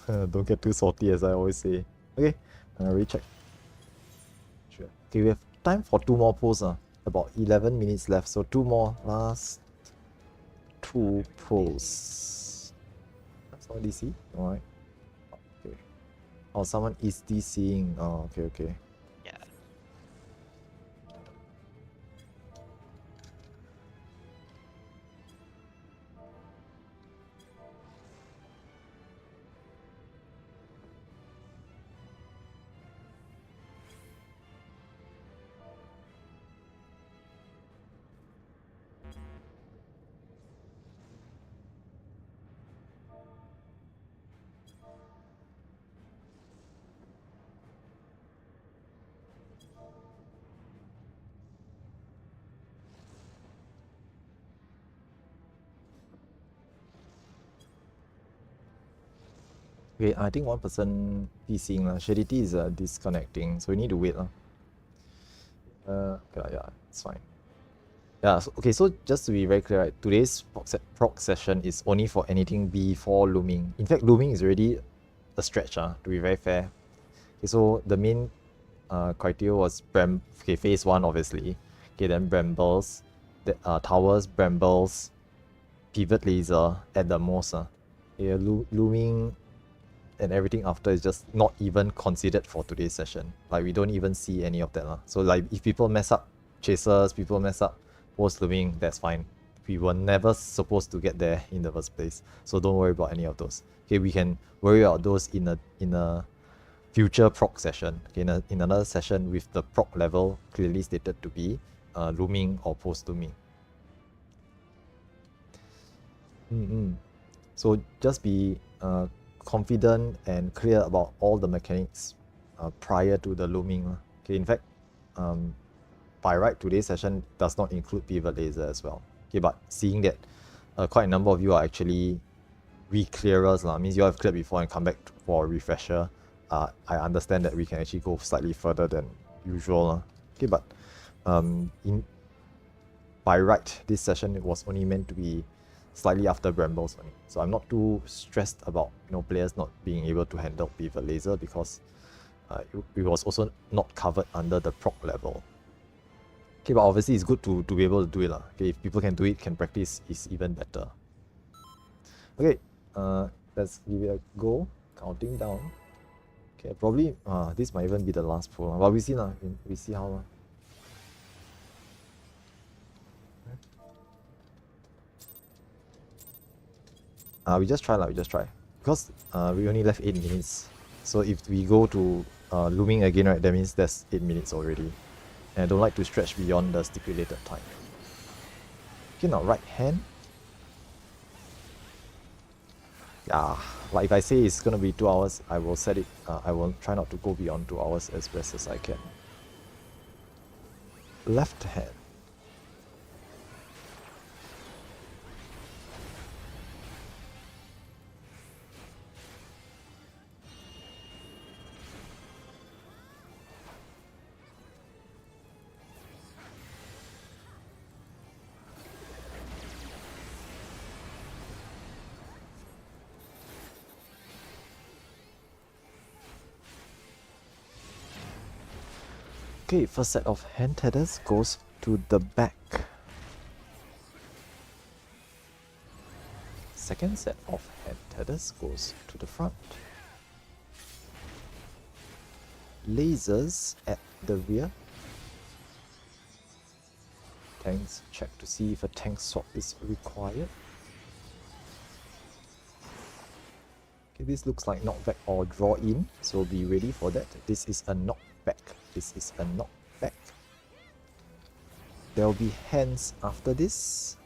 Don't get too salty, as I always say. Okay, recheck. Sure. Okay, we have time for 2 more pulls. about 11 minutes left, so 2 more. Last 2 pulls. That's all DC? Alright. Okay. Oh, someone is DCing. Oh, okay. Yeah. Okay, I think one person DCing lah. Shadity is disconnecting, so we need to wait lah. Yeah, it's fine. Yeah, so just to be very clear, right, today's proc session is only for anything before looming. In fact, looming is already a stretch, to be very fair. Okay, so the main criteria was phase 1 obviously. Okay, then brambles, towers, brambles, pivot laser at the most. Okay, looming and everything after is just not even considered for today's session. Like, we don't even see any of that. So like, if people mess up chasers, people mess up post-looming, that's fine. We were never supposed to get there in the first place, so don't worry about any of those. Okay, we can worry about those in a future proc session. Okay, in another session with the proc level clearly stated to be looming or post-looming. So just be confident and clear about all the mechanics prior to the looming. Okay, in fact, by right, today's session does not include pivot laser as well. Okay, but seeing that quite a number of you are actually re-clearers, means you have cleared before and come back for a refresher, I understand that we can actually go slightly further than usual. Okay, but by right, this session was only meant to be slightly after brambles only. So I'm not too stressed about players not being able to handle pivot laser, because it was also not covered under the proc level. Okay, but obviously it's good to be able to do it. Okay, if people can do it, can practice, is even better. Okay, let's give it a go. Counting down. Okay, probably this might even be the last pull. But we see now. We see how. We just try. Because we only left 8 minutes. So if we go to looming again, right, that means there's 8 minutes already. And I don't like to stretch beyond the stipulated time. Okay, now right hand. Yeah, like if I say it's gonna be 2 hours, I will set it. I will try not to go beyond 2 hours as best as I can. Left hand. Okay, first set of hand tethers goes to the back. Second set of hand tethers goes to the front. Lasers at the rear. Tanks, check to see if a tank swap is required. Okay, this looks like knockback or draw in, so be ready for that. This is a knockback. This is a knockback. There will be hands after this.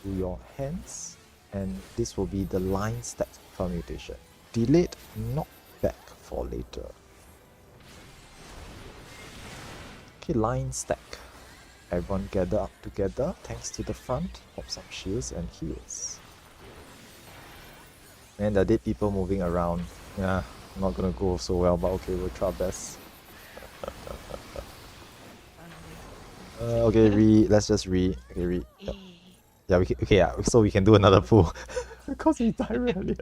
Do your hands. And this will be the line stack permutation. Delayed knockback for later. Okay, line stack. Everyone gather up together. Tanks to the front. Pop some shields and heals. And there are dead people moving around. Yeah, not gonna go so well, but okay, we'll try our best. Okay, let's just okay, yeah, okay, yeah, so we can do another pull. Because we died earlier.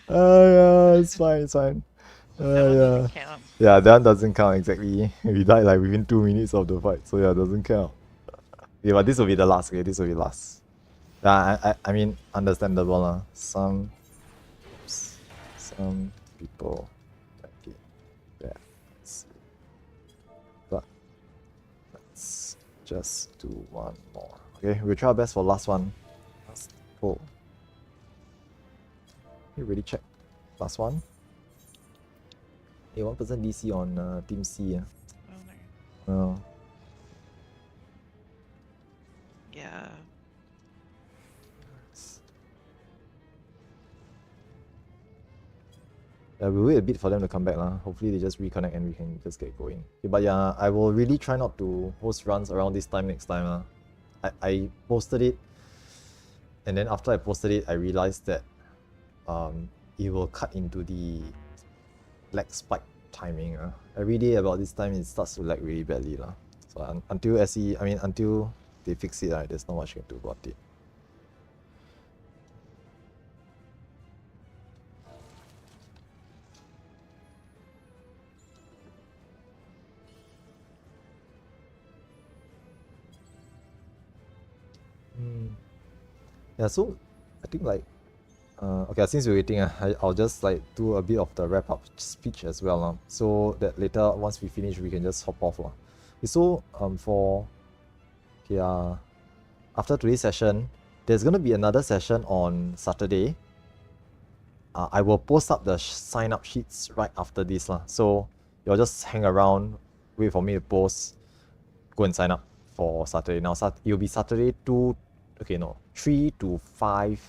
Yeah, it's fine. That one yeah. doesn't count. Yeah, that doesn't count exactly. We died like within 2 minutes of the fight, so yeah, doesn't count. Okay, but this will be the last. Okay, this will be last. Yeah, I mean, understandable lah. Some people like it bad. But let's just do one more. Okay, we'll try our best for last one. Last pull. You really check. Last one. Hey, 1% DC on Team C. Oh no. Oh. Yeah. Yeah, we'll wait a bit for them to come back lah. Hopefully they just reconnect and we can just get going. Okay, but yeah, I will really try not to host runs around this time next time lah. I posted it, and then after I posted it, I realized that it will cut into the lag spike timing. Every day about this time it starts to lag really badly lah. So until until they fix it, there's not much you can do about it. Yeah, so I think like okay, since we're waiting, I'll just like do a bit of the wrap up speech as well, so that later once we finish we can just hop off lah. Okay, so after today's session, there's gonna be another session on Saturday. I will post up the sign up sheets right after this lah. So you'll just hang around, wait for me to post, go and sign up for Saturday. Now it'll be Saturday 3 to 5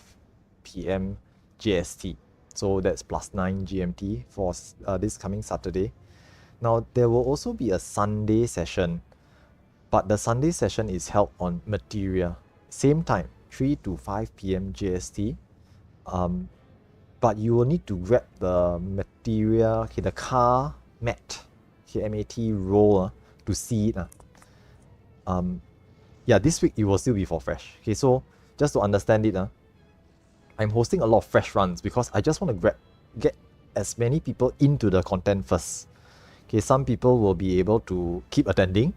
p.m. GST. So that's +9 GMT for this coming Saturday. Now there will also be a Sunday session, but the Sunday session is held on Materia. Same time, 3 to 5 p.m. GST. But you will need to grab the Materia, the car mat, MAT roll to see it. Yeah, this week it will still be for fresh. Okay, so just to understand it, I'm hosting a lot of fresh runs because I just want to get as many people into the content first. Okay, some people will be able to keep attending,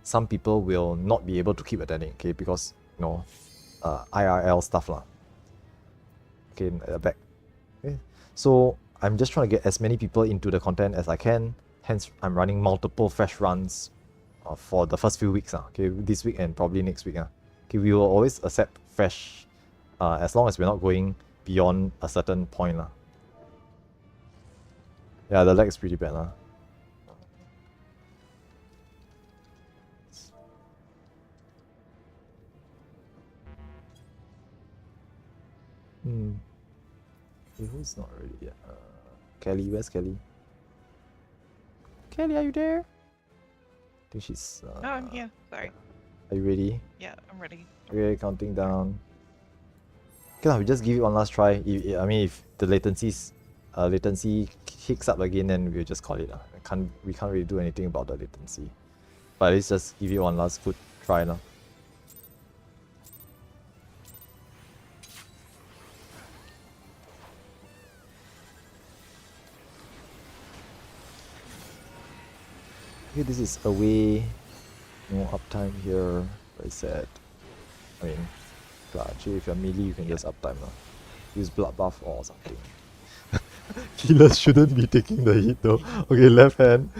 some people will not be able to keep attending. Okay, because IRL stuff lah. Okay, back. Okay, so I'm just trying to get as many people into the content as I can. Hence, I'm running multiple fresh runs for the first few weeks. Okay, this week and probably next week. Okay, we will always accept fresh as long as we're not going beyond a certain point. Yeah, the lag is pretty bad. Okay, who's not ready yet? Kelly, where's Kelly? Kelly, are you there? I think she's... No, I'm here. Sorry. Are you ready? Yeah, I'm ready. Okay, counting down. Okay, we just give it one last try. If the latency kicks up again, then we'll just call it. We can't really do anything about the latency. But let's just give it one last good try now. Okay, this is away. No uptime here. Very sad. Actually, if you're melee, you can just uptime. Use blood buff or something. Healers shouldn't be taking the hit though. Okay, left hand.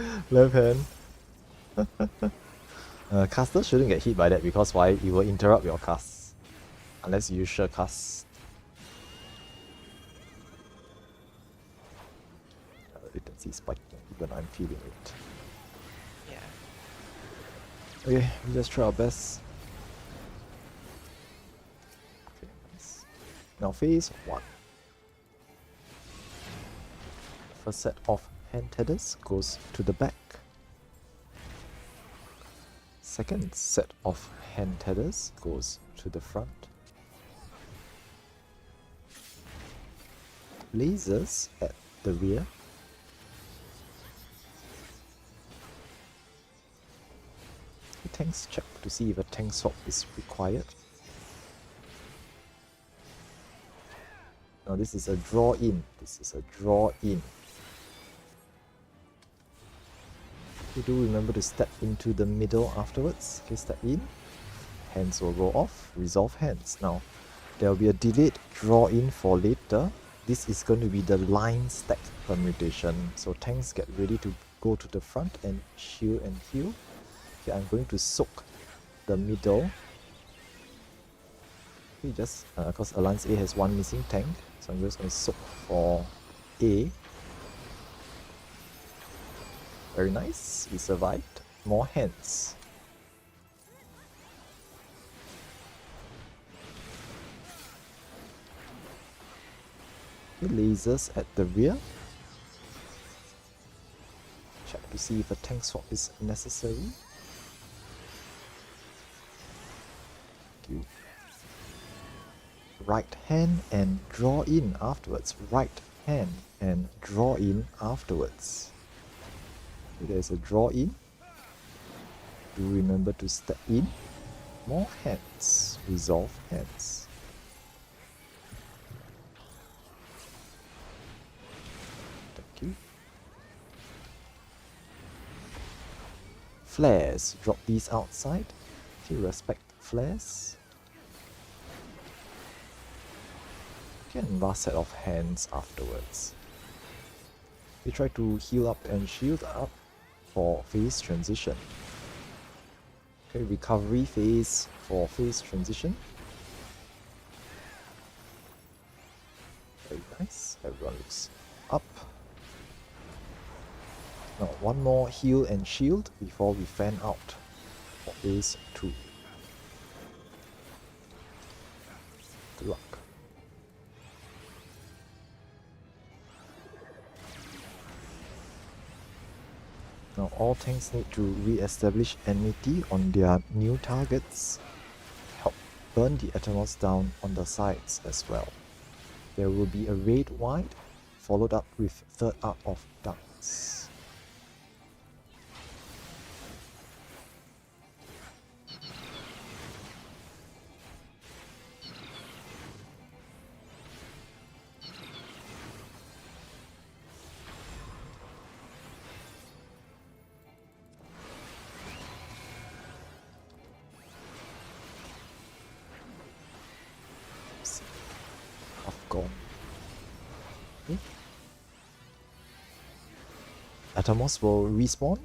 Caster shouldn't get hit by that because why? It will interrupt your cast. Unless you use sure cast. Latency spiking, even I'm feeling it. Okay, we just try our best. Okay, nice. Now phase 1. First set of hand tethers goes to the back. Second set of hand tethers goes to the front. Lasers at the rear. Tanks check to see if a tank swap is required. Now this is a draw in. You do remember to step into the middle afterwards. Okay, step in. Hands will go off. Resolve hands. Now, there will be a delayed draw in for later. This is going to be the line stack permutation. So tanks get ready to go to the front and shield and heal. Okay, I'm going to soak the middle. Okay, just because Alliance A has one missing tank, so I'm just going to soak for A. Very nice, we survived. More hands. Okay, lasers at the rear. Check to see if a tank swap is necessary. Okay. Right hand and draw in afterwards. Right hand and draw in afterwards. Okay, there's a draw in. Do remember to step in. More hands. Resolve hands. Thank you. Flares. Drop these outside. Okay, respect flares. Okay, and last set of hands afterwards. We try to heal up and shield up for phase transition. Okay, recovery phase for phase transition. Very nice. Everyone looks up. Now one more heal and shield before we fan out for phase 2. Good luck. Now all tanks need to re-establish enmity on their new targets. Help burn the Atomos down on the sides as well. There will be a raid wide, followed up with third arc of darkness. Gone. Okay. Atomos will respawn.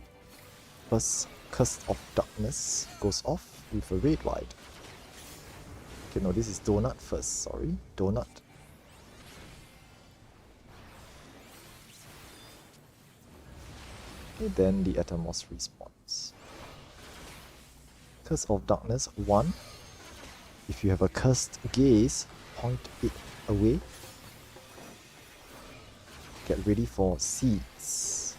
First Curse of Darkness goes off with a raid wide. Okay, no, this is Donut first, sorry. Donut. Okay, then the Atomos respawns. Curse of Darkness 1. If you have a Cursed Gaze, point it away. Get ready for seeds.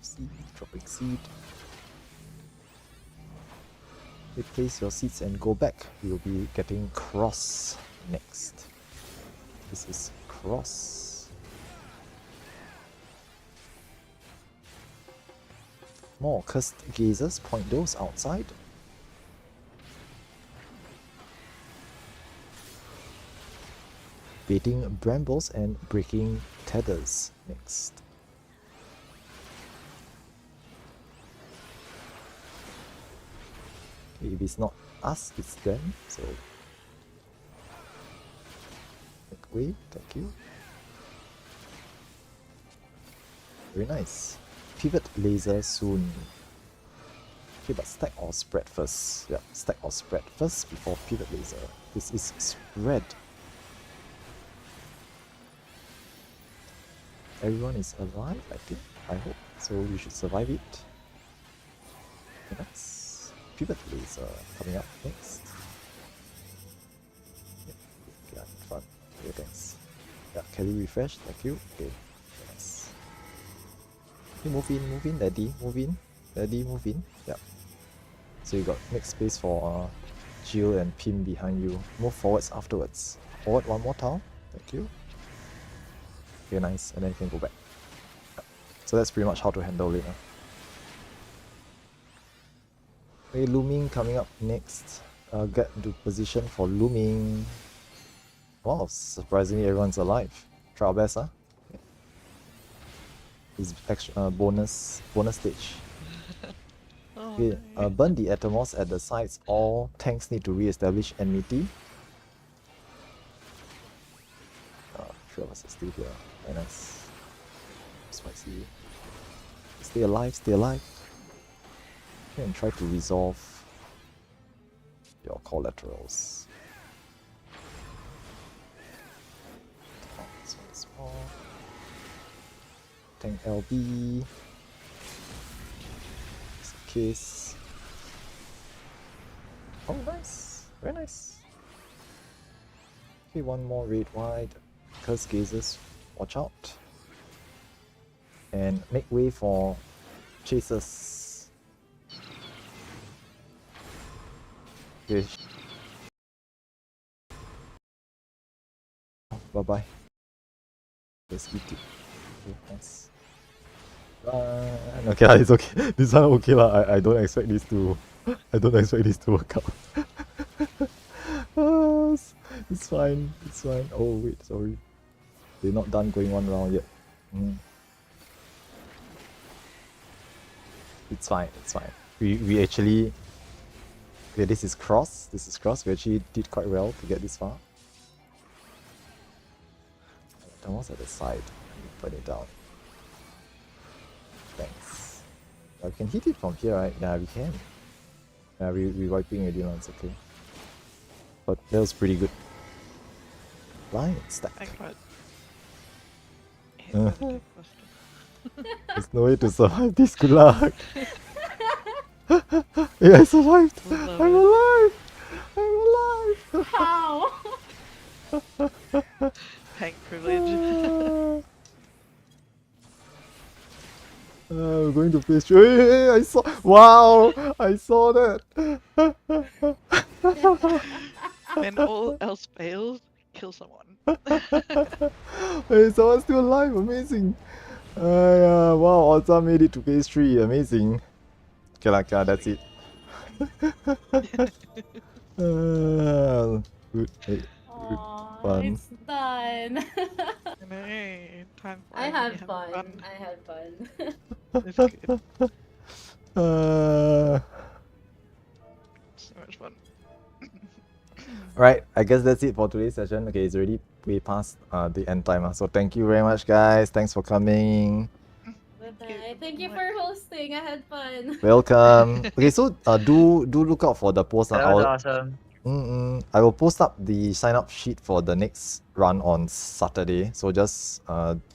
Seed, dropping seed. Replace your seeds and go back. We'll be getting cross next. This is cross. More cursed gazers, point those outside. Baiting brambles and breaking tethers next. Okay, if it's not us, it's them, so make way, thank you. Very nice. Pivot laser soon. Okay, but stack or spread first. Yeah, stack or spread first before pivot laser. This is spread. Everyone is alive, I think. I hope. So you should survive it. Okay, nice. Pivot laser coming up next. Yeah, okay, fun. Okay, thanks. Yeah, Kelly refresh, thank you. Okay, nice. Okay, move in, Daddy, move in. Daddy, move in. Yeah. So you got make space for Jill and Pim behind you. Move forwards afterwards. Forward one more tile. Thank you. Okay, nice. And then you can go back. Yeah. So that's pretty much how to handle it. Okay, looming coming up next. Get into position for looming. Wow, surprisingly everyone's alive. Try our best, huh? His extra bonus stage. Oh, Okay, no. burn the Atomos at the sides. All tanks need to re-establish enmity. Three of us are still here. Very nice. Spicy. Stay alive, stay alive. Okay, and try to resolve your collaterals. Oh, this one is small. Tank LB. Just in case. Oh, nice. Very nice. Okay, one more raid wide. Curse gazers, watch out. And make way for chasers. Okay. Bye bye. Let's keep it. Okay, nice. Okay, it's okay. This one okay lah. I don't expect this to work out. It's fine. It's fine. Oh wait, sorry. They're not done going one round yet. It's fine. It's fine. We actually. Okay, this is cross. We actually did quite well to get this far. That was at the side. Put it down. Thanks. We can hit it from here, right? Yeah, we can. Yeah, we wiping already now, it's okay. But that was pretty good. Line stack. I got There's no way to survive this, good luck. Yeah, I survived! I'm alive! I'm alive! How? Tank privilege. We're going to phase 3. Hey, I saw. Wow! I saw that! When all else fails, kill someone. Hey, someone's still alive! Amazing! Wow, Oza made it to phase 3. Amazing. Okay, like, that's it. Good. Hey, Aww, fun. it's done. No, time I flies when had you have fun. I had fun. It's good. So much fun. Alright, I guess that's it for today's session. Okay, it's already way past the end time. So thank you very much, guys. Thanks for coming. Bye-bye. Thank you for hosting. I had fun. Welcome. Okay, so do look out for the post. That was awesome. I will post up the sign up sheet for the next run on Saturday. So just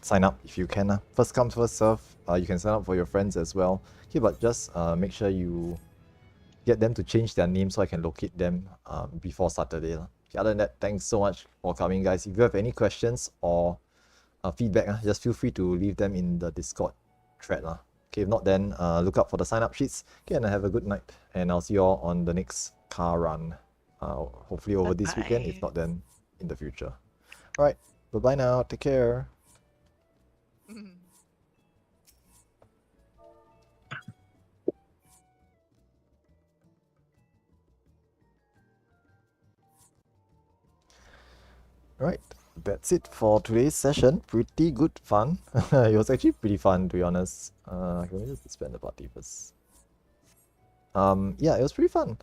sign up if you can. First come, first serve. You can sign up for your friends as well. Okay, but just make sure you get them to change their name so I can locate them before Saturday. Okay, other than that, thanks so much for coming, guys. If you have any questions or feedback, just feel free to leave them in the Discord thread. Okay, if not, then look out for the sign up sheets. Okay, and have a good night. And I'll see you all on the next car run. Hopefully over this weekend, if not then in the future. Alright, bye-bye now. Take care. Alright, that's it for today's session. Pretty good fun. It was actually pretty fun, to be honest. Can we just disband the party first? Yeah, it was pretty fun.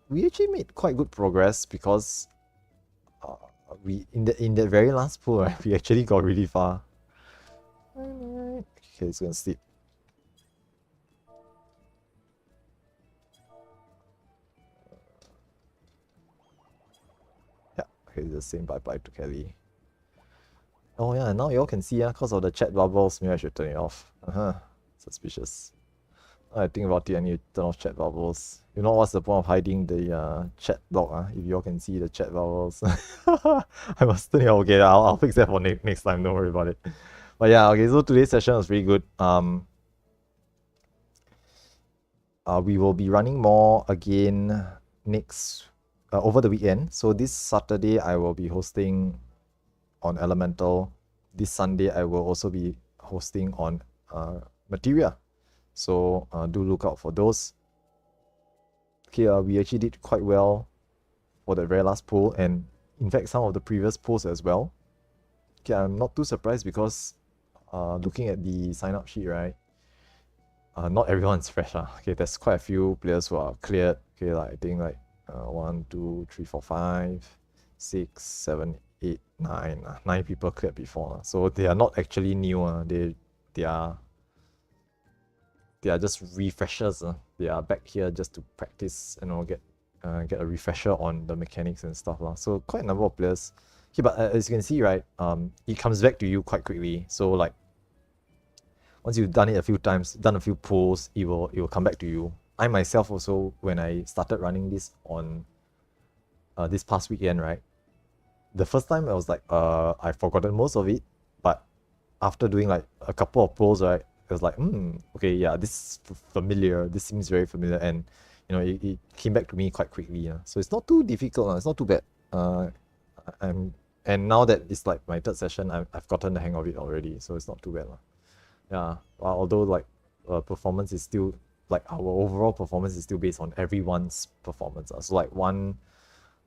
We actually made quite good progress because we in the very last pool, right, we actually got really far. Okay, it's gonna sleep. Yeah, okay, just saying bye bye to Kelly. Oh yeah, now you all can see because of the chat bubbles. Maybe I should turn it off. Suspicious. I think about it, I need to turn off chat bubbles. You know what's the point of hiding the chat block? If you all can see the chat bubbles. I must turn it off. Okay, I'll fix that for next time. Don't worry about it. But yeah, okay. So today's session was really good. We will be running more again next over the weekend. So this Saturday I will be hosting on Elemental. This Sunday I will also be hosting on Materia. So do look out for those. Okay, we actually did quite well for the very last poll, and in fact some of the previous polls as well. Okay, I'm not too surprised because looking at the sign up sheet, right? Not everyone's fresh. Okay, there's quite a few players who are cleared. Okay, like I think like 1, 2, 3, 4, 5, 6, 7, 8, 9. 9 people cleared before. So they are not actually new. They are just refreshers. They are back here just to practice and get a refresher on the mechanics and stuff. So quite a number of players. Okay, but as you can see, right, it comes back to you quite quickly. So like once you've done it a few times, done a few pulls, it will come back to you. I myself also, when I started running this on this past weekend, right, the first time I was like, I've forgotten most of it, but after doing like a couple of pulls, right, it was like, okay, yeah, this is familiar. This seems very familiar, and it came back to me quite quickly. So it's not too difficult. It's not too bad. And now that it's like my third session, I've gotten the hang of it already, so it's not too bad. Yeah, although like performance is still, like our overall performance is still based on everyone's performance. So like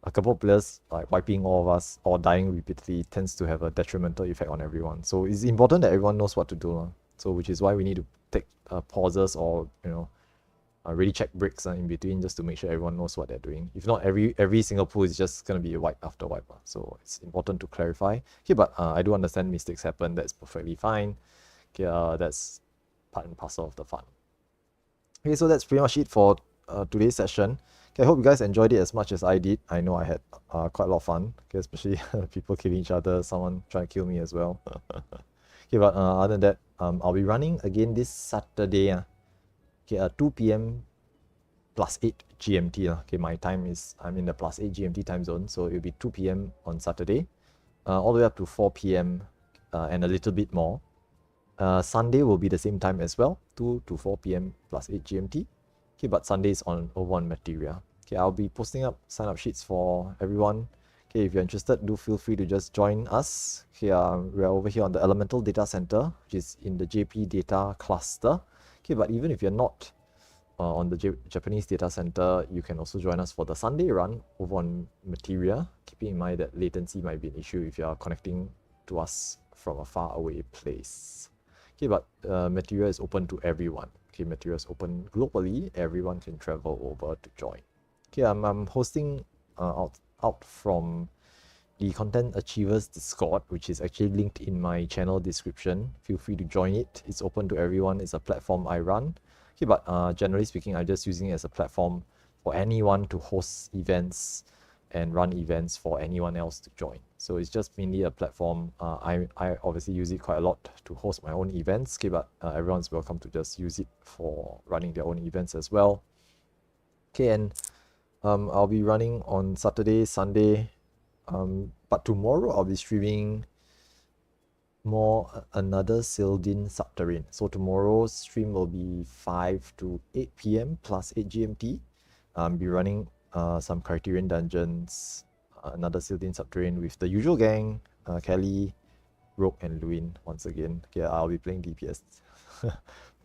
a couple of players like wiping all of us or dying repeatedly tends to have a detrimental effect on everyone. So it's important that everyone knows what to do. So which is why we need to take pauses or really check breaks in between just to make sure everyone knows what they're doing. If not, every single pool is just gonna be a wipe after wipe. So it's important to clarify. Okay, but I do understand mistakes happen. That's perfectly fine. Okay, that's part and parcel of the fun. Okay, so that's pretty much it for today's session. Okay, I hope you guys enjoyed it as much as I did. I know I had quite a lot of fun, okay, especially people killing each other, someone trying to kill me as well. Okay, but other than that, I'll be running again this Saturday. Okay, 2 p.m. +8 GMT. Okay, my time is, I'm in the +8 GMT time zone, so it'll be 2 p.m. on Saturday, all the way up to 4 p.m. And a little bit more. Sunday will be the same time as well, 2 to 4 p.m. +8 GMT. Okay, but Sunday is over on Materia. Okay, I'll be posting up sign up sheets for everyone. Okay, if you're interested, do feel free to just join us. Okay, we're over here on the Elemental Data Center, which is in the JP Data Cluster. Okay, but even if you're not on the Japanese Data Center, you can also join us for the Sunday run over on Materia, keeping in mind that latency might be an issue if you are connecting to us from a far away place. Okay, but Materia is open to everyone. Okay, Materia is open globally. Everyone can travel over to join. Okay, I'm hosting out from the Content Achievers Discord, which is actually linked in my channel description. Feel free to join it. It's open to everyone. It's a platform I run. Okay, but generally speaking, I'm just using it as a platform for anyone to host events and run events for anyone else to join. So it's just mainly a platform. I obviously use it quite a lot to host my own events, okay, but everyone's welcome to just use it for running their own events as well. Okay, and I'll be running on Saturday, Sunday, but tomorrow I'll be streaming another Sildin Subterrane. So tomorrow's stream will be 5 to 8 p.m. +8 GMT. I'll be running some Criterion dungeons, another Sildin Subterrane with the usual gang, Kelly, Rogue, and Luin once again. Okay, I'll be playing DPS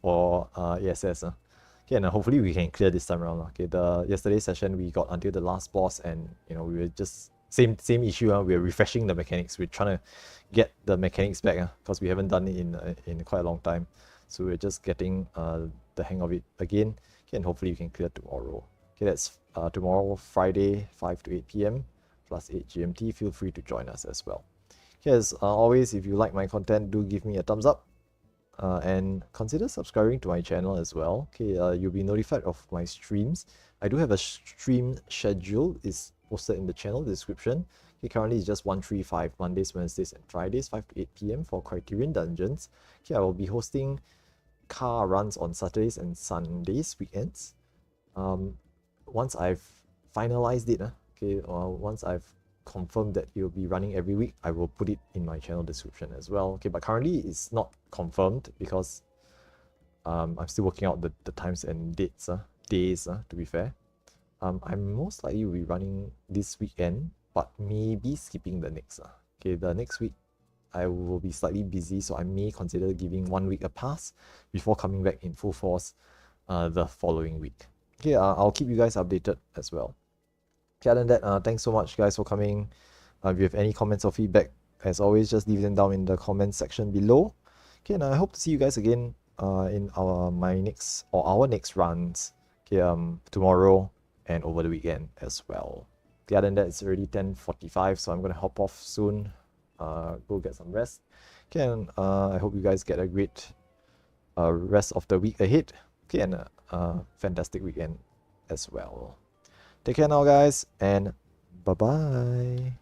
for ESS. Okay, and hopefully we can clear this time around. Okay, the yesterday's session we got until the last boss, and we were just same issue. We're refreshing the mechanics. We're trying to get the mechanics back because we haven't done it in quite a long time. So we're just getting the hang of it again. Okay, and hopefully we can clear tomorrow. Okay, that's tomorrow, Friday, 5 to 8 p.m. +8 GMT. Feel free to join us as well. Okay, as always, if you like my content, do give me a thumbs up. And consider subscribing to my channel as well. Okay, you'll be notified of my streams. I do have a stream schedule. It's posted in the channel description. Okay, currently it's just 135 Mondays, Wednesdays, and Fridays, 5 to 8 p.m. for Criterion Dungeons. Okay, I will be hosting car runs on Saturdays and Sundays, weekends. Once I've finalized it, once I've confirmed that it will be running every week, I will put it in my channel description as well. Okay, but currently it's not confirmed because I'm still working out the times and days, to be fair. I'm most likely will be running this weekend, but maybe skipping the next. Okay, the next week I will be slightly busy, so I may consider giving 1 week a pass before coming back in full force the following week. Okay, I'll keep you guys updated as well. Okay, other than that, thanks so much guys for coming. If you have any comments or feedback, as always, just leave them down in the comments section below. Okay, and I hope to see you guys again in our next runs. Okay, tomorrow and over the weekend as well. Okay, other than that, it's already 10:45, so I'm gonna hop off soon. Go get some rest. Okay, and I hope you guys get a great rest of the week ahead. Okay, and fantastic weekend as well. Take care now, guys, and bye bye.